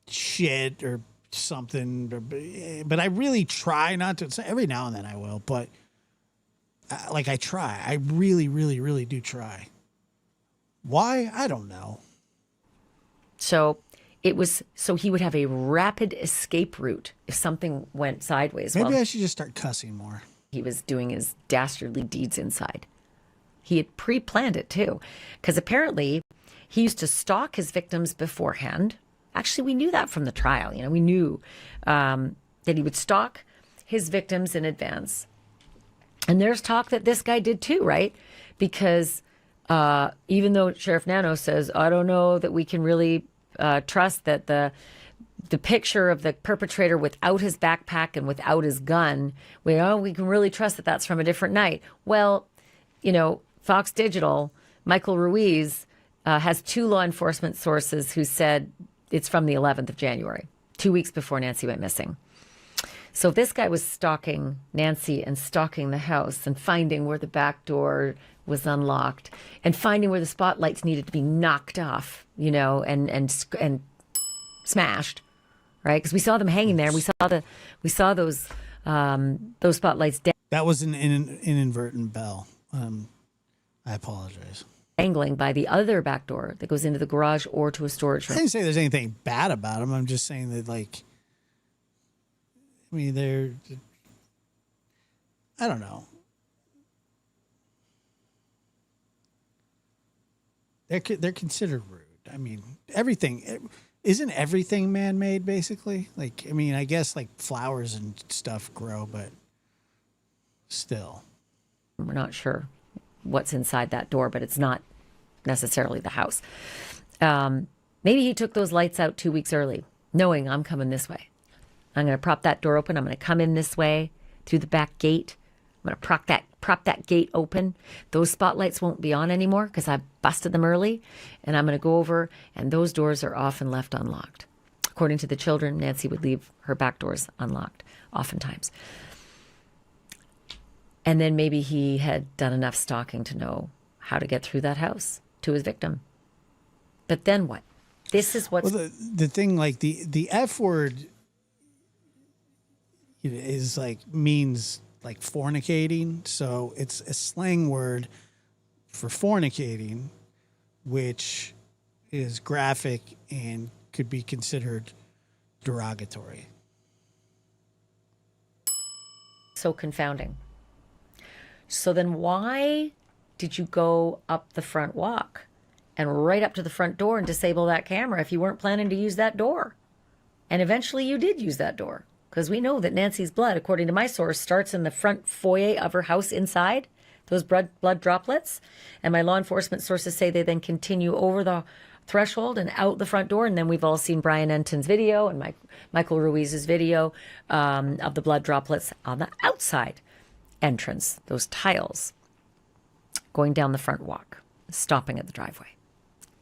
shit or something, but I really try not to. So every now and then I will, but I try. I really, really, really do try. Why? I don't know. So he would have a rapid escape route if something went sideways. Maybe I should just start cussing more. He was doing his dastardly deeds inside. He had pre-planned it too, because apparently he used to stalk his victims beforehand. Actually, we knew that from the trial. We knew that he would stalk his victims in advance. And there's talk that this guy did too, right? Because even though Sheriff Nano says, I don't know that we can really trust that the picture of the perpetrator without his backpack and without his gun, we can really trust that that's from a different night. Well, Fox Digital, Michael Ruiz, has 2 law enforcement sources who said it's from the 11th of January, 2 weeks before Nancy went missing. So if this guy was stalking Nancy and stalking the house and finding where the back door was unlocked and finding where the spotlights needed to be knocked off, and smashed, right? Because we saw them hanging there. We saw those spotlights That was an inadvertent bell. I apologize. Dangling by the other back door that goes into the garage or to a storage room. I didn't say there's anything bad about them. I'm just saying that, I don't know. They're considered rude. I mean, isn't everything man-made, basically? I guess flowers and stuff grow, but still. We're not sure what's inside that door, but it's not necessarily the house. Maybe he took those lights out 2 weeks early, knowing I'm coming this way. I'm going to prop that door open. I'm going to come in this way through the back gate. I'm going to prop that gate open. Those spotlights won't be on anymore because I busted them early. And I'm going to go over, and those doors are often left unlocked. According to the children, Nancy would leave her back doors unlocked, oftentimes. And then maybe he had done enough stalking to know how to get through that house to his victim. But then what? This is what's... Well, the thing, the F word is means fornicating. So it's a slang word for fornicating, which is graphic and could be considered derogatory. So confounding. So then why did you go up the front walk and right up to the front door and disable that camera if you weren't planning to use that door? And eventually you did use that door, because we know that Nancy's blood, according to my source, starts in the front foyer of her house inside, those blood droplets. And my law enforcement sources say they then continue over the threshold and out the front door. And then we've all seen Brian Enton's video and Michael Ruiz's video of the blood droplets on the outside entrance, those tiles, going down the front walk, stopping at the driveway,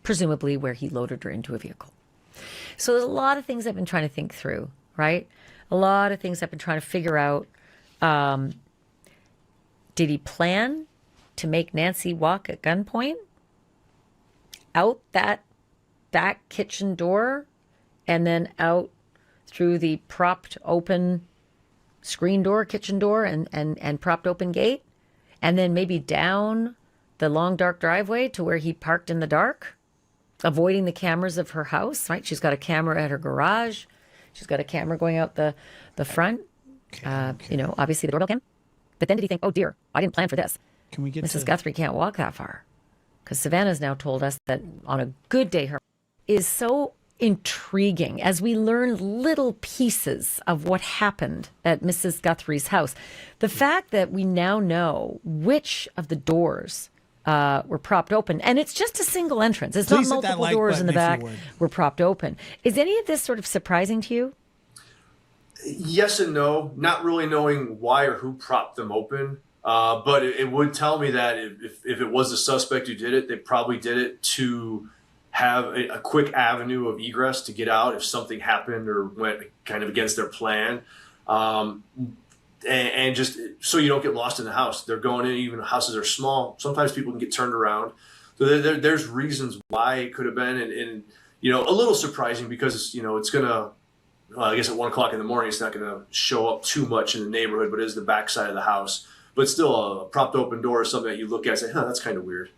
presumably where he loaded her into a vehicle. So there's a lot of things I've been trying to think through, right? A lot of things I've been trying to figure out. Did he plan to make Nancy walk at gunpoint out that back kitchen door and then out through the propped open screen door, kitchen door, and propped open gate, and then maybe down the long dark driveway to where he parked in the dark, avoiding the cameras of her house, right? She's got a camera at her garage. She's got a camera going out the front. Obviously the doorbell cam. But then did he think, oh dear, I didn't plan for this. Can we get Mrs. Guthrie can't walk that far. Because Savannah's now told us that on a good day, her is so intriguing as we learn little pieces of what happened at Mrs. Guthrie's house. The fact that we now know which of the doors were propped open, and it's just a single entrance. It's Please not multiple doors in the back were propped open. Is any of this sort of surprising to you? Yes and no, not really knowing why or who propped them open. But it would tell me that if it was the suspect who did it, they probably did it to have a quick avenue of egress to get out if something happened or went kind of against their plan. And just so you don't get lost in the house. They're going in, even houses are small. Sometimes people can get turned around. So there's reasons why it could have been. And a little surprising because, it's going to, well, I guess at 1 o'clock in the morning, it's not going to show up too much in the neighborhood, but it is the back side of the house. But still, a propped open door is something that you look at and say, that's kind of weird.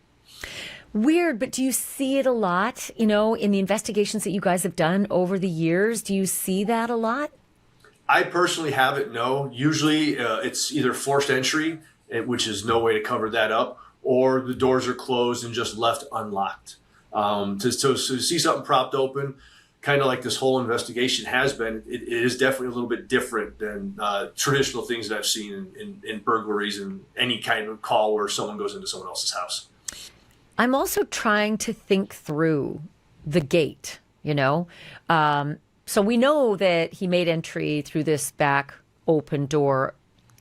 Weird, but do you see it a lot, in the investigations that you guys have done over the years? Do you see that a lot? I personally haven't, no. Usually it's either forced entry, which is no way to cover that up, or the doors are closed and just left unlocked. To see something propped open, kind of like this whole investigation has been, it is definitely a little bit different than traditional things that I've seen in burglaries and any kind of call where someone goes into someone else's house. I'm also trying to think through the gate, So we know that he made entry through this back open door.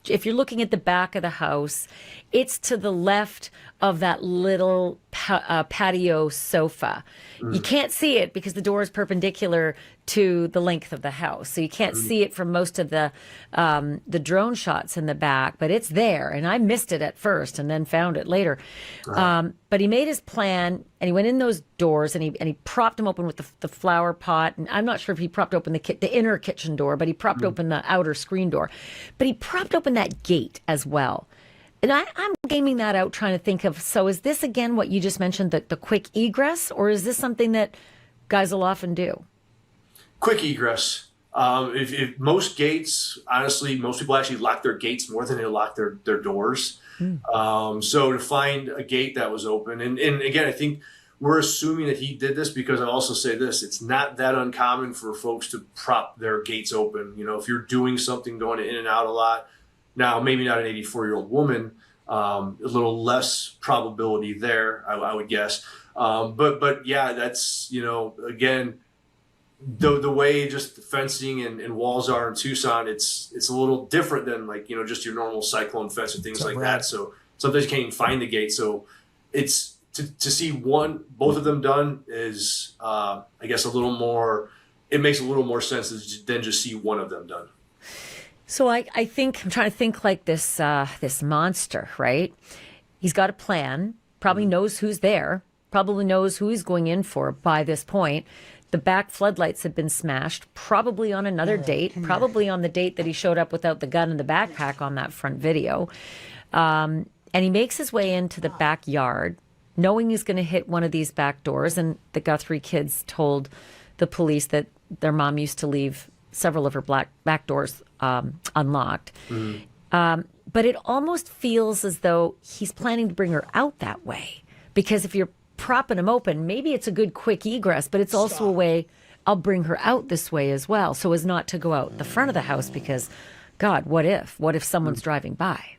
If you're looking at the back of the house, it's to the left of that little patio sofa. You can't see it because the door is perpendicular to the length of the house. So you can't see it from most of the drone shots in the back, but it's there. And I missed it at first and then found it later. But he made his plan and he went in those doors and he propped them open with the flower pot. And I'm not sure if he propped open the inner kitchen door, but he propped open the outer screen door. But he propped open that gate as well. And I'm gaming that out, trying to think of, so is this again what you just mentioned, the quick egress, or is this something that guys will often do? Quick egress. If most gates, honestly, most people actually lock their gates more than they lock their doors. So to find a gate that was open, and again, I think we're assuming that he did this because I also say this, it's not that uncommon for folks to prop their gates open. If you're doing something, going in and out a lot, now, maybe not an 84-year-old woman, a little less probability there, I would guess. But yeah, that's, again, the way just the fencing and walls are in Tucson, it's a little different than just your normal cyclone fence and things like that. So sometimes you can't even find the gate. So it's to see both of them done is, I guess, it makes a little more sense than just see one of them done. So I'm trying to think like this monster, right? He's got a plan, probably knows who's there, probably knows who he's going in for by this point. The back floodlights have been smashed, probably on another date, probably on the date that he showed up without the gun and the backpack on that front video. And he makes his way into the backyard, knowing he's going to hit one of these back doors. And the Guthrie kids told the police that their mom used to leave several of her back doors unlocked. But it almost feels as though he's planning to bring her out that way. Because if you're propping him open, maybe it's a good quick egress, but it's also a way, I'll bring her out this way as well, so as not to go out the front of the house because, God, what if someone's driving by?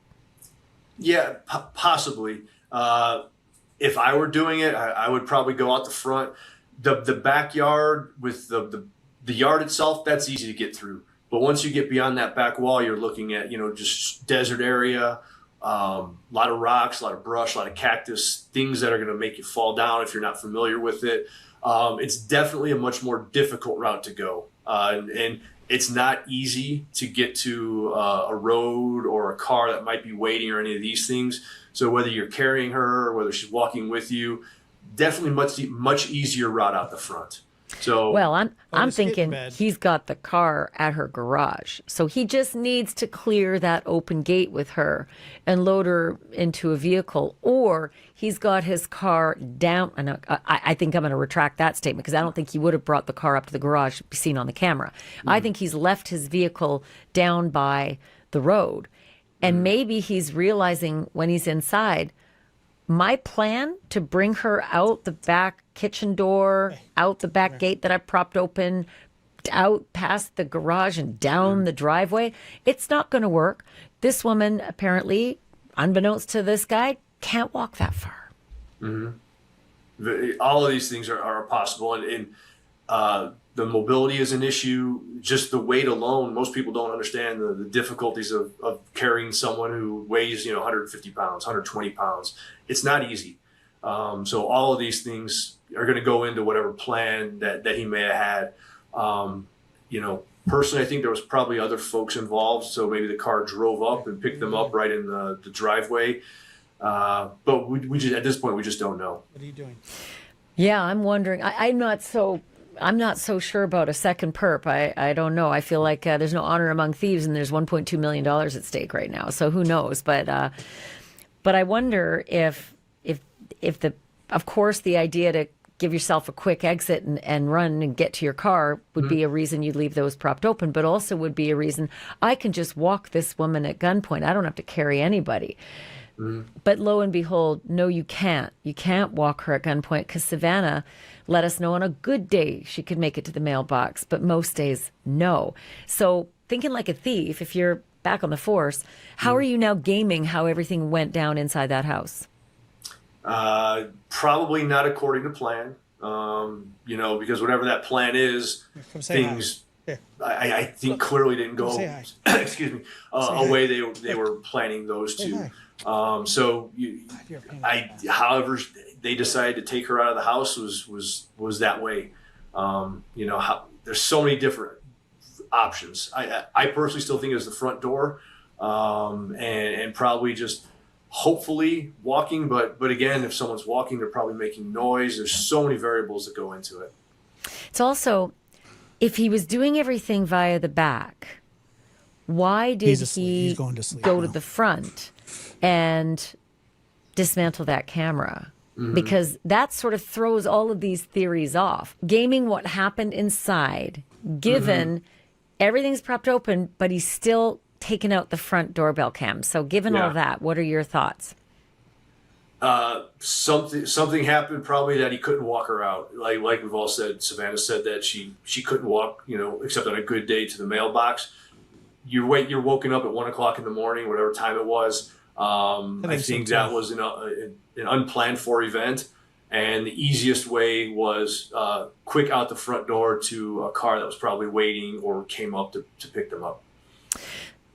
Yeah, possibly. If I were doing it, I would probably go out the front. The backyard with the yard itself, that's easy to get through. But once you get beyond that back wall, you're looking at, just desert area, a lot of rocks, a lot of brush, a lot of cactus, things that are going to make you fall down if you're not familiar with it. It's definitely a much more difficult route to go. And it's not easy to get to a road or a car that might be waiting or any of these things. So whether you're carrying her or whether she's walking with you, definitely much easier route out the front. So, well, I'm thinking he's got the car at her garage, so he just needs to clear that open gate with her and load her into a vehicle, or he's got his car down. And I think I'm going to retract that statement because I don't think he would have brought the car up to the garage to be seen on the camera. I think he's left his vehicle down by the road, and maybe he's realizing when he's inside, my plan to bring her out the back kitchen door, out the back gate that I propped open, out past the garage and down the driveway, it's not going to work. This woman, apparently, unbeknownst to this guy, can't walk that far. All of these things are possible. And The mobility is an issue. Just the weight alone, most people don't understand the difficulties of carrying someone who weighs 150 pounds, 120 pounds. It's not easy. So all of these things are going to go into whatever plan that he may have had. Personally, I think there was probably other folks involved, so maybe the car drove up and picked them up right in the driveway. But we just, at this point, we just don't know. What are you doing? Yeah, I'm wondering. I'm not so sure about a second perp. I don't know. I feel like there's no honor among thieves, and there's $1.2 million at stake right now. So who knows? But I wonder if of course, the idea to give yourself a quick exit and run and get to your car would be a reason you'd leave those propped open, but also would be a reason I can just walk this woman at gunpoint. I don't have to carry anybody. But lo and behold, no, you can't. You can't walk her at gunpoint because Savannah let us know on a good day she could make it to the mailbox, but most days, no. So thinking like a thief, if you're back on the force, how are you now gaming how everything went down inside that house? Probably not according to plan, because whatever that plan is, things I think clearly didn't go, excuse me, a way they were planning those to. However they decided to take her out of the house was that way. There's so many different options. I personally still think it was the front door, and probably just hopefully walking, but again, if someone's walking, they're probably making noise. There's so many variables that go into it. It's also, if he was doing everything via the back, why did he go to the front and dismantle that camera? Because that sort of throws all of these theories off. Gaming what happened inside, given everything's propped open, but he's still taken out the front doorbell cam. So given all that, what are your thoughts? Something happened probably that he couldn't walk her out. Like we've all said, Savannah said that she couldn't walk, except on a good day to the mailbox. You're woken up at 1 o'clock in the morning, whatever time it was. I think that was an unplanned for event. And the easiest way was quick out the front door to a car that was probably waiting or came up to pick them up.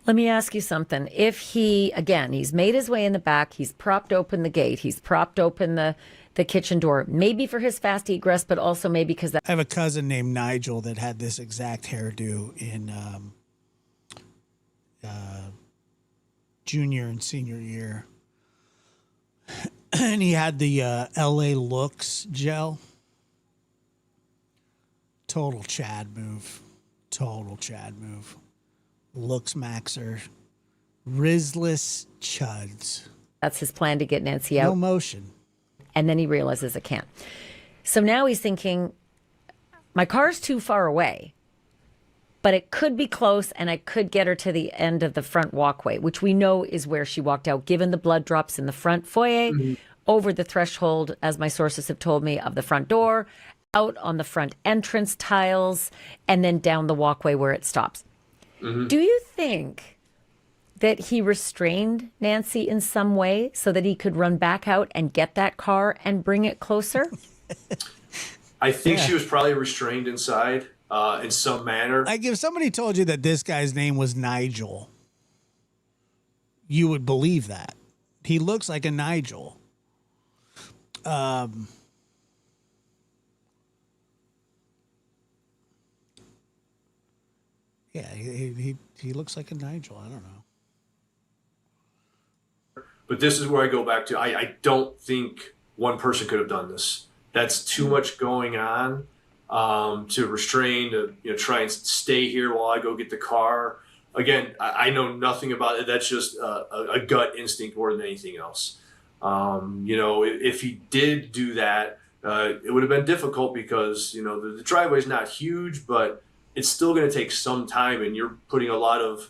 Let me ask you something. If he's made his way in the back, he's propped open the gate, he's propped open the kitchen door, maybe for his fast egress, but also maybe because I have a cousin named Nigel that had this exact hairdo in junior and senior year. And he had the LA Looks gel. Total Chad move. Looks maxer. Rizless chuds. That's his plan to get Nancy out. No motion. And then he realizes it can't. So now he's thinking, my car's too far away, but it could be close and I could get her to the end of the front walkway, which we know is where she walked out, given the blood drops in the front foyer, over the threshold, as my sources have told me, of the front door, out on the front entrance tiles, and then down the walkway where it stops. Do you think that he restrained Nancy in some way so that he could run back out and get that car and bring it closer? I think she was probably restrained inside in some manner. Like if somebody told you that this guy's name was Nigel, you would believe that. He looks like a Nigel. Yeah, he looks like a Nigel. I don't know. But this is where I go back to, I don't think one person could have done this. That's too much going on to restrain, to try and stay here while I go get the car. Again, I know nothing about it. That's just a gut instinct more than anything else. If he did do that, it would have been difficult because, the driveway is not huge, but it's still going to take some time, and you're putting a lot of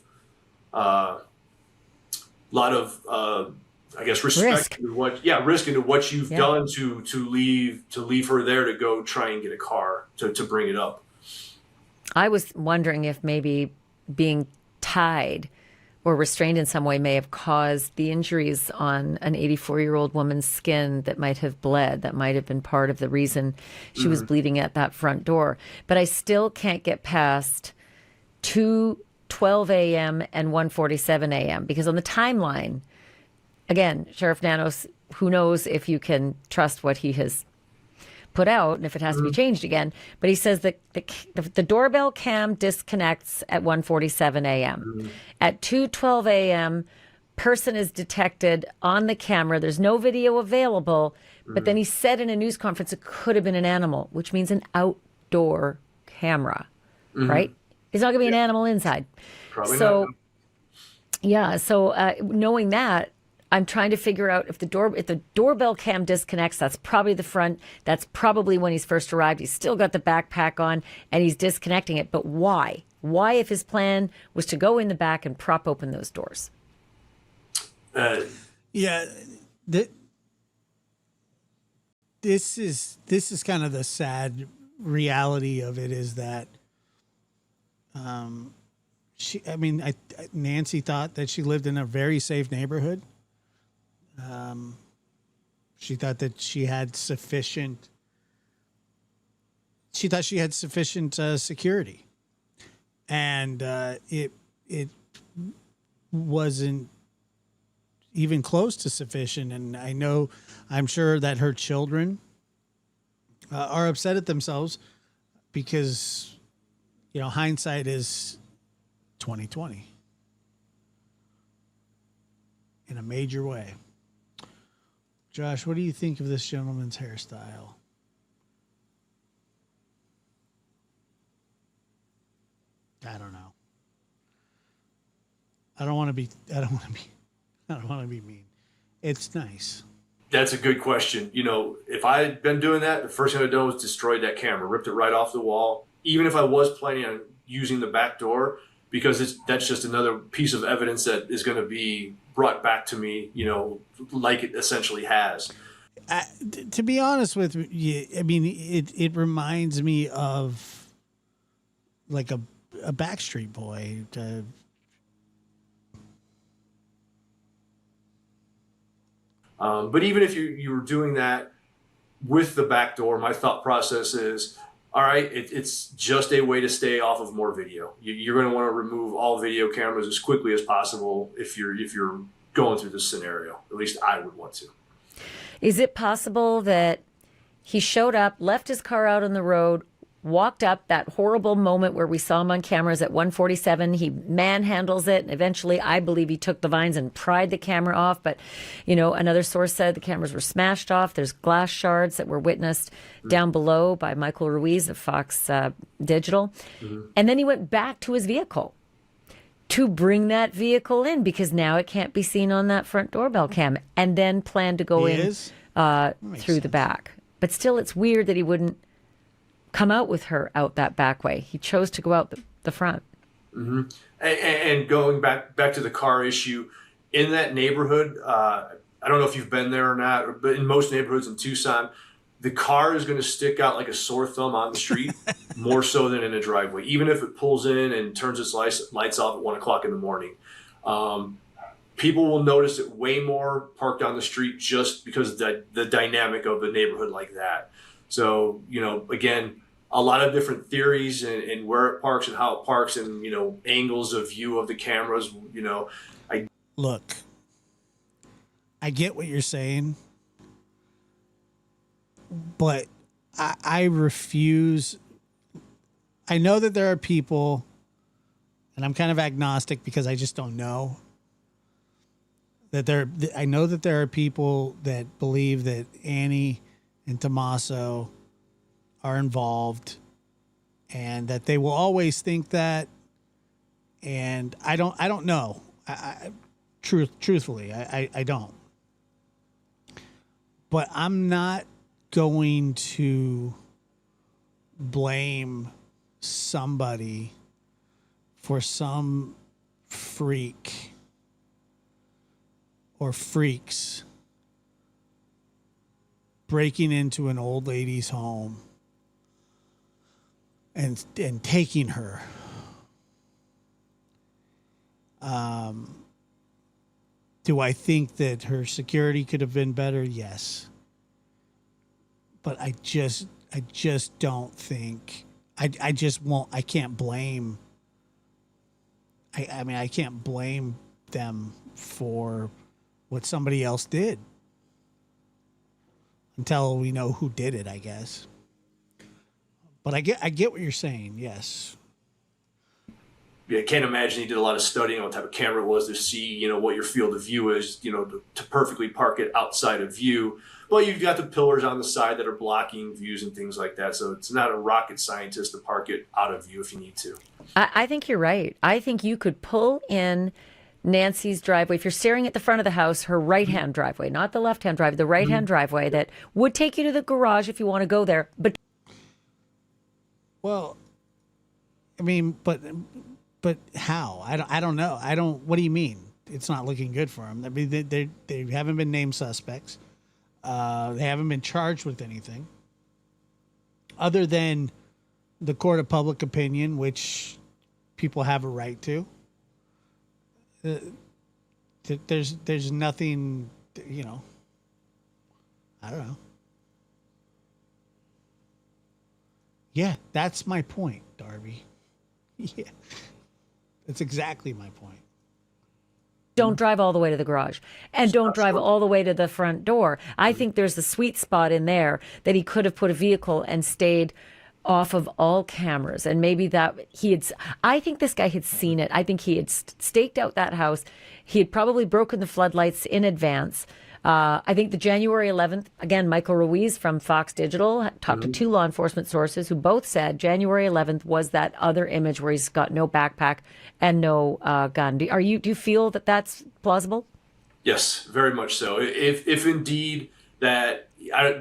I guess respect into risk into what you've done to leave her there to go try and get a car to bring it up. I was wondering if maybe being tied or restrained in some way may have caused the injuries on an 84-year-old woman's skin that might have bled. That might have been part of the reason she was bleeding at that front door. But I still can't get past 2:12 a.m. and 1:47 a.m. because on the timeline, again, Sheriff Nanos, who knows if you can trust what he has put out and if it has to be changed again. But he says that the doorbell cam disconnects at 1:47 a.m. At 2:12 a.m., person is detected on the camera. There's no video available. But then he said in a news conference it could have been an animal, which means an outdoor camera, right? It's not going to be an animal inside. Probably so, not. yeah. So knowing that, I'm trying to figure out if the doorbell cam disconnects, that's probably the front. That's probably when he's first arrived. He's still got the backpack on and he's disconnecting it. But why? Why, if his plan was to go in the back and prop open those doors? Yeah. This is kind of the sad reality of it is that Nancy thought that she lived in a very safe neighborhood. She thought that she had sufficient security, and it wasn't even close to sufficient. And I'm sure that her children are upset at themselves because, hindsight is 2020 in a major way. Josh, what do you think of this gentleman's hairstyle? I don't know. I don't want to be mean. It's nice. That's a good question. If I had been doing that, the first thing I'd done was destroyed that camera, ripped it right off the wall. Even if I was planning on using the back door, because that's just another piece of evidence that is going to be brought back to me, like it essentially has. To be honest with you, it reminds me of like a Backstreet Boy. But even if you were doing that with the back door, my thought process is, all right, it's just a way to stay off of more video. You're going to want to remove all video cameras as quickly as possible if you're going through this scenario. At least I would want to. Is it possible that he showed up, left his car out on the road, walked up that horrible moment where we saw him on cameras at 1:47. He manhandles it. And eventually, I believe he took the vines and pried the camera off. But, another source said the cameras were smashed off. There's glass shards that were witnessed down below by Michael Ruiz of Fox Digital. And then he went back to his vehicle to bring that vehicle in because now it can't be seen on that front doorbell cam, and then planned to go through the back. But still, it's weird that he wouldn't come out with her out that back way. He chose to go out the front. And going back to the car issue, in that neighborhood, I don't know if you've been there or not, but in most neighborhoods in Tucson, the car is going to stick out like a sore thumb on the street more so than in a driveway, even if it pulls in and turns its lights off at 1 o'clock in the morning. People will notice it way more parked on the street just because of the dynamic of the neighborhood like that. So, again, a lot of different theories and where it parks and how it parks and, angles of view of the cameras, Look, I get what you're saying, but I refuse. I know that there are people, and I'm kind of agnostic because I just don't know, I know that there are people that believe that Annie and Tommaso are involved and that they will always think that. And I don't know. Truthfully, I don't. But I'm not going to blame somebody for some freak or freaks breaking into an old lady's home and taking her. Do I think that her security could have been better? Yes. But I just don't think I just won't. I can't blame. I mean, I can't blame them for what somebody else did until we know who did it, I guess. But I get what you're saying. Yes. Yeah, I can't imagine he did a lot of studying on what type of camera it was to see, what your field of view is, to perfectly park it outside of view. But you've got the pillars on the side that are blocking views and things like that. So it's not a rocket scientist to park it out of view if you need to. I think you're right. I think you could pull in Nancy's driveway. If you're staring at the front of the house, her right-hand driveway, not the left-hand driveway, the right-hand driveway that would take you to the garage if you want to go there. But well, I mean, but how? I don't know. What do you mean? It's not looking good for them. I mean, they haven't been named suspects. They haven't been charged with anything other than the court of public opinion, which people have a right to. There's nothing, I don't know. Yeah, that's my point, Darby. Yeah, that's exactly my point. don't drive all the way to the garage and don't drive all the way to the front door. I think there's a sweet spot in there that he could have put a vehicle and stayed off of all cameras. And maybe that I think this guy had seen it. I think he had staked out that house. He had probably broken the floodlights in advance. I think the January 11th, again, Michael Ruiz from Fox Digital talked to two law enforcement sources who both said January 11th was that other image where he's got no backpack and no gun. Do you feel that that's plausible? Yes, very much so. If indeed that,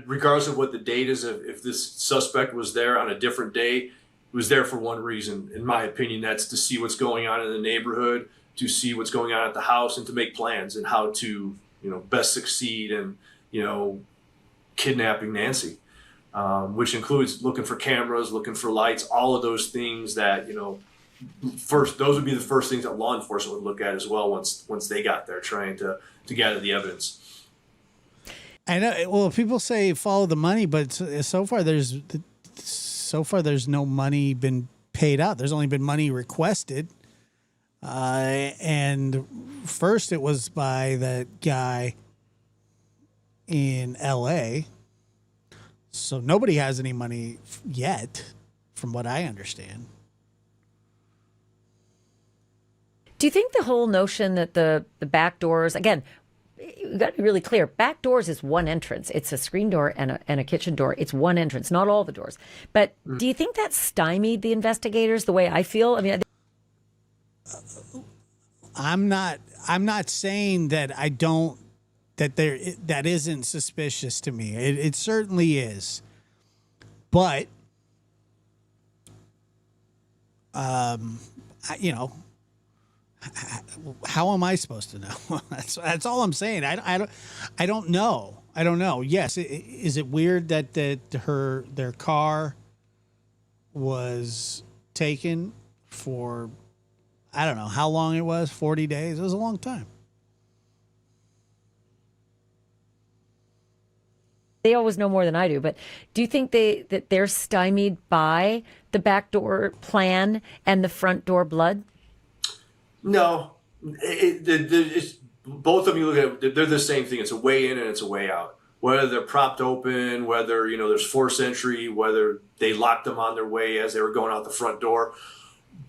regardless of what the date is, if this suspect was there on a different day, he was there for one reason, in my opinion, that's to see what's going on in the neighborhood, to see what's going on at the house, and to make plans and how to best succeed in, kidnapping Nancy, which includes looking for cameras, looking for lights, all of those things that, those would be the first things that law enforcement would look at as well once they got there trying to gather the evidence. I know. Well, people say follow the money, but so far there's no money been paid out. There's only been money requested. And first it was by that guy in LA. So nobody has any money yet, from what I understand. Do you think the whole notion that the back doors, again, you got to be really clear, back doors is one entrance. It's a screen door and a kitchen door. It's one entrance, not all the doors. But do you think that stymied the investigators the way I feel? I mean, I'm not saying that that isn't suspicious to me. It certainly is. But how am I supposed to know? That's all I'm saying. I don't know. I don't know. Yes, is it weird that their car was taken for, I don't know how long it was, 40 days. It was a long time. They always know more than I do, but do you think that they're stymied by the back door plan and the front door blood? No, it's, both of them, you look at, they're the same thing. It's a way in and it's a way out. Whether they're propped open, whether, there's forced entry, whether they locked them on their way as they were going out the front door.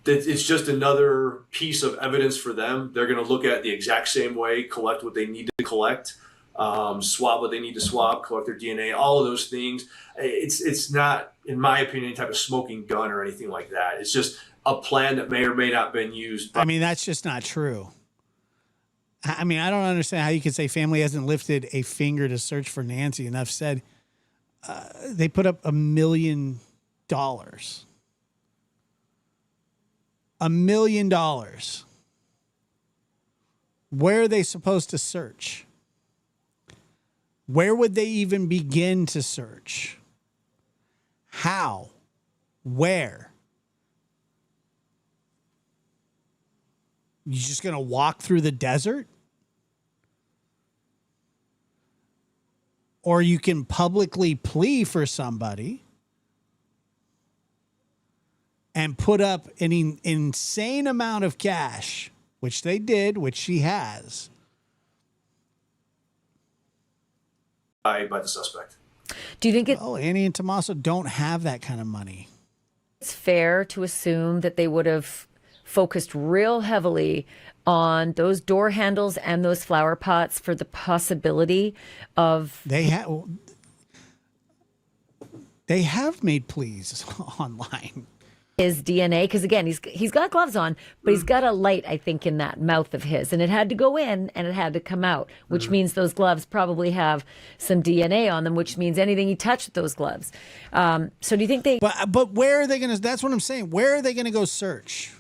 It's just another piece of evidence for them. They're going to look at it the exact same way, collect what they need to collect, swab what they need to swab, collect their DNA, all of those things. It's not, in my opinion, any type of smoking gun or anything like that. It's just a plan that may or may not have been used. I mean, that's just not true. I mean, I don't understand how you could say family hasn't lifted a finger to search for Nancy. And I've said they put up $1 million. $1 million. Where are they supposed to search? Where would they even begin to search? How? Where? You just going to walk through the desert? Or you can publicly plea for somebody and put up an insane amount of cash, which they did, which she has. By the suspect. Do you think Annie and Tommaso don't have that kind of money? It's fair to assume that they would have focused real heavily on those door handles and those flower pots for the possibility of They have made pleas online. his DNA, because again, he's got gloves on, but he's got a light, I think, in that mouth of his, and it had to go in and it had to come out, which means those gloves probably have some DNA on them, which means anything he touched with those gloves. So do you think they? But where are they going to? That's what I'm saying. Where are they going to go search?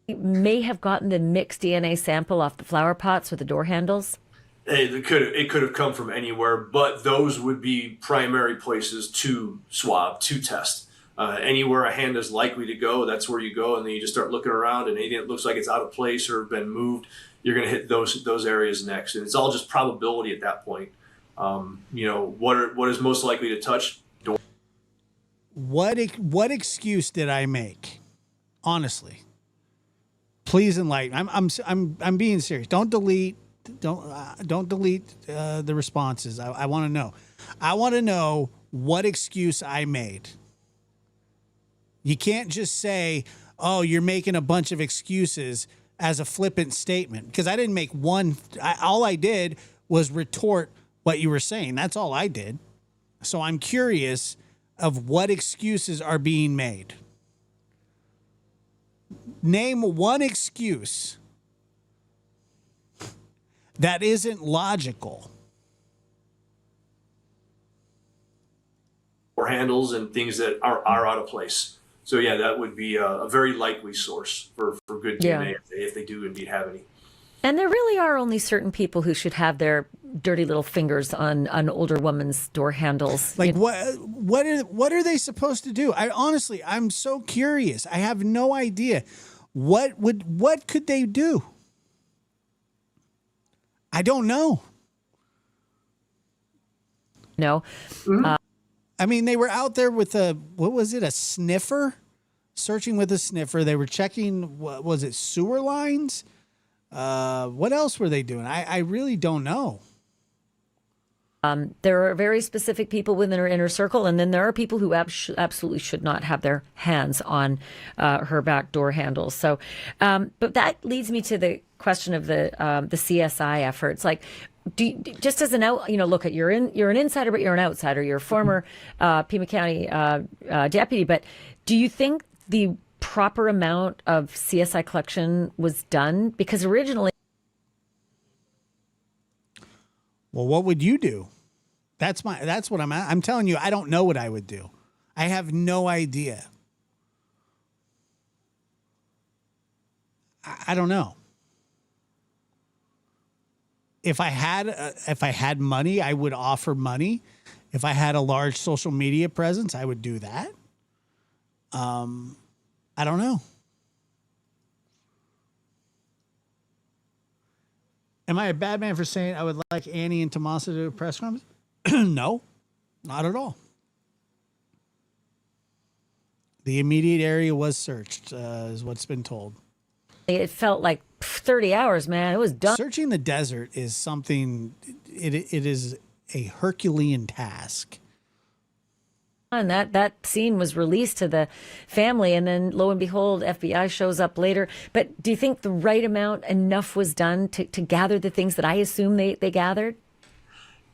May have gotten the mixed DNA sample off the flower pots with the door handles. It could have come from anywhere, but those would be primary places to swab, to test. Anywhere a hand is likely to go, that's where you go, and then you just start looking around, and anything that looks like it's out of place or been moved, you're going to hit those areas next, and it's all just probability at that point. What is most likely to touch? What excuse did I make? Honestly, please enlighten. I'm being serious. Don't delete the responses. I want to know. I want to know what excuse I made. You can't just say, "Oh, you're making a bunch of excuses" as a flippant statement, because I didn't make one. All I did was retort what you were saying. That's all I did. So I'm curious of what excuses are being made. Name one excuse that isn't logical. Or handles and things that are out of place. So yeah, that would be a very likely source for good DNA if they do indeed have any. And there really are only certain people who should have their dirty little fingers on an older woman's door handles. Like what are they supposed to do? I'm so curious. I have no idea. What could they do? I don't know. No. I mean, they were out there with a sniffer? Searching with a sniffer. They were checking, what was it, sewer lines? What else were they doing? I really don't know. There are very specific people within her inner circle, and then there are people who absolutely should not have their hands on her back door handles. So, but that leads me to the question of the CSI efforts. Like, just as look at you're an insider, but you're an outsider. You're a former Pima County deputy, but do you think the proper amount of CSI collection was done? Because originally. Well, what would you do? That's what I'm telling you. I don't know what I would do. I have no idea. I don't know. If I had money, I would offer money. If I had a large social media presence, I would do that. I don't know. Am I a bad man for saying I would like Annie and Tommaso to do a press conference? No, not at all. The immediate area was searched, is what's been told. It felt like 30 hours, man. It was done. Searching the desert is something, it is a Herculean task. And that scene was released to the family, and then lo and behold, FBI shows up later. But do you think the right amount, enough was done to gather the things that I assume they gathered?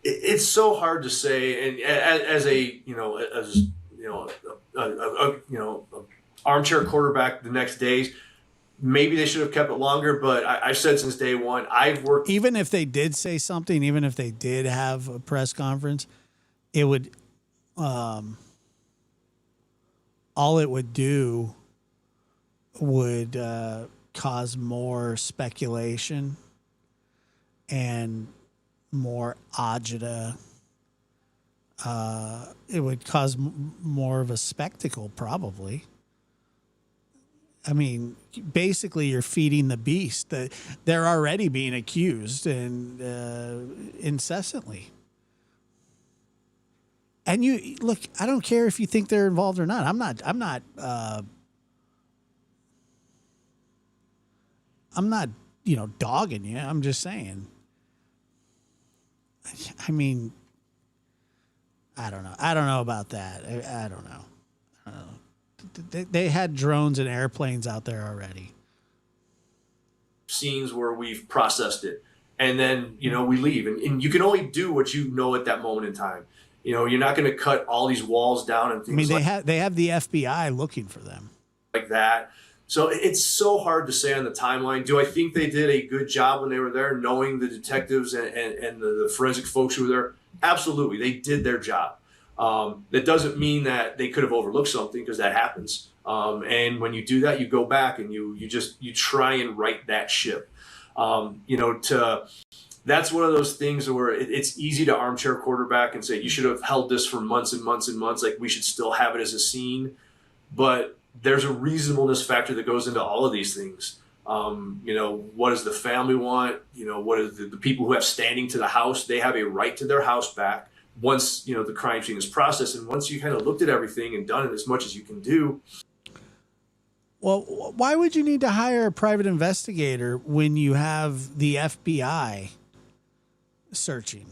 It's so hard to say, and as a armchair quarterback the next days, maybe they should have kept it longer. But I've said since day one, I've worked. Even if they did say something, even if they did have a press conference, it would. All it would do would cause more speculation and more agita. It would cause more of a spectacle, probably. I mean, basically, you're feeding the beast. They're already being accused and incessantly. And you look, I don't care if you think they're involved or not. I'm not dogging you. I'm just saying. I mean, I don't know. I don't know about that. I don't know. They had drones and airplanes out there already. Scenes where we've processed it, and then we leave, and you can only do what you know at that moment in time. You're not going to cut all these walls down and things. I mean, they have the FBI looking for them like that. So it's so hard to say on the timeline. Do I think they did a good job when they were there, knowing the detectives and the forensic folks who were there? Absolutely, they did their job. That doesn't mean that they could have overlooked something, because that happens. And when you do that, you go back and you try and right that ship. That's one of those things where it's easy to armchair quarterback and say you should have held this for months and months and months. Like, we should still have it as a scene, but there's a reasonableness factor that goes into all of these things. What does the family want? What is the people who have standing to the house? They have a right to their house back once, the crime scene is processed. And once you kind of looked at everything and done it as much as you can do. Well, why would you need to hire a private investigator when you have the FBI searching?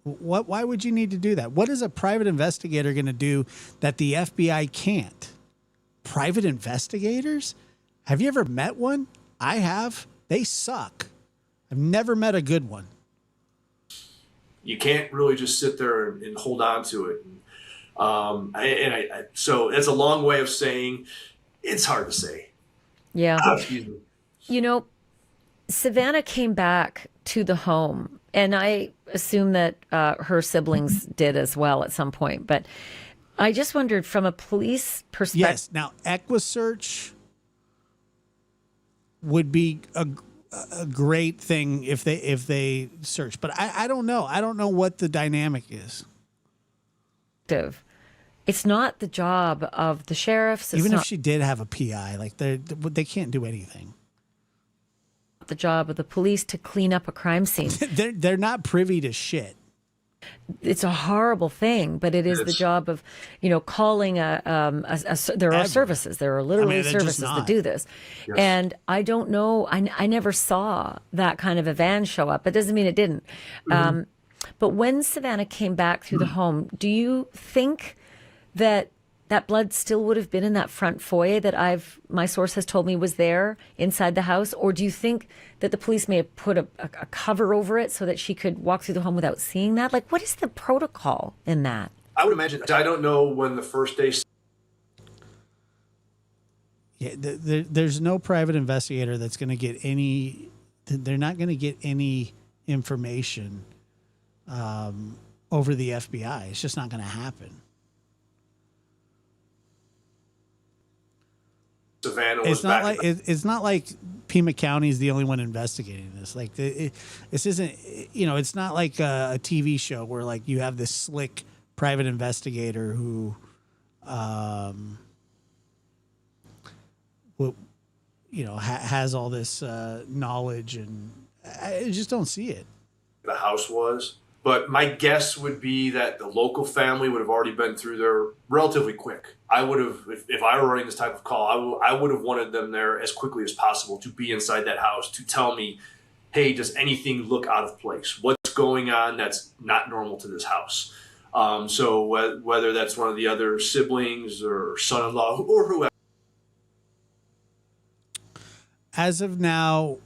Why would you need to do that? What is a private investigator going to do that the FBI can't? Private investigators? Have you ever met one? I have. They suck. I've never met a good one. You can't really just sit there and hold on to it. So it's a long way of saying it's hard to say. Yeah. Excuse me. Savannah came back to the home, and I assume that her siblings did as well at some point. But I just wondered, from a police perspective. Yes. Now, EquiSearch would be a great thing if they search, but I don't know. I don't know what the dynamic is. It's not the job of the sheriffs. Even if she did have a PI, like they can't do anything. The job of the police to clean up a crime scene. They're not privy to shit. It's a horrible thing, but it is the job of, calling there are services. There are literally services that do this. Yes. And I don't know. I never saw that kind of a van show up. It doesn't mean it didn't. Mm-hmm. But when Savannah came back through the home, do you think that blood still would have been in that front foyer that my source has told me was there inside the house? Or do you think that the police may have put a cover over it so that she could walk through the home without seeing that? Like, what is the protocol in that? I would imagine. I don't know when the first day. Yeah, there's no private investigator that's going to get any. They're not going to get any information over the FBI. It's just not going to happen. Savannah was it's not like Pima County is the only one investigating this. Like this isn't, it's not like a TV show where like you have this slick private investigator who, has all this knowledge, and I just don't see it. The house was. But my guess would be that the local family would have already been through there relatively quick. I would have, if I were running this type of call, I would have wanted them there as quickly as possible to be inside that house, to tell me, hey, does anything look out of place? What's going on that's not normal to this house? So whether that's one of the other siblings or son-in-law or whoever. As of now,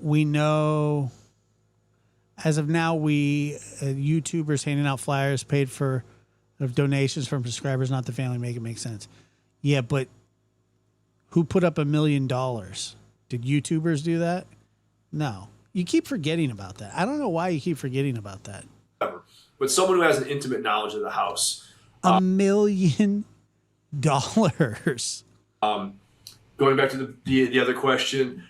YouTubers handing out flyers paid for donations from subscribers, not the family, make it make sense. Yeah, but who put up $1 million? Did YouTubers do that? No. You keep forgetting about that. I don't know why you keep forgetting about that. But someone who has an intimate knowledge of the house. $1 million. Going back to the other question,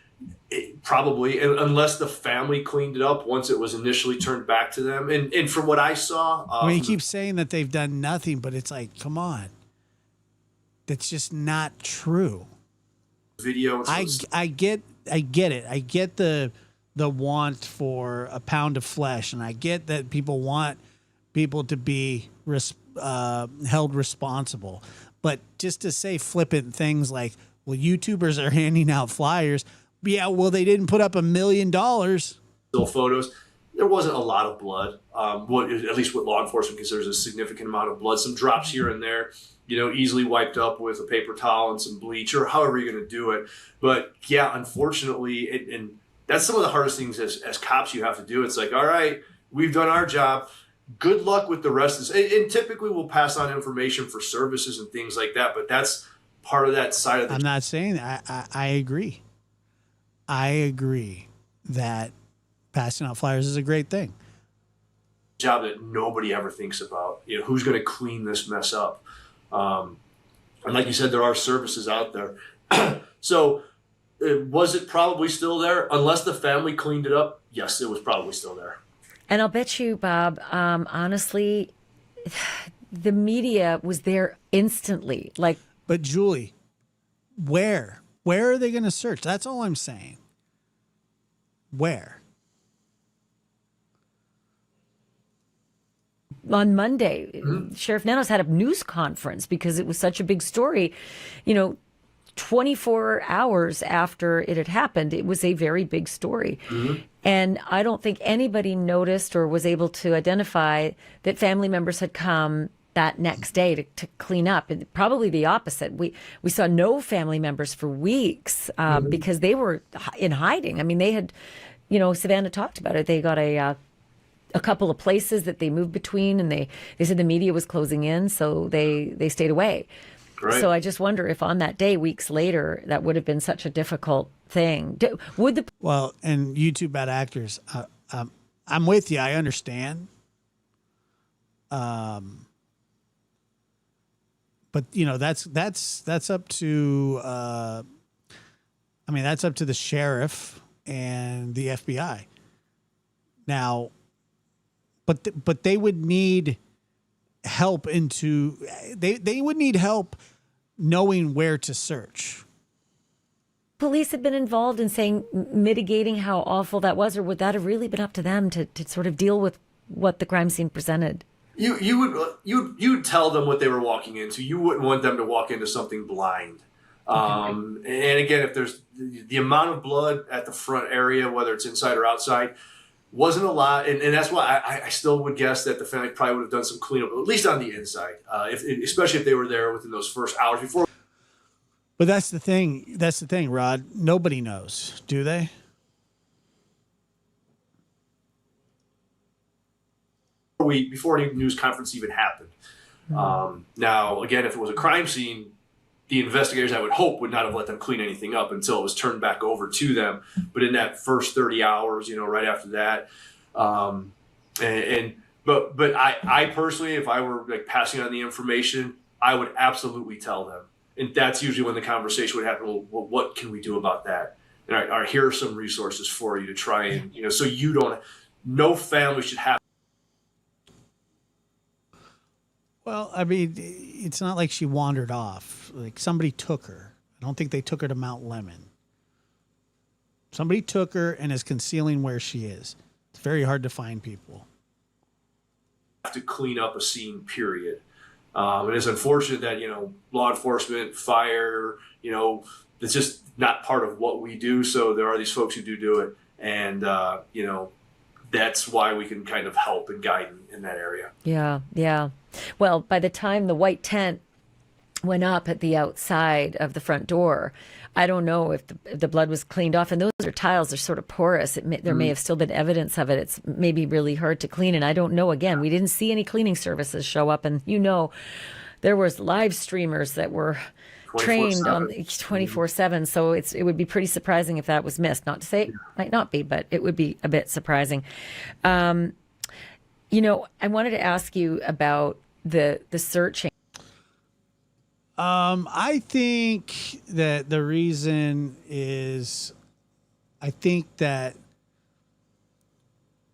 probably, unless the family cleaned it up once it was initially turned back to them. And from what I saw... I mean, you keep saying that they've done nothing, but it's like, come on. That's just not true. video. And I get it. I get the want for a pound of flesh, and I get that people want people to be held responsible. But just to say flippant things like, well, YouTubers are handing out flyers. Yeah, well, they didn't put up $1 million. Still photos. There wasn't a lot of blood. At least what law enforcement considers a significant amount of blood. Some drops here and there, easily wiped up with a paper towel and some bleach or however you're going to do it. But yeah, unfortunately, and that's some of the hardest things as cops you have to do. It's like, all right, we've done our job. Good luck with the rest of this. And typically we'll pass on information for services and things like that. But that's part of that side of the I'm not saying that. I agree. I agree that passing out flyers is a great thing. Job that nobody ever thinks about. Who's going to clean this mess up? And like you said, there are services out there. So was it probably still there? Unless the family cleaned it up, yes, it was probably still there. And I'll bet you, Bob, honestly, the media was there instantly. But Julie, where are they going to search? That's all I'm saying. Where? On Monday, Sheriff Nanos had a news conference because it was such a big story. 24 hours after it had happened, it was a very big story. And I don't think anybody noticed or was able to identify that family members had come that next day to clean up. And probably the opposite. We saw no family members for weeks because they were in hiding. I mean, they had, Savannah talked about it. They got a couple of places that they moved between, and they said the media was closing in, so they stayed away. Right. So I just wonder if on that day, weeks later, that would have been such a difficult thing. Well, and you two bad actors, I'm with you. I understand. But that's up to that's up to the sheriff and the FBI. Now, but they would need help they would need help knowing where to search. Police had been involved in mitigating how awful that was, or would that have really been up to them to sort of deal with what the crime scene presented? You'd tell them what they were walking into. You wouldn't want them to walk into something blind. And again, if there's the amount of blood at the front area, whether it's inside or outside, wasn't a lot. And that's why I still would guess that the family probably would have done some cleanup, at least on the inside, especially if they were there within those first hours before. But that's the thing. That's the thing, Rod. Nobody knows, do they? Before any news conference even happened. Now, again, if it was a crime scene, the investigators, I would hope, would not have let them clean anything up until it was turned back over to them. But in that first 30 hours, right after that, but I personally, if I were passing on the information, I would absolutely tell them. And that's usually when the conversation would happen. Well, what can we do about that? And all right, here are some resources for you to try and, so no family should have. Well, I mean, it's not like she wandered off. Like somebody took her. I don't think they took her to Mount Lemon. Somebody took her and is concealing where she is. It's very hard to find people. Have to clean up a scene, period. It is unfortunate that, law enforcement, fire, it's just not part of what we do. So there are these folks who do it. And, that's why we can kind of help and guide in that area. Yeah, yeah. Well, by the time the white tent went up at the outside of the front door, I don't know if the blood was cleaned off. And those tiles are sort of porous. There may have still been evidence of it. It's maybe really hard to clean. And I don't know. Again, we didn't see any cleaning services show up. And there was live streamers that were trained on 24/7. So it would be pretty surprising if that was missed. Not to say it might not be, but it would be a bit surprising. I wanted to ask you about the searching. I think that the reason is, I think that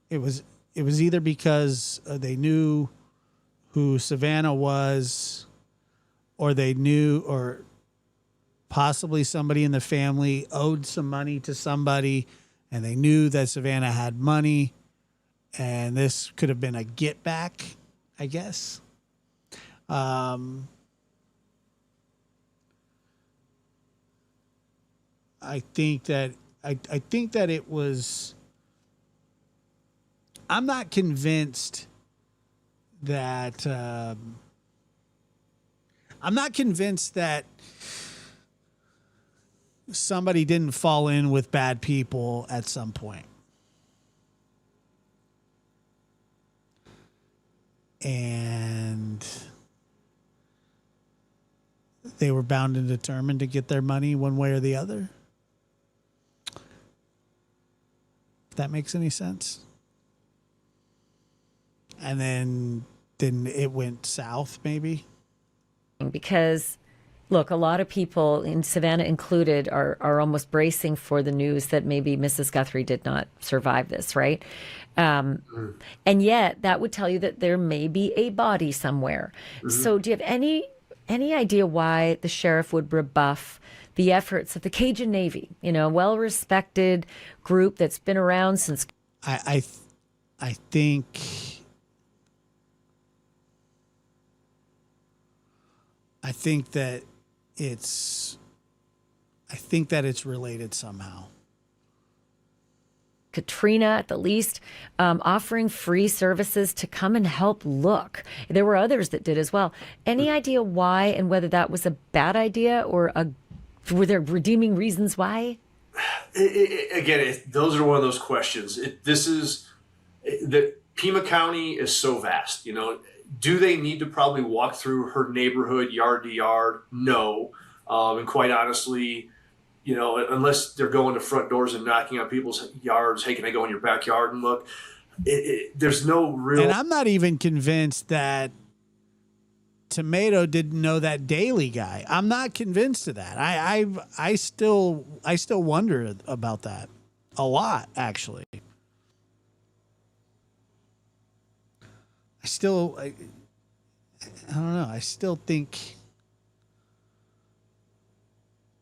it was either because they knew who Savannah was, or they knew, or possibly somebody in the family owed some money to somebody, and they knew that Savannah had money, and this could have been a get back, I guess. I think that it was. I'm not convinced that. I'm not convinced that somebody didn't fall in with bad people at some point. And they were bound and determined to get their money one way or the other. If that makes any sense. And then it went south, maybe. Because, look, a lot of people, in Savannah included, are almost bracing for the news that maybe Mrs. Guthrie did not survive this, right? And yet, that would tell you that there may be a body somewhere. So do you have any idea why the sheriff would rebuff the efforts of the Cajun Navy, a well-respected group that's been around since... I think... I think that it's related somehow. Katrina, at the least, offering free services to come and help look. There were others that did as well. Any idea why, and whether that was a bad idea or were there redeeming reasons why? Those are one of those questions. Pima County is so vast, Do they need to probably walk through her neighborhood yard to yard? No. And quite honestly, unless they're going to front doors and knocking on people's yards, hey, can I go in your backyard and look? There's no real... And I'm not even convinced that Tomato didn't know that Daly guy. I'm not convinced of that. I still wonder about that a lot, actually. I don't know. I still think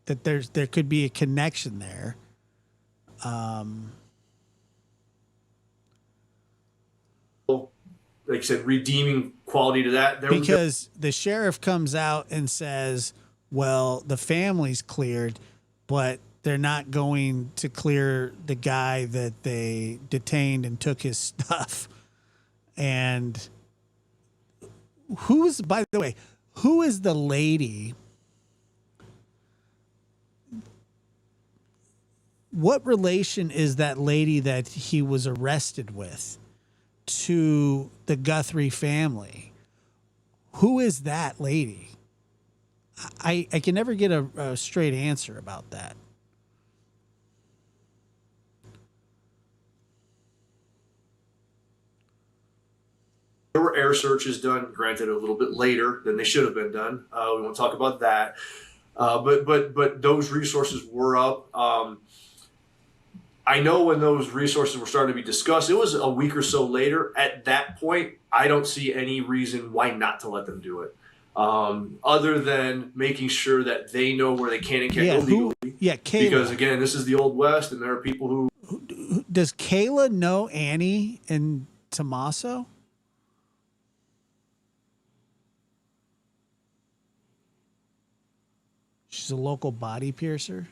that there could be a connection there. Like I said, redeeming quality to that. Because the sheriff comes out and says, well, the family's cleared, but they're not going to clear the guy that they detained and took his stuff. And who is the lady? What relation is that lady that he was arrested with to the Guthrie family? Who is that lady? I can never get a straight answer about that. There were air searches done, granted a little bit later than they should have been done. We won't talk about that. But those resources were up. I know when those resources were starting to be discussed, it was a week or so later. At that point, I don't see any reason why not to let them do it. Other than making sure that they know where they can and can't go legally. Kayla. Because again, this is the Old West, and there are people who... Does Kayla know Annie and Tommaso? She's a local body piercer.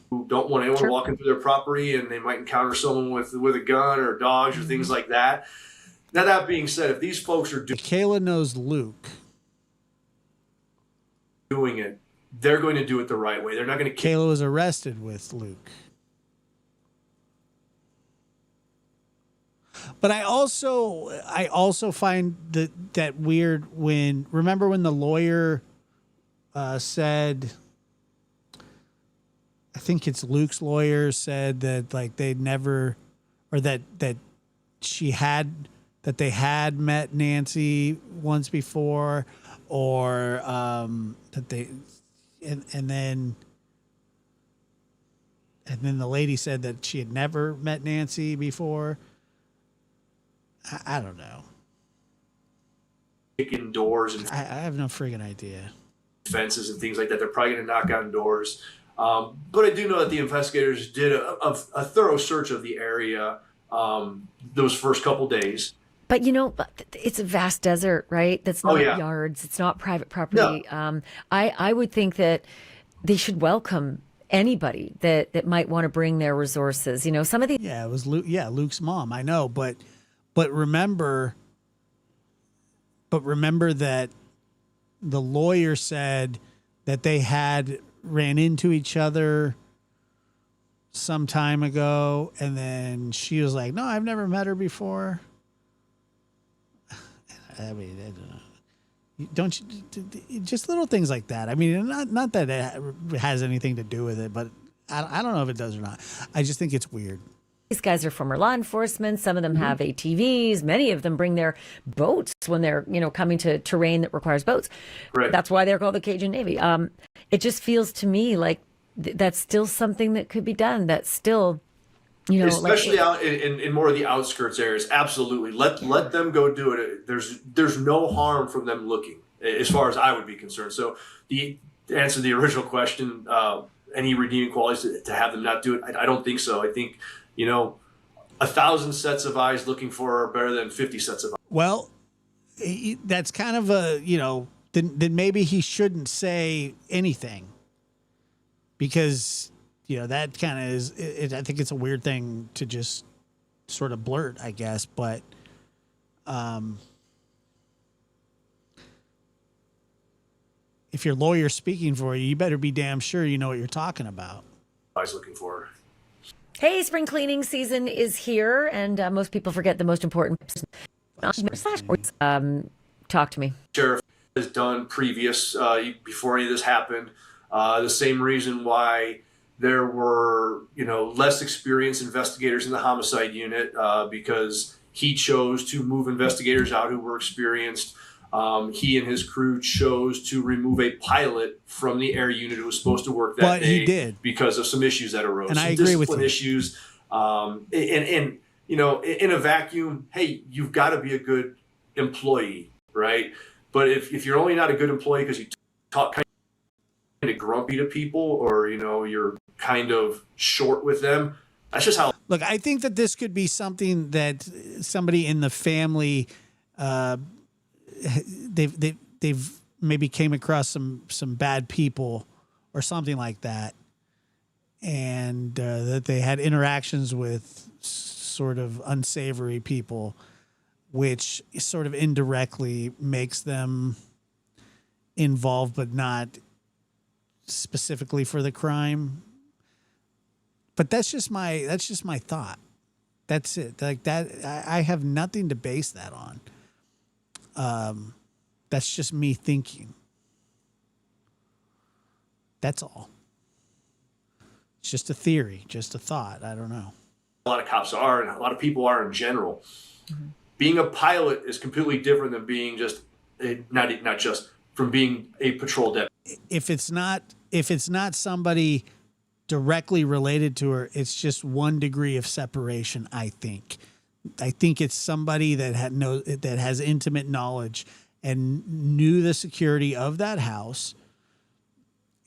Who don't want anyone walking through their property, and they might encounter someone with a gun or dogs or things like that. Now, that being said, if these folks are Kayla knows Luke doing it, they're going to do it the right way. They're not going to... Kayla was arrested with Luke. But I also find that weird remember when the lawyer said, I think it's Luke's lawyer said that like they'd never, or that they had met Nancy once before, or that they, and then the lady said that she had never met Nancy before. I don't know. kicking doors and I have no friggin' idea. fences and things like that. They're probably going to knock on doors. But I do know that the investigators did a thorough search of the area those first couple days. But it's a vast desert, right? That's not yards. It's not private property. No. I would think that they should welcome anybody that might want to bring their resources. Some of the it was Luke's mom. I know, but remember that the lawyer said that they had ran into each other some time ago, and then she was like, "No, I've never met her before." I mean, don't you just little things like that? I mean, not that it has anything to do with it, but I don't know if it does or not. I just think it's weird. These guys are former law enforcement. Some of them have ATVs. Many of them bring their boats when they're, coming to terrain that requires boats. Right. That's why they're called the Cajun Navy. It just feels to me like that's still something that could be done. That's still, especially out in more of the outskirts areas. Absolutely, let them go do it. There's no harm from them looking, as far as I would be concerned. So to answer the original question, any redeeming qualities to have them not do it? I don't think so. I think 1,000 sets of eyes looking for her are better than 50 sets of eyes. Well, that's kind of then maybe he shouldn't say anything, because that kind of is. I think it's a weird thing to just sort of blurt, I guess. But if your lawyer's speaking for you, you better be damn sure you know what you're talking about. Eyes looking for her. Hey, spring cleaning season is here, and most people forget the most important. Talk to me. Sheriff has done previous before any of this happened. The same reason why there were less experienced investigators in the homicide unit, because he chose to move investigators out who were experienced. He and his crew chose to remove a pilot from the air unit who was supposed to work that day. He did, because of some issues that arose. And some I agree with discipline you. Issues. And in a vacuum, hey, you've got to be a good employee, right? But if you're only not a good employee because you talk kind of grumpy to people, or you're kind of short with them, that's just how. Look, I think that this could be something that somebody in the family. They've maybe came across some bad people or something like that, and that they had interactions with sort of unsavory people, which sort of indirectly makes them involved, but not specifically for the crime. But that's just my thought. That's it. Like that, I have nothing to base that on. That's just me thinking. That's all. It's just a theory, just a thought. I don't know. A lot of cops are, and a lot of people are in general. Mm-hmm. Being a pilot is completely different than being just not just from being a patrol deputy. If it's not somebody directly related to her, it's just 1 degree of separation. I think it's somebody that has intimate knowledge and knew the security of that house,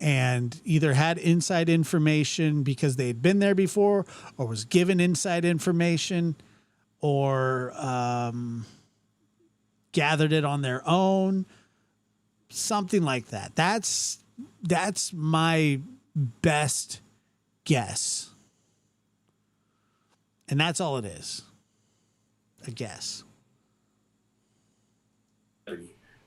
and either had inside information because they'd been there before, or was given inside information, or gathered it on their own, something like that. That's my best guess, and that's all it is. A guess.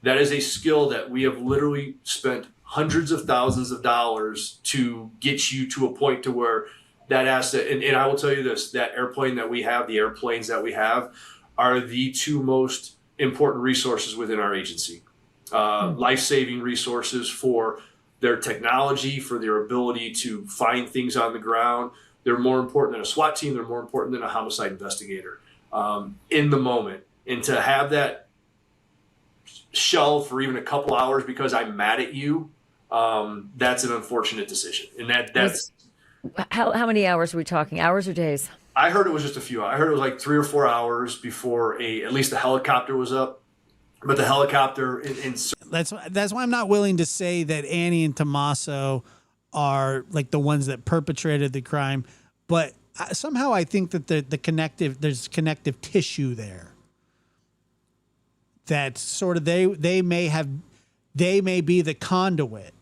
That is a skill that we have literally spent hundreds of thousands of dollars to get you to a point to where that asset, and I will tell you this, that airplane that we have, the airplanes that we have, are the 2 most important resources within our agency. Life-saving resources for their technology, for their ability to find things on the ground. They're more important than a SWAT team. They're more important than a homicide investigator. In the moment, and to have that shelved for even a couple hours because I'm mad at you, that's an unfortunate decision. And that's how many hours are we talking? Hours or days? I heard it was just a few. I heard it was like 3 or 4 hours before at least the helicopter was up. But the helicopter That's why I'm not willing to say that Annie and Tommaso are like the ones that perpetrated the crime, but somehow I think that there's connective tissue there. That sort of they may be the conduit,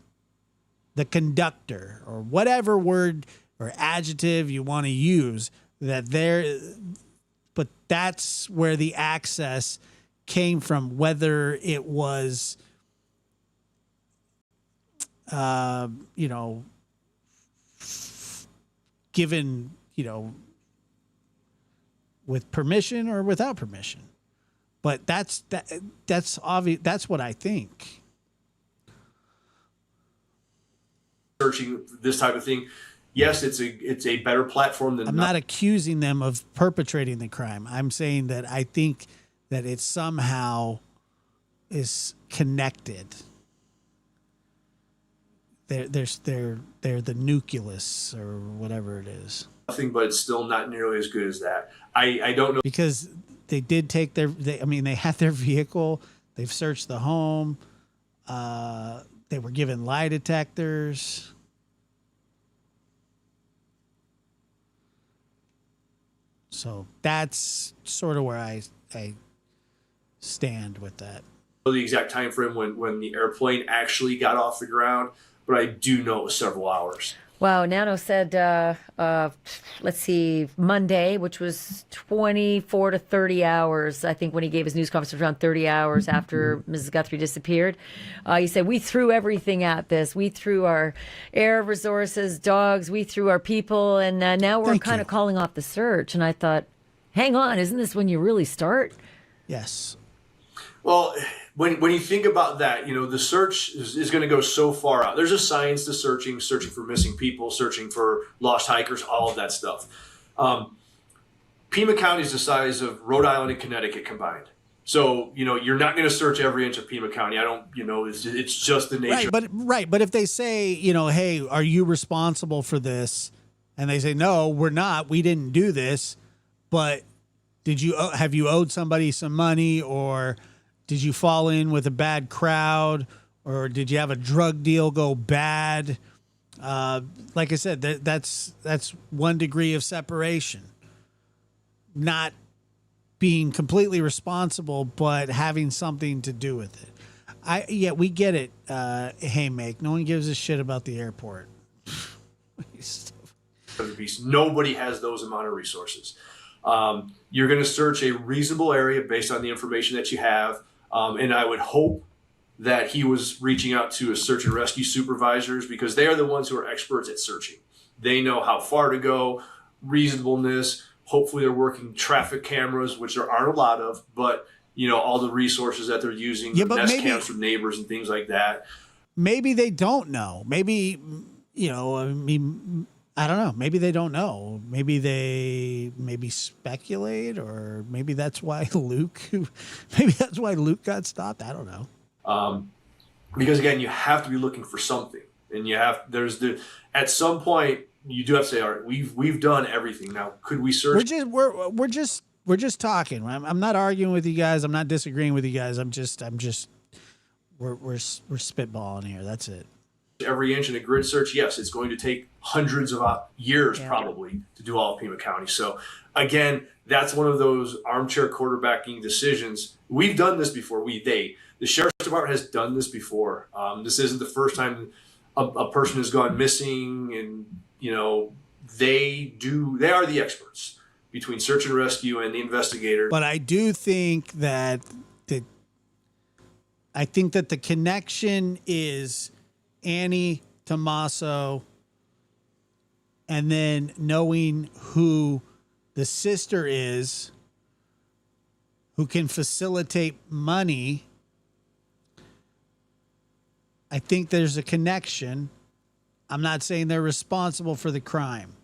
the conductor, or whatever word or adjective you want to use. But that's where the access came from, whether it was, given, with permission or without permission. But that's obvious. That's what I think. Searching this type of thing, yes, it's a better platform than. I'm not accusing them of perpetrating the crime. I'm saying that I think that it somehow is connected. They're the nucleus or whatever it is. Nothing, but it's still not nearly as good as that. I don't know, because they did take they had their vehicle. They've searched the home. They were given lie detectors. So that's sort of where I stand with that. the exact time frame when the airplane actually got off the ground, but I do know it was several hours. Wow, Nano said, let's see, Monday, which was 24 to 30 hours, I think, when he gave his news conference, around 30 hours after Mrs. Guthrie disappeared. He said, we threw everything at this. We threw our air resources, dogs, we threw our people, and now we're kind of calling off the search. And I thought, hang on, isn't this when you really start? Yes. Well, when you think about that, you know, the search is going to go so far out. There's a science to searching for missing people, searching for lost hikers, all of that stuff. Pima County is the size of Rhode Island and Connecticut combined. So, you know, you're not going to search every inch of Pima County. It's just the nature. But if they say, you know, hey, are you responsible for this? And they say, no, we're not. We didn't do this. But have you owed somebody some money, or did you fall in with a bad crowd, or did you have a drug deal go bad? Like I said, that's 1 degree of separation. Not being completely responsible, but having something to do with it. We get it. Hey, Make. No one gives a shit about the airport. Nobody has those amount of resources. You're going to search a reasonable area based on the information that you have. And I would hope that he was reaching out to his search and rescue supervisors, because they are the ones who are experts at searching. They know how far to go, reasonableness. Hopefully they're working traffic cameras, which there aren't a lot of, but you know, all the resources that they're using, nest cams from neighbors and things like that. Maybe they don't know. Maybe, you know, I mean, I don't know. Maybe they don't know. Maybe they speculate, or maybe that's why Luke got stopped. I don't know. Because again, you have to be looking for something, and at some point you do have to say, all right, we've done everything. Now, could we search? We're just talking. I'm not arguing with you guys. I'm not disagreeing with you guys. We're spitballing here. That's it. Every inch in a grid search, yes, it's going to take hundreds of years probably to do all of Pima County. So again, that's one of those armchair quarterbacking decisions. We've done this before. The Sheriff's Department has done this before. This isn't the first time a person has gone missing, and you know, they are the experts between search and rescue and the investigator. But I do think that the connection is Annie, Tommaso, and then knowing who the sister is, who can facilitate money. I think there's a connection. I'm not saying they're responsible for the crime,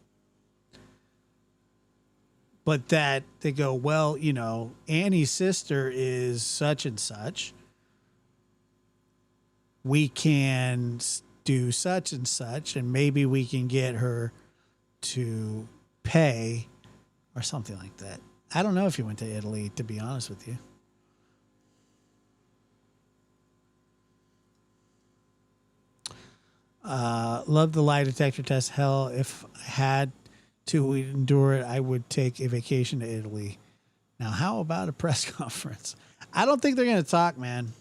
but that they go, well, you know, Annie's sister is such and such. We can do such and such, and maybe we can get her to pay or something like that. I don't know if he went to Italy, to be honest with you. Love the lie detector test. Hell, if I had to endure it, I would take a vacation to Italy. Now, how about a press conference? I don't think they're going to talk, man.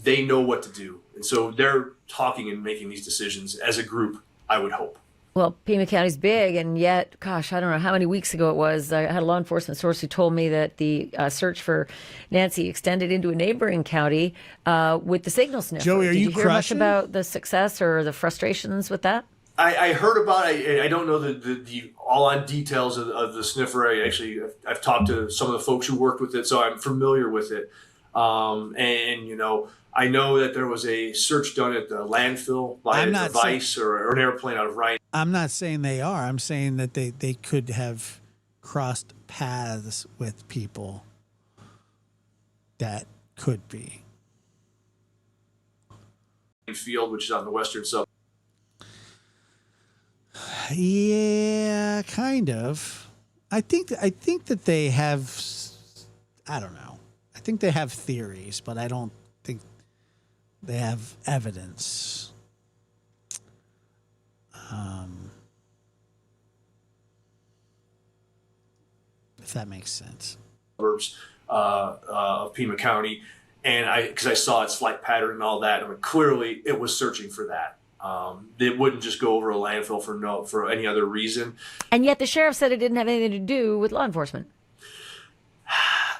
They know what to do. And so they're talking and making these decisions as a group, I would hope. Well, Pima County's big, and yet, gosh, I don't know how many weeks ago it was. I had a law enforcement source who told me that the search for Nancy extended into a neighboring county with the signal sniffer. Joey, are Did you hear crushing? much about the success or the frustrations with that? I heard about it. I don't know the all on details of the sniffer. I've talked to some of the folks who worked with it, so I'm familiar with it. And, you know, I know that there was a search done at the landfill by a device or an airplane out of Ryan. I'm not saying they are. I'm saying that they could have crossed paths with people that could be. Field, which is on the western sub. Yeah, kind of. I think that they have. I don't know. I think they have theories, but I don't think they have evidence. If that makes sense. Suburbs of Pima County, and because I saw its flight pattern and all that, I mean, clearly it was searching for that. It wouldn't just go over a landfill for any other reason. And yet the sheriff said it didn't have anything to do with law enforcement.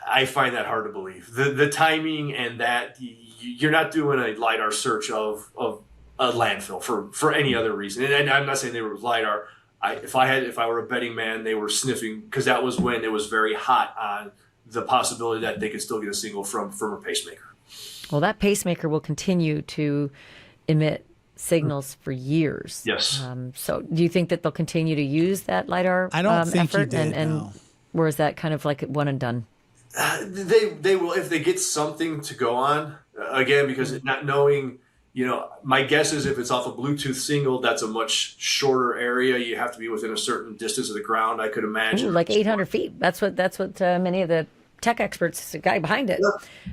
I find that hard to believe. The timing and that you're not doing a LiDAR search of a landfill for any other reason. And I'm not saying they were LiDAR. If I were a betting man, they were sniffing because that was when it was very hot on the possibility that they could still get a signal from a pacemaker. Well, that pacemaker will continue to emit signals for years. Yes. So do you think that they'll continue to use that LiDAR I don't think effort? he did, no. Or is that kind of like one and done? They will if they get something to go on again, because not knowing, you know, my guess is if it's off a Bluetooth signal, that's a much shorter area. You have to be within a certain distance of the ground, I could imagine. Ooh, like 800 feet. That's what many of the tech experts, the guy behind it,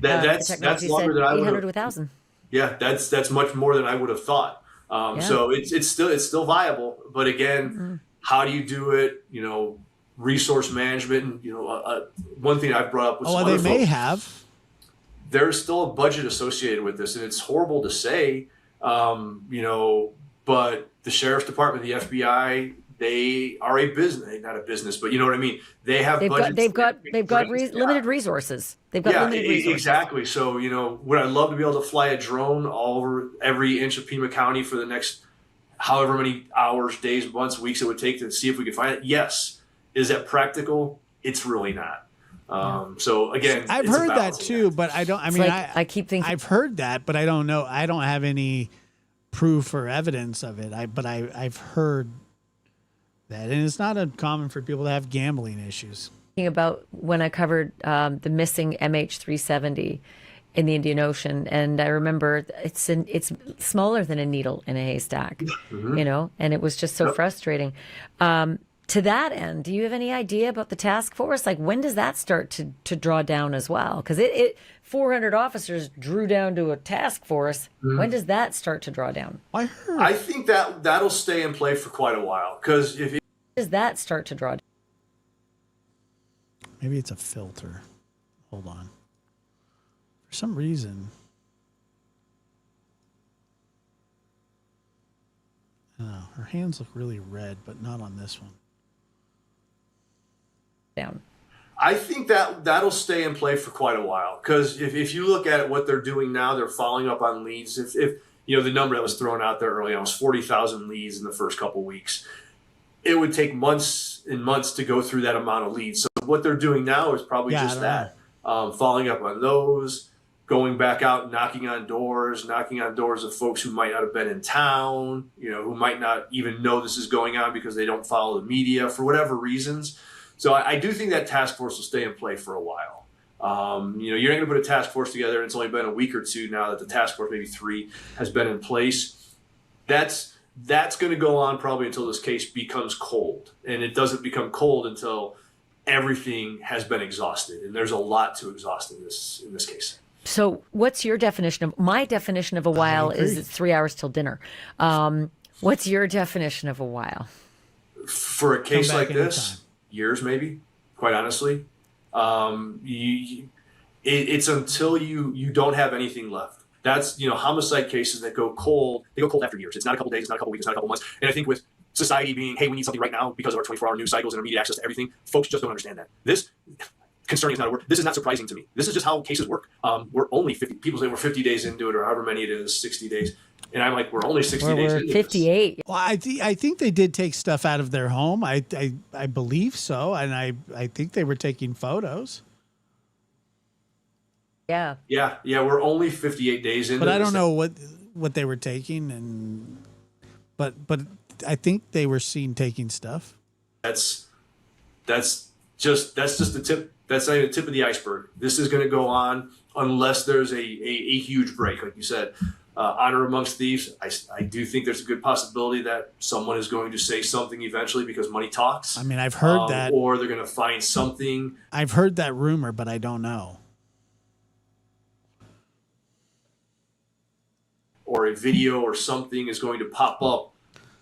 That's longer than I would 800 have. to 1,000. Yeah, that's much more than I would have thought. So it's still viable, but again, how do you do it? You know, resource management. And, you know, one thing I've brought up with some other they may folks, have. There's still a budget associated with this, and it's horrible to say, you know, but the sheriff's department, the FBI, they are a business, not a business, but you know what I mean. They have budgets. They've got limited resources. They've got limited resources. Exactly. So, you know, would I love to be able to fly a drone all over every inch of Pima County for the next however many hours, days, months, weeks it would take to see if we could find it? Yes. Is that practical? It's really not. So again, I've heard that too, but I don't. I mean, I keep thinking I've heard that, but I don't know. I don't have any proof or evidence of it. I've heard that, and it's not uncommon for people to have gambling issues. About when I covered the missing MH370 in the Indian Ocean, and I remember it's smaller than a needle in a haystack, you know, and it was just so frustrating. To that end, do you have any idea about the task force? Like, when does that start to draw down as well? Because it 400 officers drew down to a task force. When does that start to draw down? I think that'll stay in play for quite a while, because if does that start to draw down? Maybe it's a filter. Hold on. For some reason. Oh, her hands look really red, but not on this one. Down. I think that'll stay in play for quite a while, because if you look at what they're doing now, they're following up on leads. If you know, the number that was thrown out there early on was 40,000 leads in the first couple of weeks. It would take months and months to go through that amount of leads. So what they're doing now is probably just that, following up on those, going back out, knocking on doors of folks who might not have been in town, you know, who might not even know this is going on because they don't follow the media for whatever reasons. So I do think that task force will stay in play for a while. You know, you're not going to put a task force together, and it's only been a week or two now that the task force, maybe 3, has been in place. That's going to go on probably until this case becomes cold, and it doesn't become cold until everything has been exhausted, and there's a lot to exhaust in this case. So what's your definition of, my definition of a while is it's 3 hours till dinner. What's your definition of a while? For a case Come back like this, anytime. years maybe, quite honestly. It's until you don't have anything left. That's, homicide cases that go cold, they go cold after years. It's not a couple days, it's not a couple weeks, it's not a couple months. And I think with society being, hey, we need something right now because of our 24-hour news cycles and immediate access to everything, folks just don't understand that. This, concerning is not a word. This is not surprising to me. This is just how cases work. We're only 50, people say we're 50 days into it or however many it is, 60 days. And I'm like, we're only 60 days into 58. Well, I think they did take stuff out of their home. I believe so, and I think they were taking photos. Yeah. Yeah. We're only 58 days into. But I don't know what they were taking, but I think they were seen taking stuff. That's just the tip. That's not even the tip of the iceberg. This is going to go on unless there's a huge break, like you said. Honor amongst thieves. I do think there's a good possibility that someone is going to say something eventually because money talks. I mean, I've heard that, or they're going to find something. I've heard that rumor, but I don't know. Or a video or something is going to pop up,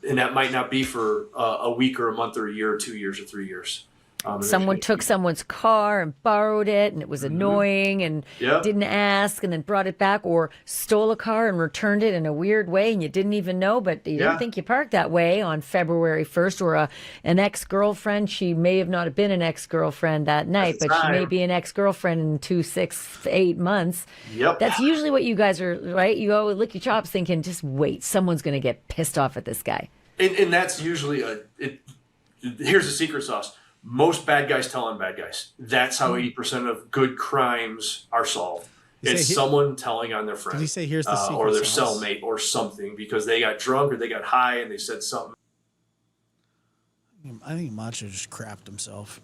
and that might not be for a week or a month or a year or 2 years or 3 years. Someone took someone's car and borrowed it, and it was annoying, and didn't ask, and then brought it back, or stole a car and returned it in a weird way, and you didn't even know, but you didn't think you parked that way on February 1st, or an ex-girlfriend. She may have not been an ex-girlfriend that night, but she may be an ex-girlfriend in 2, 6, 8 months. Yep. That's usually what you guys are, right? You go lick your chops thinking, just wait, someone's going to get pissed off at this guy. And that's usually here's the secret sauce. Most bad guys tell on bad guys. That's how 80% of good crimes are solved. It's someone telling on their friend. Did he say here's the secret or their sauce? cellmate or something because they got drunk or they got high and they said something I think Macho just crapped himself.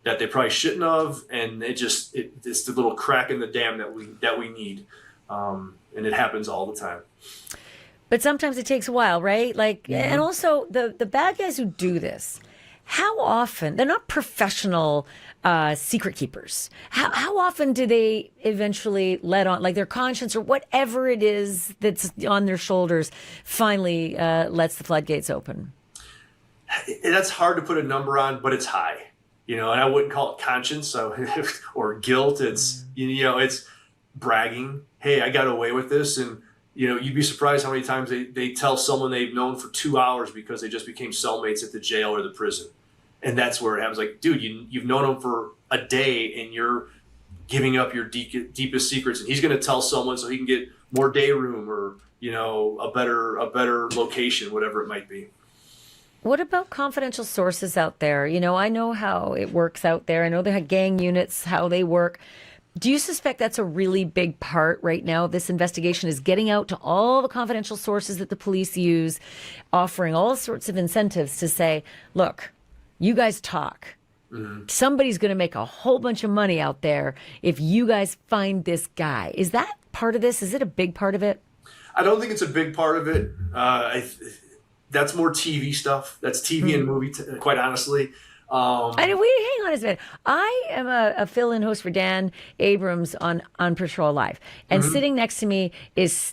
that they probably shouldn't have, and it's the little crack in the dam that we need, and it happens all the time. But sometimes it takes a while, right? And also the bad guys who do this, how often, they're not professional secret keepers. How often do they eventually let on, like their conscience or whatever it is that's on their shoulders finally lets the floodgates open? That's hard to put a number on, but it's high, and I wouldn't call it conscience or guilt. It's, it's bragging. Hey, I got away with this. And, you'd be surprised how many times they tell someone they've known for 2 hours because they just became cellmates at the jail or the prison. And that's where it happens. Like, dude, you've known him for a day and you're giving up your deepest secrets. And he's going to tell someone so he can get more day room or, a better location, whatever it might be. What about confidential sources out there? I know how it works out there. I know the gang units, how they work. Do you suspect that's a really big part right now of this investigation, is getting out to all the confidential sources that the police use, offering all sorts of incentives to say, look, you guys talk. Mm-hmm. Somebody's going to make a whole bunch of money out there if you guys find this guy. Is that part of this? Is it a big part of it? I don't think it's a big part of it. That's more TV stuff. That's TV and movie, quite honestly. Hang on a minute. I am a fill-in host for Dan Abrams on Patrol Live, and sitting next to me is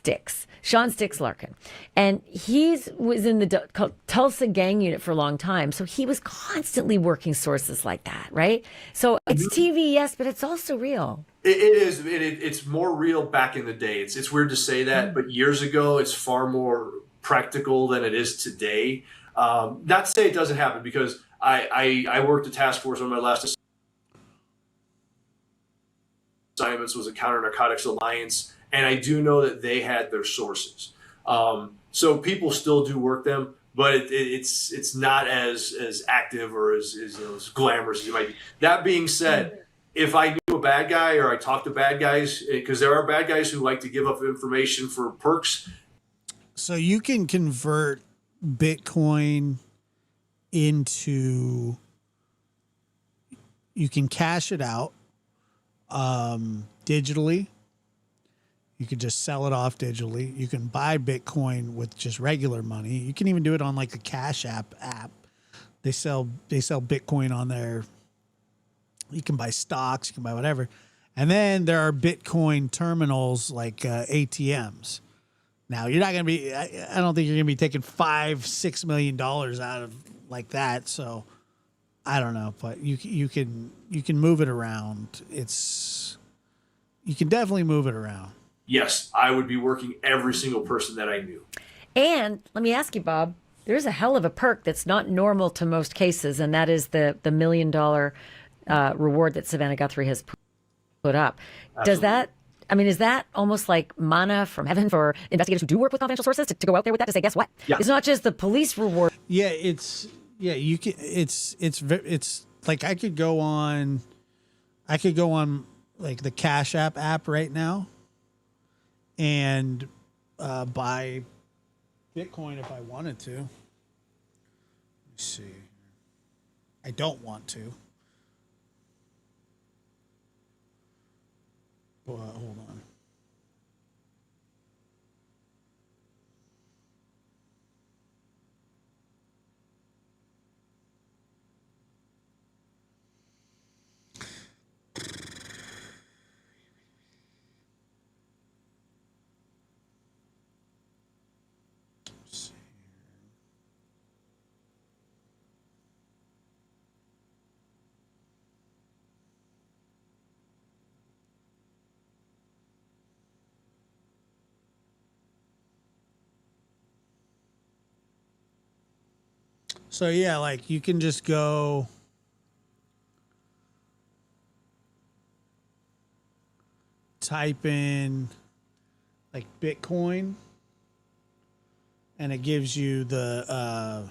Sean Sticks Larkin, and he was in the Tulsa gang unit for a long time, so he was constantly working sources like that, right? So it's TV, yes, but it's also real. It is. It's more real back in the day. It's weird to say that, but years ago, it's far more practical than it is today. Not to say it doesn't happen, because I worked a task force. One of my last assignments was a Counter Narcotics Alliance, and I do know that they had their sources. So people still do work them, but it's not as active or as glamorous as it might be. That being said, if I knew a bad guy or I talked to bad guys, because there are bad guys who like to give up information for perks. So you can convert Bitcoin into, you can cash it out digitally. You could just sell it off digitally. You can buy Bitcoin with just regular money. You can even do it on like a Cash App. They sell Bitcoin on there. You can buy stocks, you can buy whatever. And then there are Bitcoin terminals like ATMs. Now you're not going to be. I don't think you're going to be taking $5-6 million out of like that. So I don't know, but you can move it around. You can definitely move it around. Yes, I would be working every single person that I knew. And let me ask you, Bob, there's a hell of a perk that's not normal to most cases, and that is the $1 million reward that Savannah Guthrie has put up. Absolutely. Does that, I mean, is that almost like manna from heaven for investigators who do work with confidential sources to go out there with that to say, guess what? Yeah. It's not just the police reward. Yeah, you can. It's like I could go on like the Cash app right now and buy Bitcoin if I wanted to. Let me see. I don't want to. But hold on. So yeah, like you can just go type in like Bitcoin and it gives you the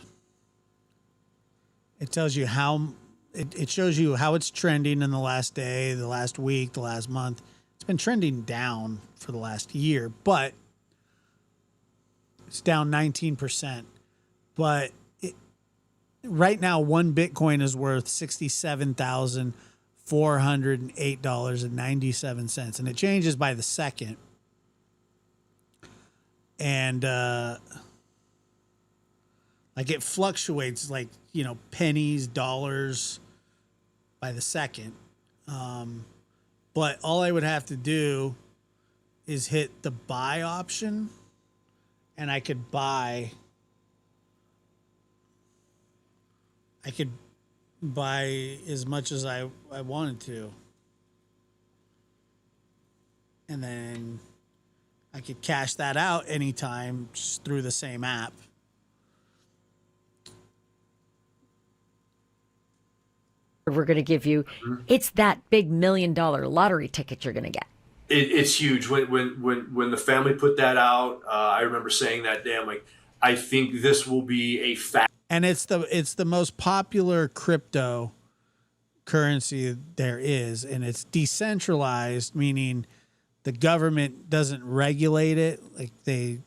it tells you how it shows you how it's trending in the last day, the last week, the last month. It's been trending down for the last year, but it's down 19%. But right now, one Bitcoin is worth $67,408.97, and it changes by the second. And like it fluctuates, like pennies, dollars by the second. But all I would have to do is hit the buy option, and I could buy. I could buy as much as I wanted to. And then I could cash that out anytime just through the same app. We're going to give you, it's that big $1 million lottery ticket you're going to get. It's huge. When the family put that out, I remember saying that day, I'm like, I think this will be a fact. And it's the most popular crypto currency there is, and it's decentralized, meaning the government doesn't regulate it. Like they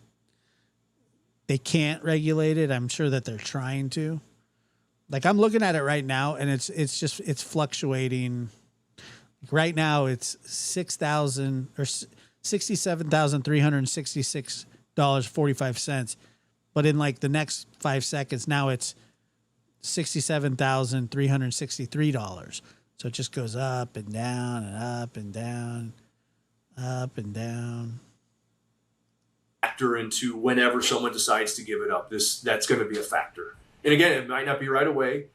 can't regulate it. I'm sure that they're trying to. Like I'm looking at it right now, and it's fluctuating. Right now, it's $67,366.45. But in like the next 5 seconds, now it's $67,363. So it just goes up and down and up and down, up and down. Factor into whenever someone decides to give it up. That's going to be a factor. And again, it might not be right away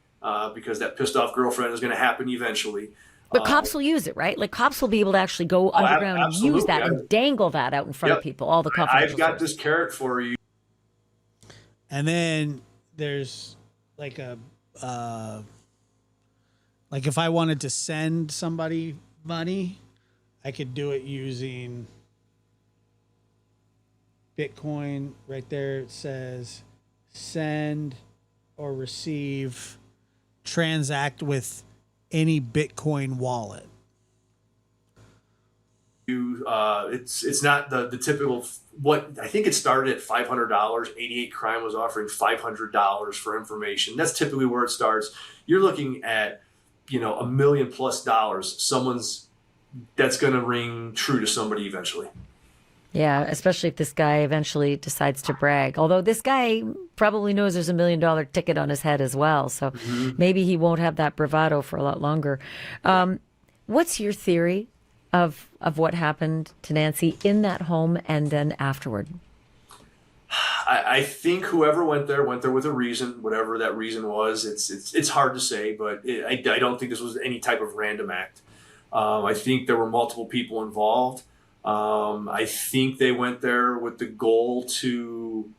because that pissed off girlfriend is going to happen eventually. But cops will use it, right? Like cops will be able to actually go underground and use that and dangle that out in front of people. All the confidential I've got sources. this carrot for you. And then there's like like if I wanted to send somebody money, I could do it using Bitcoin. Right there it says send or receive, transact with any Bitcoin wallet. It's not the typical. What I think it started at $500. 88 Crime was offering $500 for information. That's typically where it starts. You're looking at $1 million+ that's going to ring true to somebody eventually. Yeah, especially if this guy eventually decides to brag. Although this guy probably knows there's $1 million ticket on his head as well. So maybe he won't have that bravado for a lot longer. What's your theory of what happened to Nancy in that home and then afterward? I think whoever went there with a reason, whatever that reason was. It's hard to say, but I don't think this was any type of random act. I think there were multiple people involved. I think they went there with the goal to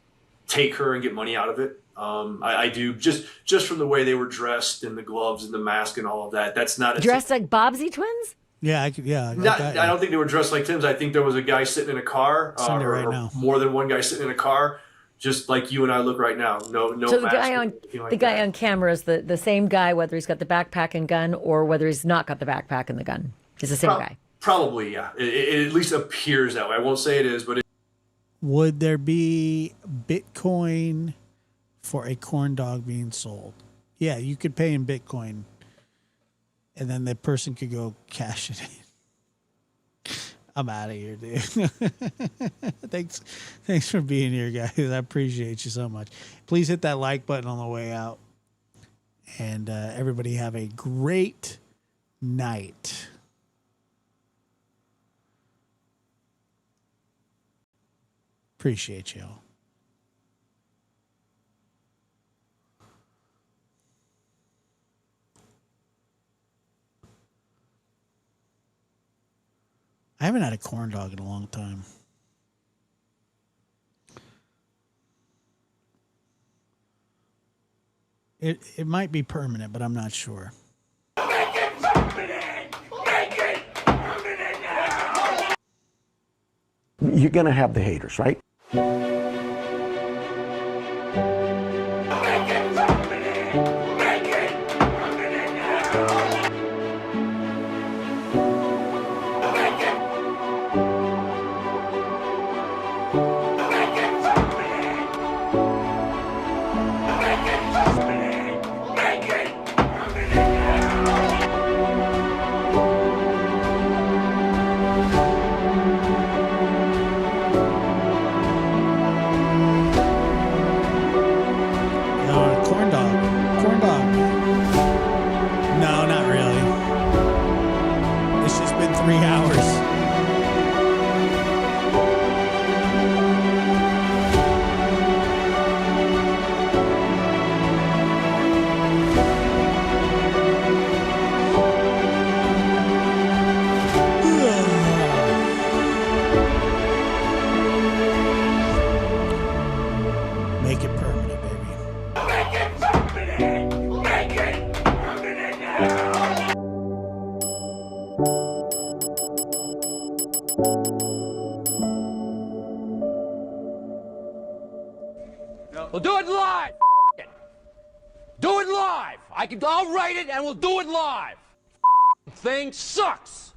take her and get money out of it. I do just from the way they were dressed and the gloves and the mask and all of that. That's not Dressed like Bobbsey twins? Yeah, I don't think they were dressed like Tim's. I think there was a guy sitting in a car, Send it right or now. more than one guy sitting in a car, just like you and I look right now. No. So the mask guy or on anything like the guy that. on camera is the same guy, whether he's got the backpack and gun or whether he's not got the backpack and the gun. He's the same guy. Probably, yeah. It at least appears that way. I won't say it is, but Would there be Bitcoin for a corn dog being sold? Yeah, you could pay in Bitcoin, and then the person could go cash it in. I'm out of here, dude. Thanks for being here, guys. I appreciate you so much. Please hit that like button on the way out. And everybody have a great night. Appreciate y'all. I haven't had a corn dog in a long time. It might be permanent, but I'm not sure. You're going to have the haters, right? Corn dog. No, not really. It's just been 3 hours. Make it permanent, baby. We'll do it live. F*** it. Do it live. I'll write it and we'll do it live. Thing sucks.